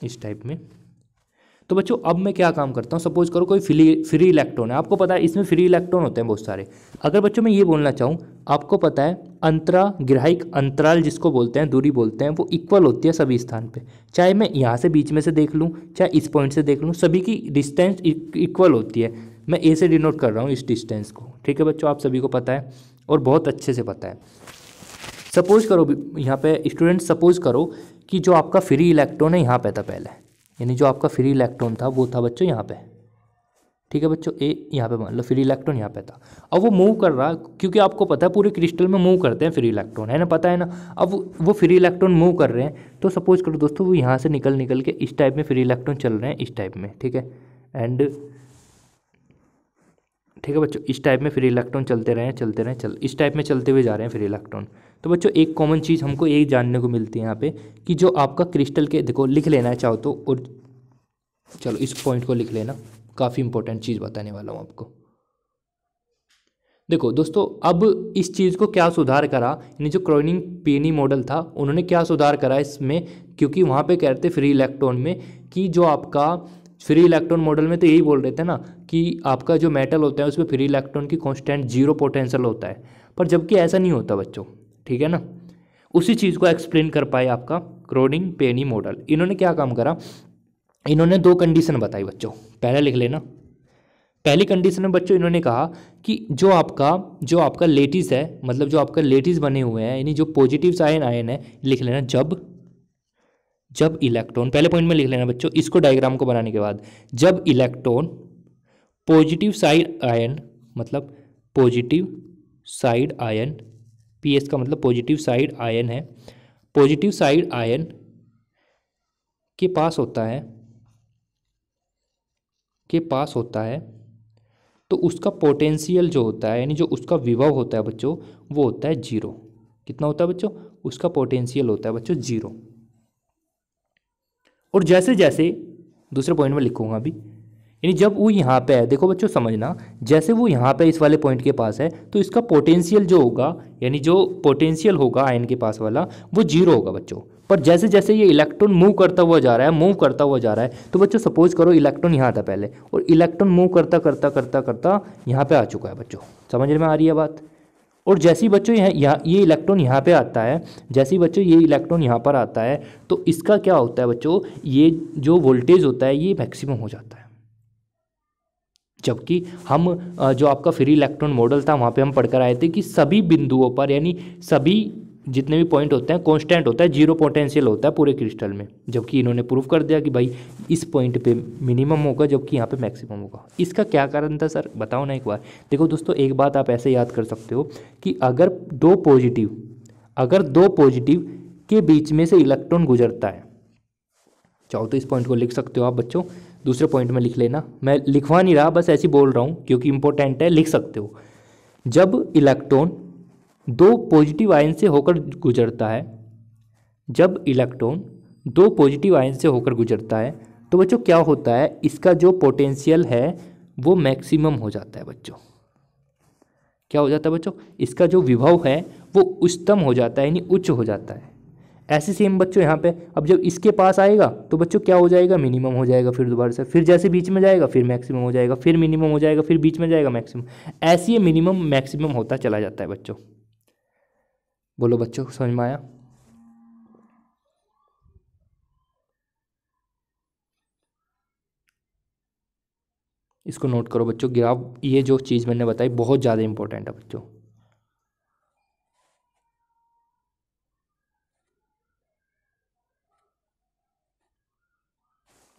इस टाइप में। तो बच्चों अब मैं क्या काम करता हूँ, सपोज करो कोई फ्री इलेक्ट्रॉन है, आपको पता है इसमें फ्री इलेक्ट्रॉन होते हैं बहुत सारे। अगर बच्चों मैं ये बोलना चाहूँ, आपको पता है अंतराग्राहिक अंतराल जिसको बोलते हैं, दूरी बोलते हैं, वो इक्वल होती है सभी स्थान पे। चाहे मैं यहाँ से बीच में से देख लूँ, चाहे इस पॉइंट से देख लूँ, सभी की डिस्टेंस इक्वल होती है। मैं ए से डिनोट कर रहा हूँ इस डिस्टेंस को, ठीक है बच्चों, आप सभी को पता है और बहुत अच्छे से पता है। सपोज करो यहाँ पे स्टूडेंट, सपोज करो कि जो आपका फ्री इलेक्ट्रॉन है यहाँ पे था पहले, यानी जो आपका फ्री इलेक्ट्रॉन था वो था बच्चों यहाँ पे, ठीक है बच्चों, ए यहाँ पे मान लो फ्री इलेक्ट्रॉन यहाँ पे था। अब वो मूव कर रहा, क्योंकि आपको पता है पूरे क्रिस्टल में मूव करते हैं फ्री इलेक्ट्रॉन, है ना, पता है ना। अब वो फ्री इलेक्ट्रॉन मूव कर रहे हैं, तो सपोज करो दोस्तों वो यहाँ से निकल के इस टाइप में फ्री इलेक्ट्रॉन चल रहे हैं, इस टाइप में, ठीक है। एंड ठीक है बच्चों, इस टाइप में फ्री इलेक्ट्रॉन चलते रहे इस टाइप में चलते हुए जा रहे हैं फ्री इलेक्ट्रॉन। तो बच्चों एक कॉमन चीज़ हमको यही जानने को मिलती है यहाँ पे, कि जो आपका क्रिस्टल के, देखो लिख लेना है चाहो तो, और चलो इस पॉइंट को लिख लेना, काफ़ी इंपॉर्टेंट चीज़ बताने वाला हूँ आपको। देखो दोस्तों अब इस चीज़ को क्या सुधार करा, यानी जो क्रोनिग पेनी मॉडल था उन्होंने क्या सुधार करा इसमें, क्योंकि वहाँ पे कहते फ्री इलेक्ट्रॉन में कि जो आपका फ्री इलेक्ट्रॉन मॉडल में तो यही बोल रहे थे ना कि आपका जो मेटल होता है उसमें फ्री इलेक्ट्रॉन की कांस्टेंट जीरो पोटेंशियल होता है, पर जबकि ऐसा नहीं होता बच्चों, ठीक है ना। उसी चीज़ को एक्सप्लेन कर पाए आपका क्रोनिग पेनी मॉडल। इन्होंने क्या काम करा, इन्होंने दो कंडीशन बताई बच्चों, पहले लिख लेना। पहली कंडीशन में बच्चों इन्होंने कहा कि जो आपका लेटिस है, मतलब जो आपका लेटिस बने हुए हैं, यानी जो पॉजिटिव आयन है, लिख लेना जब इलेक्ट्रॉन, पहले पॉइंट में लिख लेना बच्चों इसको डायग्राम को बनाने के बाद, जब इलेक्ट्रॉन पॉजिटिव साइड आयन, मतलब पॉजिटिव साइड आयन, पीएस का मतलब पॉजिटिव साइड आयन है, पॉजिटिव साइड आयन के पास होता है तो उसका पोटेंशियल जो होता है, यानी जो उसका विभव होता है बच्चों, वो होता है जीरो। कितना होता है बच्चों, उसका पोटेंशियल होता है बच्चों जीरो। और जैसे जैसे दूसरे पॉइंट में लिखूंगा अभी, यानी जब वो यहाँ पे है, देखो बच्चों समझना, जैसे वो यहाँ पे इस वाले पॉइंट के पास है तो इसका पोटेंशियल जो होगा, यानी जो पोटेंशियल होगा आयन के पास वाला, वो जीरो होगा बच्चों। पर जैसे जैसे ये इलेक्ट्रॉन मूव करता हुआ जा रहा है, तो बच्चों सपोज करो इलेक्ट्रॉन यहाँ था पहले, और इलेक्ट्रॉन मूव करता यहाँ पे आ चुका है बच्चों, समझ में आ रही है बात। और जैसे ही बच्चों ये इलेक्ट्रॉन यहाँ पे आता है, जैसे ही बच्चों ये इलेक्ट्रॉन यहाँ पर आता है, तो इसका क्या होता है बच्चों, ये जो वोल्टेज होता है ये मैक्सिमम हो जाता है। जबकि हम जो आपका फ्री इलेक्ट्रॉन मॉडल था वहाँ पे हम पढ़कर आए थे कि सभी बिंदुओं पर, यानी सभी जितने भी पॉइंट होते हैं कांस्टेंट होता है, जीरो पोटेंशियल होता है पूरे क्रिस्टल में। जबकि इन्होंने प्रूव कर दिया कि भाई इस पॉइंट पे मिनिमम होगा जबकि यहाँ पे मैक्सिमम होगा। इसका क्या कारण था सर, बताओ ना एक बार। देखो दोस्तों एक बात आप ऐसे याद कर सकते हो कि अगर दो पॉजिटिव के बीच में से इलेक्ट्रॉन गुजरता है, चाहो तो इस पॉइंट को लिख सकते हो आप बच्चों, दूसरे पॉइंट में लिख लेना, मैं लिखवा नहीं रहा, बस ऐसे ही बोल रहा हूँ क्योंकि इंपॉर्टेंट है, लिख सकते हो। जब इलेक्ट्रॉन दो पॉजिटिव आयन से होकर गुजरता है, तो बच्चों क्या होता है, इसका जो पोटेंशियल है वो मैक्सिमम हो जाता है बच्चों। क्या हो जाता है बच्चों, इसका जो विभव है वो उच्चतम हो जाता है, यानी उच्च हो जाता है। ऐसे सेम बच्चों यहाँ पे अब जब इसके पास आएगा तो बच्चों क्या हो जाएगा, मिनिमम हो जाएगा, फिर दोबारा से, फिर जैसे बीच में जाएगा फिर मैक्सिमम हो जाएगा, फिर मिनिमम हो जाएगा, फिर बीच में जाएगा मैक्सिमम, ऐसे ये मिनिमम मैक्सिमम होता चला जाता है बच्चों। बोलो बच्चों समझ में आया। इसको नोट करो बच्चों, ग्राफ, ये जो चीज़ मैंने बताई बहुत ज़्यादा इंपॉर्टेंट है बच्चों।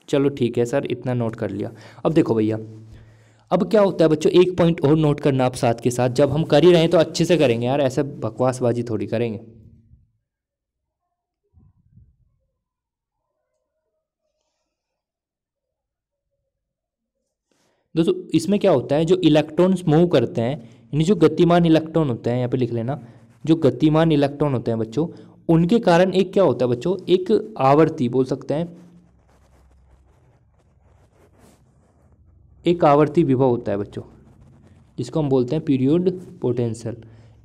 चलो ठीक है सर, इतना नोट कर लिया। अब देखो भैया, अब क्या होता है बच्चों, एक पॉइंट और नोट करना आप साथ के साथ, जब हम कर ही रहे हैं तो अच्छे से करेंगे यार, ऐसे बकवासबाजी थोड़ी करेंगे। दोस्तों इसमें क्या होता है, जो इलेक्ट्रॉन्स मूव करते हैं, यानी जो गतिमान इलेक्ट्रॉन होते हैं, यहाँ पे लिख लेना, जो गतिमान इलेक्ट्रॉन होते हैं बच्चों, उनके कारण एक क्या होता है बच्चों, एक आवर्ती बोल सकते हैं, एक आवर्ती विभव होता है बच्चों, जिसको हम बोलते हैं पीरियड पोटेंशियल,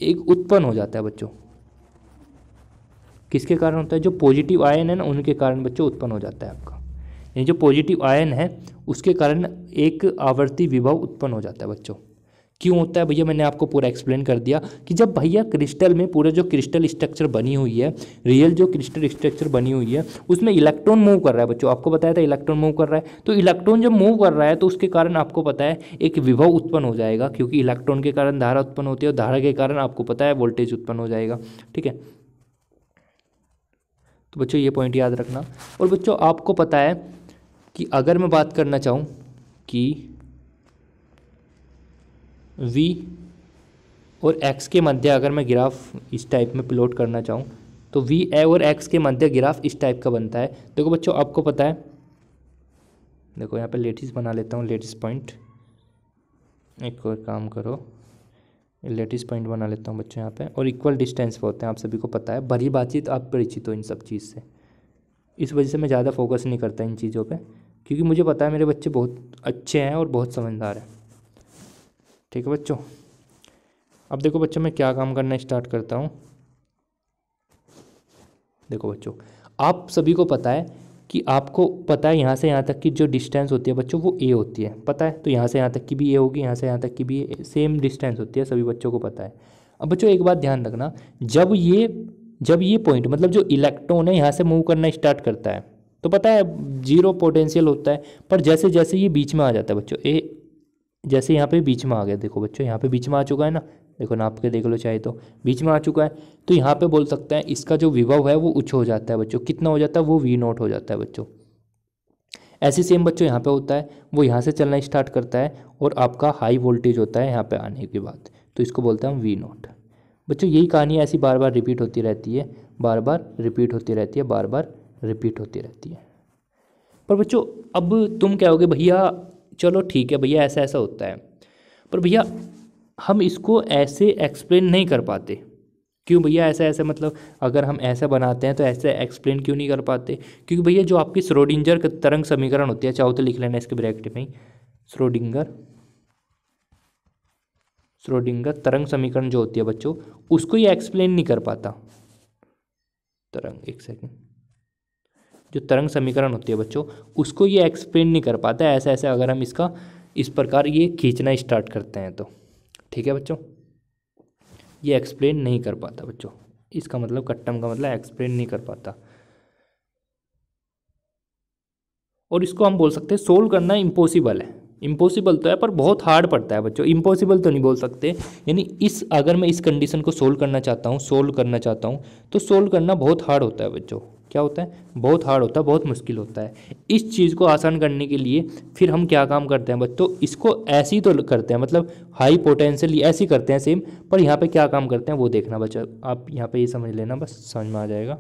एक उत्पन्न हो जाता है बच्चों। किसके कारण होता है? जो पॉजिटिव आयन है ना उनके कारण बच्चों उत्पन्न हो जाता है आपका, यानी जो पॉजिटिव आयन है उसके कारण एक आवर्ती विभव उत्पन्न हो जाता है बच्चों। क्यों होता है भैया? मैंने आपको पूरा एक्सप्लेन कर दिया कि जब भैया क्रिस्टल में पूरा जो क्रिस्टल स्ट्रक्चर बनी हुई है, रियल जो क्रिस्टल स्ट्रक्चर बनी हुई है उसमें इलेक्ट्रॉन मूव कर रहा है बच्चों, आपको बताया था इलेक्ट्रॉन मूव कर रहा है। तो इलेक्ट्रॉन जब मूव कर रहा है तो उसके कारण आपको पता है एक विभव उत्पन्न हो जाएगा, क्योंकि इलेक्ट्रॉन के कारण धारा उत्पन्न होती है और धारा के कारण आपको पता है वोल्टेज उत्पन्न हो जाएगा। ठीक है, तो बच्चों ये पॉइंट याद रखना। और बच्चों आपको पता है कि अगर मैं बात करना चाहूँ कि v और x के मध्य अगर मैं ग्राफ इस टाइप में प्लॉट करना चाहूँ तो v और x के मध्य ग्राफ इस टाइप का बनता है। देखो बच्चों आपको पता है, देखो यहाँ पे लेटिस बना लेता हूँ, लेटिस पॉइंट। एक और काम करो, लेटिस पॉइंट बना लेता हूँ बच्चों यहाँ पे, और इक्वल डिस्टेंस पे होते हैं, आप सभी को पता है, भली बातचीत आप परिचित हो इन सब चीज़ से। इस वजह से मैं ज़्यादा फोकस नहीं करता इन चीज़ों पे, क्योंकि मुझे पता है मेरे बच्चे बहुत अच्छे हैं और बहुत समझदार हैं। ठीक है बच्चों, अब देखो बच्चों मैं क्या काम करना स्टार्ट करता हूँ। देखो बच्चों आप सभी को पता है कि आपको पता है यहाँ से यहाँ तक की जो डिस्टेंस होती है बच्चों वो ए होती है, पता है? तो यहाँ से यहाँ तक की भी ए होगी, यहाँ से यहाँ तक की भी सेम डिस्टेंस होती है, सभी बच्चों को पता है। अब बच्चों एक बात ध्यान रखना, जब ये पॉइंट मतलब जो इलेक्ट्रॉन है यहाँ से मूव करना स्टार्ट करता है तो पता है जीरो पोटेंशियल होता है, पर जैसे जैसे ये बीच में आ जाता है बच्चों, ए जैसे यहाँ पे बीच में आ गया, देखो बच्चों यहाँ पे बीच में आ चुका है ना, देखो नाप के देख लो चाहे तो बीच में आ चुका है, तो यहाँ पे बोल सकते हैं इसका जो विभव है वो उच्च हो जाता है बच्चों। कितना हो जाता है? वो V0 हो जाता है बच्चों। ऐसे सेम बच्चों यहाँ पे होता है, वो यहाँ से चलना स्टार्ट करता है और आपका हाई वोल्टेज होता है यहाँ पे आने के बाद, तो इसको बोलते हैं हम V0। बच्चों यही कहानी ऐसी बार बार रिपीट होती रहती है, बार बार रिपीट होती रहती है, बार बार रिपीट होती रहती है। पर बच्चों अब तुम कहोगे भैया चलो ठीक है भैया ऐसा ऐसा होता है, पर भैया हम इसको ऐसे एक्सप्लेन नहीं कर पाते। क्यों भैया ऐसा ऐसा? मतलब अगर हम ऐसा बनाते हैं तो ऐसे एक्सप्लेन क्यों नहीं कर पाते? क्योंकि भैया जो आपकी श्रोडिंगर तरंग समीकरण होती है, चाहो तो लिख लेना इसके ब्रैकेट में ही, श्रोडिंगर तरंग समीकरण जो होती है बच्चों उसको ये एक्सप्लेन नहीं कर पाता। तरंग, एक सेकेंड, जो तरंग समीकरण होती है बच्चों उसको ये एक्सप्लेन नहीं कर पाता है ऐसा ऐसा, अगर हम इसका इस प्रकार ये खींचना स्टार्ट करते हैं तो। ठीक है बच्चों, ये एक्सप्लेन नहीं कर पाता बच्चों, इसका मतलब कट्टम का मतलब एक्सप्लेन नहीं कर पाता, और इसको हम बोल सकते हैं सोल्व करना इम्पॉसिबल है। इम्पॉसिबल तो है पर बहुत हार्ड पड़ता है बच्चों, इम्पॉसिबल तो नहीं बोल सकते। यानी इस अगर मैं इस कंडीशन को सोल्व करना चाहता हूँ, सोल्व करना चाहता हूँ तो सोल्व करना बहुत हार्ड होता है बच्चों। क्या होता है? बहुत हार्ड होता है, बहुत मुश्किल होता है। इस चीज़ को आसान करने के लिए फिर हम क्या काम करते हैं बच्चों, इसको ऐसे ही तो करते हैं, मतलब हाई पोटेंशियल ऐसे ही करते हैं सेम, पर यहाँ पे क्या काम करते हैं वो देखना बच्चों, आप यहाँ पे ये समझ लेना, बस समझ में आ जाएगा।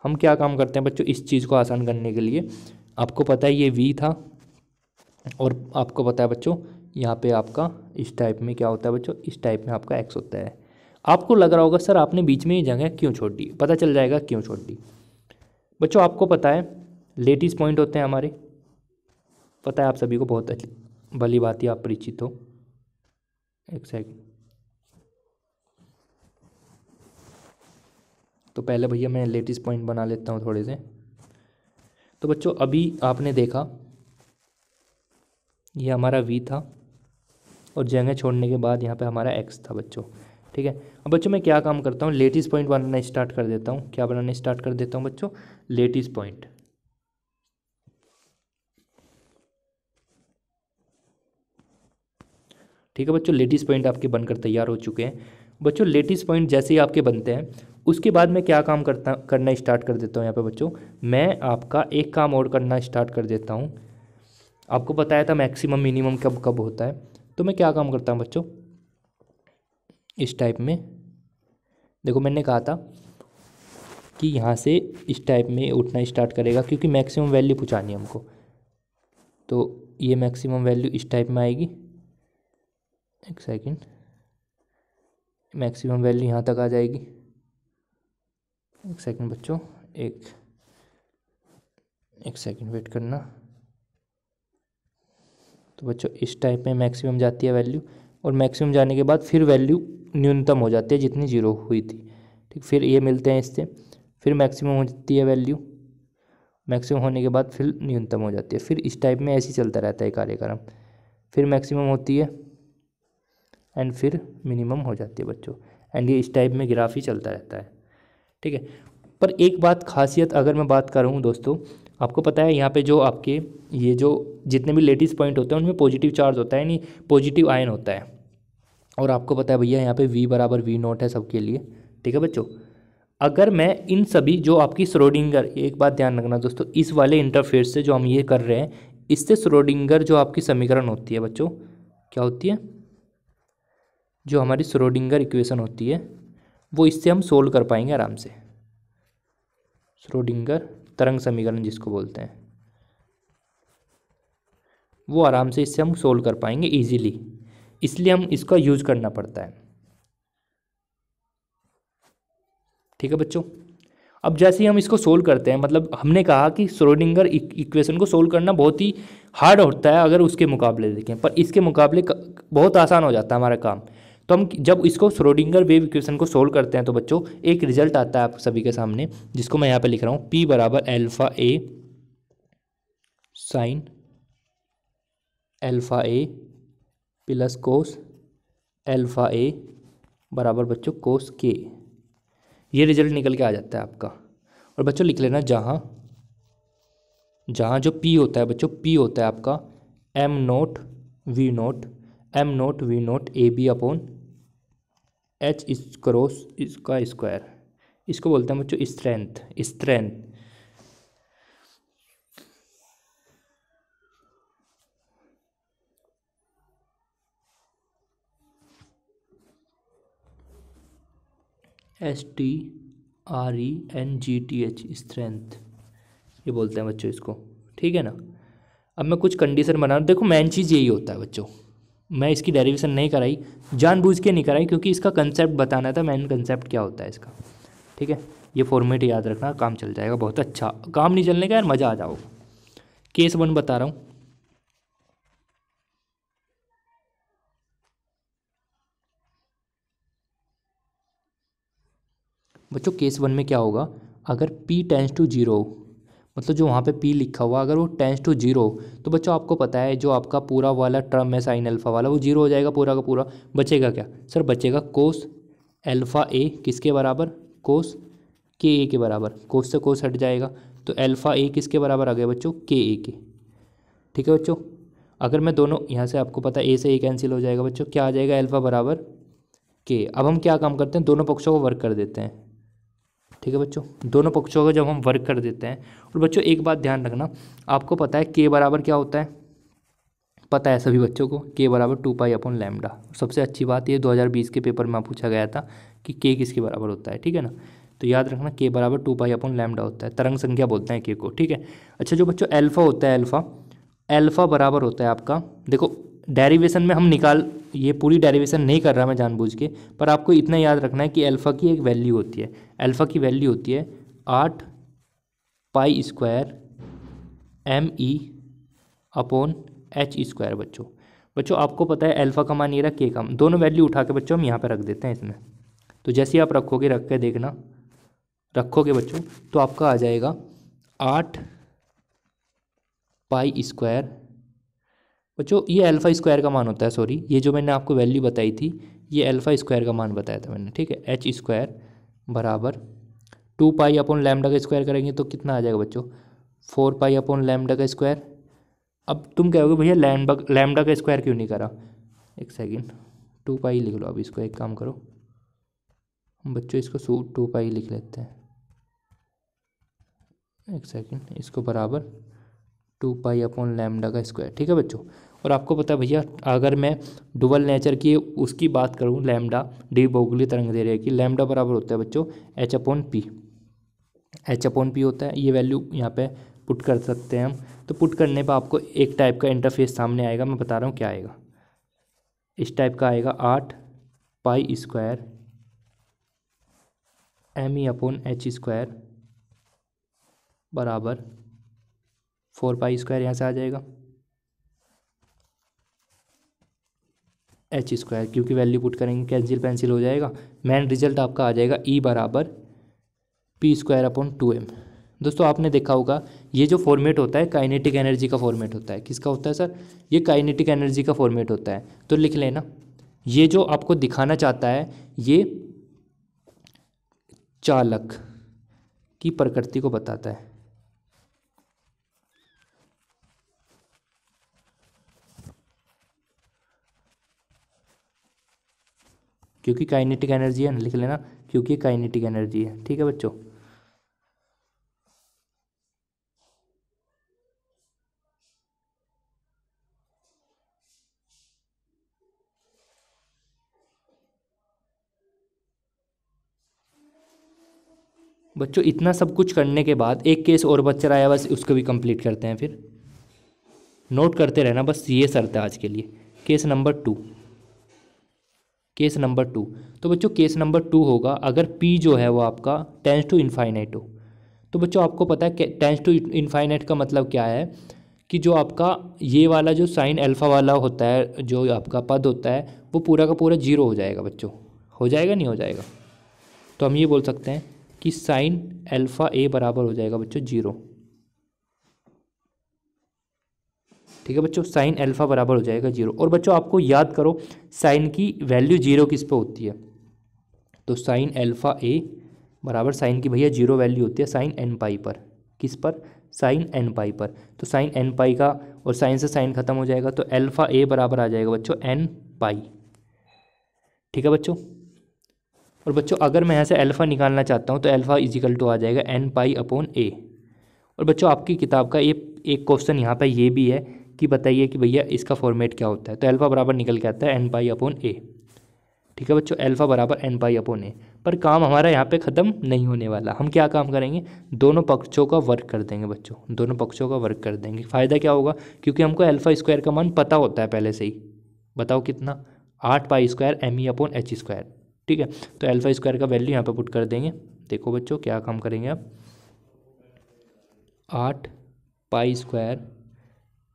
हम क्या काम करते हैं बच्चों इस चीज़ को आसान करने के लिए। आपको पता है ये V था, और आपको पता है बच्चों यहाँ पे आपका इस टाइप में क्या होता है बच्चों, इस टाइप में आपका X होता है। आपको लग रहा होगा सर आपने बीच में ये जगह क्यों छोड़ दी, पता चल जाएगा क्यों छोड़ दी। बच्चों आपको पता है लेटिस पॉइंट होते हैं हमारे, पता है आप सभी को, बहुत भली बात ही आप परिचित हो। एक सेकंड, तो पहले भैया मैं लेटिस पॉइंट बना लेता हूँ थोड़े से। तो बच्चों अभी आपने देखा ये हमारा V था, और जगह छोड़ने के बाद यहाँ पे हमारा X था बच्चों। ठीक है, अब बच्चों मैं क्या काम करता हूँ, लेटिस पॉइंट बनाना स्टार्ट कर देता हूँ। क्या बनाना स्टार्ट कर देता हूँ बच्चों? Lattice point. ठीक है बच्चों, लेटिस पॉइंट आपके बनकर तैयार हो चुके हैं। बच्चों लेटिस पॉइंट जैसे ही आपके बनते हैं उसके बाद मैं क्या काम करना स्टार्ट कर देता हूँ यहाँ पे बच्चों, मैं आपका एक काम और करना स्टार्ट कर देता हूँ। आपको बताया था मैक्सिमम मिनिमम कब कब होता है, तो मैं क्या काम करता हूँ बच्चों, इस टाइप में देखो मैंने कहा था कि यहाँ से इस टाइप में उठना स्टार्ट करेगा, क्योंकि मैक्सिमम वैल्यू पहुँचानी है हमको, तो ये मैक्सिमम वैल्यू इस टाइप में आएगी। एक सेकंड, मैक्सिमम वैल्यू यहाँ तक आ जाएगी। एक सेकंड बच्चों, एक सेकंड वेट करना। तो बच्चों इस टाइप में मैक्सिमम जाती है वैल्यू, और मैक्सिमम जाने के बाद फिर वैल्यू न्यूनतम हो जाती है जितनी जीरो हुई थी। ठीक, फिर ये मिलते हैं इससे, फिर मैक्सिमम हो जाती है वैल्यू, मैक्सिमम होने के बाद फिर न्यूनतम हो जाती है, फिर इस टाइप में ऐसे ही चलता रहता है कार्यक्रम, फिर मैक्सिमम होती है एंड फिर मिनिमम हो जाती है बच्चों, एंड ये इस टाइप में ग्राफ ही चलता रहता है। ठीक है, पर एक बात खासियत अगर मैं बात करूँ दोस्तों, आपको पता है यहाँ पे जो आपके ये जो जितने भी लेटिस पॉइंट होते हैं उनमें पॉजिटिव चार्ज होता है, नहीं पॉजिटिव आयन होता है, और आपको पता है भैया यहाँ पे V बराबर V नॉट है सबके लिए। ठीक है बच्चों, अगर मैं इन सभी जो आपकी श्रोडिंगर, एक बात ध्यान रखना दोस्तों, इस वाले इंटरफेस से जो हम ये कर रहे हैं, इससे श्रोडिंगर जो आपकी समीकरण होती है बच्चों, क्या होती है, जो हमारी श्रोडिंगर इक्वेशन होती है, वो इससे हम सोल्व कर पाएंगे आराम से, श्रोडिंगर तरंग समीकरण जिसको बोलते हैं, वो आराम से इससे हम सोल्व कर पाएंगे इजीली, इसलिए हम इसका यूज करना पड़ता है। ठीक है बच्चों, अब जैसे ही हम इसको सोल्व करते हैं, मतलब हमने कहा कि श्रोडिंगर इक्वेशन को सोल्व करना बहुत ही हार्ड होता है अगर उसके मुकाबले देखें, पर इसके मुकाबले बहुत आसान हो जाता है हमारा काम। तो हम जब इसको श्रोडिंगर वेव इक्वेशन को सोल्व करते हैं तो बच्चों एक रिजल्ट आता है आप सभी के सामने, जिसको मैं यहाँ पे लिख रहा हूँ, P बराबर अल्फा ए साइन अल्फा ए प्लस कोस अल्फा ए बराबर बच्चों कोस के। ये रिजल्ट निकल के आ जाता है आपका। और बच्चों लिख लेना, जहाँ जहाँ जो P होता है बच्चों, P होता है आपका M naught V naught, M naught V naught A B upon H cross इसका स्क्वायर, इसको बोलते हैं बच्चों स्ट्रेंथ, स्ट्रेंथ। STRENGTH स्ट्रेंथ, ये बोलते हैं बच्चों इसको। ठीक है ना, अब मैं कुछ कंडीशन बना, देखो मेन चीज़ यही होता है बच्चों, मैं इसकी डेरिवेशन नहीं कराई, जानबूझ के नहीं कराई, क्योंकि इसका कंसेप्ट बताना था, मेन कंसेप्ट क्या होता है इसका। ठीक है, ये फॉर्मेट याद रखना, काम चल जाएगा बहुत अच्छा, काम नहीं चलने का यार मज़ा आ जाओ। केस 1 बता रहा हूँ, बच्चों केस 1 में क्या होगा, अगर P टेंस टू जीरो, मतलब जो वहाँ पे P लिखा हुआ अगर वो टेंस टू जीरो, तो बच्चों आपको पता है जो आपका पूरा वाला टर्म है साइन अल्फा वाला, वो जीरो हो जाएगा पूरा का पूरा। बचेगा क्या सर, बचेगा कोस अल्फा ए किसके बराबर, कोस के ए के बराबर, कोस से कोस हट जाएगा, तो अल्फा ए किसके बराबर आ गया बच्चों, के ए के। ठीक है बच्चों, अगर मैं दोनों यहाँ से, आपको पता है ए से ए कैंसिल हो जाएगा बच्चों, क्या आ जाएगा अल्फा बराबर के। अब हम क्या काम करते हैं, दोनों पक्षों को वर्क कर देते हैं। ठीक है बच्चों, दोनों पक्षों का जब हम वर्क कर देते हैं, और बच्चों एक बात ध्यान रखना, आपको पता है के बराबर क्या होता है, पता है सभी बच्चों को, के बराबर 2 पाई अपॉन लैम्डा। सबसे अच्छी बात ये 2020 के पेपर में पूछा गया था कि के किसके बराबर होता है। ठीक है ना, तो याद रखना के बराबर 2 पाई अपॉन लैम्डा होता है, तरंग संख्या बोलते हैं के को। ठीक है, अच्छा जो बच्चों अल्फा होता है, अल्फा अल्फा बराबर होता है आपका, देखो डेरिवेशन में हम निकाल, ये पूरी डेरिवेशन नहीं कर रहा मैं जानबूझ के, पर आपको इतना याद रखना है कि अल्फ़ा की एक वैल्यू होती है, अल्फ़ा की वैल्यू होती है 8 pi square ME upon H square. बच्चों बच्चों आपको पता है अल्फ़ा का मान ये रहा, के का, दोनों वैल्यू उठा के बच्चों हम यहाँ पे रख देते हैं इसमें। तो जैसे ही आप रखोगे, रख के देखना, रखोगे बच्चों, तो आपका आ जाएगा 8 पाई स्क्वायर। बच्चों ये अल्फ़ा स्क्वायर का मान होता है, सॉरी ये जो मैंने आपको वैल्यू बताई थी, ये अल्फ़ा स्क्वायर का मान बताया था मैंने। ठीक है, H स्क्वायर बराबर 2 पाई अपॉन लैम्डा का स्क्वायर करेंगे तो कितना आ जाएगा बच्चों, 4 पाई अपॉन लैम्डा का स्क्वायर। अब तुम कहोगे भैया लैम्डा का स्क्वायर क्यों नहीं करा, एक सेकेंड, 2 पाई लिख लो। अब इसको एक काम करो बच्चों, इसको 2 पाई लिख लेते हैं, एक सेकेंड, इसको बराबर 2 पाई अपॉन लैम्डा का स्क्वायर। ठीक है बच्चों, और आपको पता है भैया अगर मैं डुअल नेचर की उसकी बात करूँ, लैम्डा डी ब्रोगली तरंग दे रही है कि लैम्डा बराबर होता है बच्चों H upon P, H upon P होता है, ये वैल्यू यहाँ पे पुट कर सकते हैं हम। तो पुट करने पर आपको एक टाइप का इंटरफेस सामने आएगा, मैं बता रहा हूँ क्या आएगा, इस टाइप का आएगा 8 pi square ME upon H square बराबर 4 पाई स्क्वायर, यहाँ से आ जाएगा H स्क्वायर, क्योंकि वैल्यू पुट करेंगे कैंसिल पेंसिल हो जाएगा, मेन रिजल्ट आपका आ जाएगा E बराबर p²/2m। दोस्तों आपने देखा होगा ये जो फॉर्मेट होता है काइनेटिक एनर्जी का फॉर्मेट होता है। किसका होता है सर? ये काइनेटिक एनर्जी का फॉर्मेट होता है। तो लिख लेना, ये जो आपको दिखाना चाहता है ये चालक की प्रकृति को बताता है। क्योंकि काइनेटिक एनर्जी है, लिख लेना, क्योंकि काइनेटिक एनर्जी है। ठीक है बच्चों। बच्चों इतना सब कुछ करने के बाद एक केस और बच रहा है, बस उसको भी कंप्लीट करते हैं। फिर नोट करते रहना, बस ये शर्त है आज के लिए। Case number 2, case number 2। तो बच्चों केस नंबर 2 होगा अगर p जो है वो आपका टेंस टू इन्फाइनाइट हो। तो बच्चों आपको पता है टेंस टू इन्फाइनाइट का मतलब क्या है कि जो आपका ये वाला जो साइन अल्फ़ा वाला होता है, जो आपका पद होता है, वो पूरा का पूरा जीरो हो जाएगा बच्चों। हो जाएगा नहीं हो जाएगा? तो हम ये बोल सकते हैं कि साइन अल्फ़ा a बराबर हो जाएगा बच्चों जीरो। ठीक है बच्चों, साइन अल्फ़ा बराबर हो जाएगा जीरो। और बच्चों आपको याद करो साइन की वैल्यू जीरो किस पे होती है? तो साइन अल्फ़ा a बराबर साइन की भैया जीरो वैल्यू होती है साइन n पाई पर। किस पर? साइन n पाई पर। तो साइन n पाई का और साइन से साइन खत्म हो जाएगा, तो अल्फ़ा a बराबर आ जाएगा बच्चों n पाई। ठीक है बच्चों। और बच्चों अगर मैं यहाँ से अल्फ़ा निकालना चाहता हूँ तो अल्फ़ा इजिकल टू आ जाएगा n पाई अपॉन a। और बच्चों आपकी किताब का एक क्वेश्चन यहाँ पे ये भी है कि बताइए कि भैया इसका फॉर्मेट क्या होता है। तो अल्फ़ा बराबर निकल के आता है n पाई अपॉन a। ठीक है बच्चों, अल्फ़ा बराबर n पाई अपॉन a। पर काम हमारा यहाँ पे ख़त्म नहीं होने वाला। हम क्या काम करेंगे? दोनों पक्षों का वर्क कर देंगे बच्चों, दोनों पक्षों का वर्क कर देंगे। फ़ायदा क्या होगा? क्योंकि हमको अल्फ़ा² का मान पता होता है पहले से ही। बताओ कितना? 8 पाई² m e अपॉन h²। ठीक है, तो अल्फ़ा² का वैल्यू यहाँ पे पुट कर देंगे। देखो बच्चों क्या काम करेंगे आप, 8 पाई²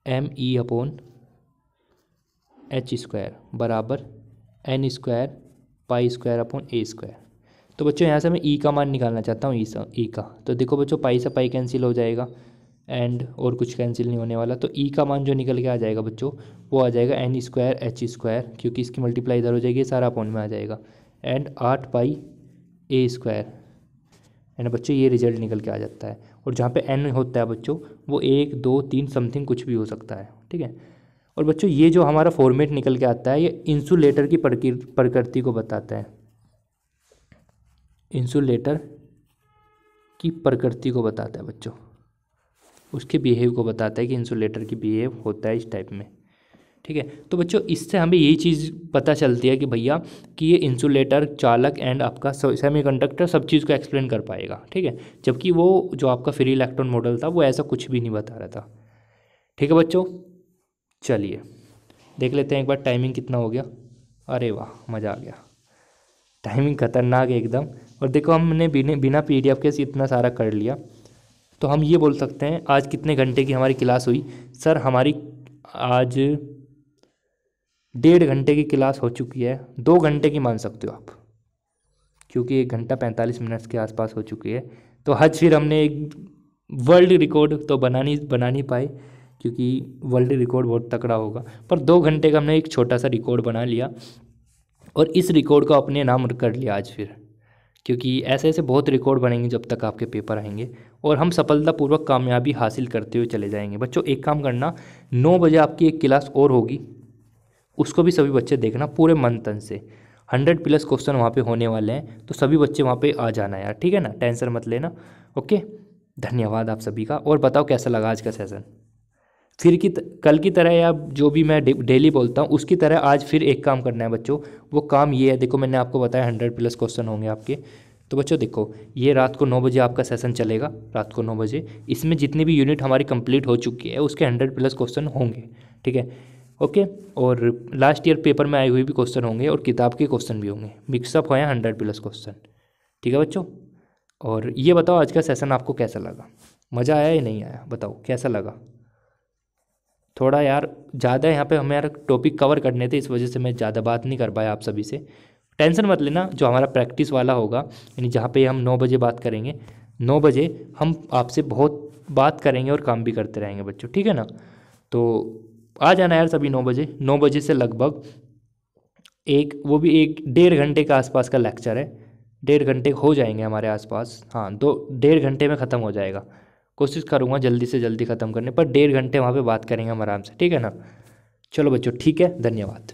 m e अपॉन h² बराबर n² पाई² अपॉन a²। तो बच्चों यहाँ से मैं e का मान निकालना चाहता हूँ, e का। तो देखो बच्चों पाई से पाई कैंसिल हो जाएगा एंड और कुछ कैंसिल नहीं होने वाला। तो e का मान जो निकल के आ जाएगा बच्चों वो आ जाएगा n² h², क्योंकि इसकी मल्टीप्लाई इधर हो जाएगी, सारा अपॉन में आ जाएगा, एंड 8 पाई a²। एंड बच्चों ये रिजल्ट निकल के आ जाता है। और जहाँ पे n होता है बच्चों वो 1 2 3 समथिंग कुछ भी हो सकता है। ठीक है। और बच्चों ये जो हमारा फॉर्मेट निकल के आता है ये इंसुलेटर की प्रकृति को बताता है। इंसुलेटर की प्रकृति को बताता है बच्चों, उसके बिहेव को बताता है कि इंसुलेटर की बिहेव होता है इस टाइप में। ठीक है। तो बच्चों इससे हमें यही चीज़ पता चलती है कि भैया कि ये इंसुलेटर, चालक एंड आपका सेमीकंडक्टर सब चीज़ को एक्सप्लेन कर पाएगा। ठीक है। जबकि वो जो आपका फ्री इलेक्ट्रॉन मॉडल था वो ऐसा कुछ भी नहीं बता रहा था। ठीक है बच्चों, चलिए देख लेते हैं एक बार टाइमिंग कितना हो गया। अरे वाह मज़ा आ गया, टाइमिंग खतरनाक है एकदम। और देखो हमने बिना PDF के इतना सारा कर लिया। तो हम ये बोल सकते हैं आज कितने घंटे की हमारी क्लास हुई? सर हमारी आज 1.5 घंटे की क्लास हो चुकी है। 2 घंटे की मान सकते हो आप, क्योंकि 1 घंटा 45 मिनट के आसपास हो चुकी है। तो आज फिर हमने एक वर्ल्ड रिकॉर्ड तो बना नहीं पाए, क्योंकि वर्ल्ड रिकॉर्ड बहुत तगड़ा होगा। पर 2 घंटे का हमने एक छोटा सा रिकॉर्ड बना लिया और इस रिकॉर्ड को अपने नाम कर लिया आज फिर, क्योंकि ऐसे ऐसे बहुत रिकॉर्ड बनेंगे जब तक आपके पेपर आएंगे और हम सफलतापूर्वक कामयाबी हासिल करते हुए चले जाएंगे। बच्चों एक काम करना, 9 बजे आपकी एक क्लास और होगी, उसको भी सभी बच्चे देखना पूरे मन तन से। 100+ क्वेश्चन वहाँ पे होने वाले हैं, तो सभी बच्चे वहाँ पे आ जाना यार। ठीक है ना, टेंशन मत लेना। ओके, धन्यवाद आप सभी का। और बताओ कैसा लगा आज का सेशन? फिर कल की तरह या जो भी मैं डेली बोलता हूँ उसकी तरह आज फिर एक काम करना है बच्चों। वो काम ये है, देखो मैंने आपको बताया 100+ क्वेश्चन होंगे आपके। तो बच्चों देखो ये रात को 9 बजे आपका सेशन चलेगा, रात को 9 बजे। इसमें जितनी भी यूनिट हमारी कंप्लीट हो चुकी है उसके 100+ क्वेश्चन होंगे। ठीक है, ओके। और लास्ट ईयर पेपर में आए हुए भी क्वेश्चन होंगे और किताब के क्वेश्चन भी होंगे, मिक्सअप हो 100+ क्वेश्चन। ठीक है बच्चों, और ये बताओ आज का सेशन आपको कैसा लगा? मज़ा आया या नहीं आया? बताओ कैसा लगा? थोड़ा यार ज़्यादा यहाँ पे हमें यार टॉपिक कवर करने थे, इस वजह से मैं ज़्यादा बात नहीं कर पाया आप सभी से। टेंशन मत लेना, जो हमारा प्रैक्टिस वाला होगा यानी जहाँ पे हम 9 बजे बात करेंगे, 9 बजे हम आपसे बहुत बात करेंगे और काम भी करते रहेंगे बच्चों, ठीक है ना। तो आ जाना यार सभी 9 बजे। 9 बजे से लगभग एक, वो भी 1 डेढ़ घंटे के आसपास का लेक्चर है, 1.5 घंटे हो जाएंगे हमारे आसपास। हाँ, 1.5 घंटे में ख़त्म हो जाएगा। कोशिश करूँगा जल्दी से जल्दी ख़त्म करने पर, 1.5 घंटे वहाँ पे बात करेंगे हम आराम से, ठीक है ना। चलो बच्चों, ठीक है, धन्यवाद।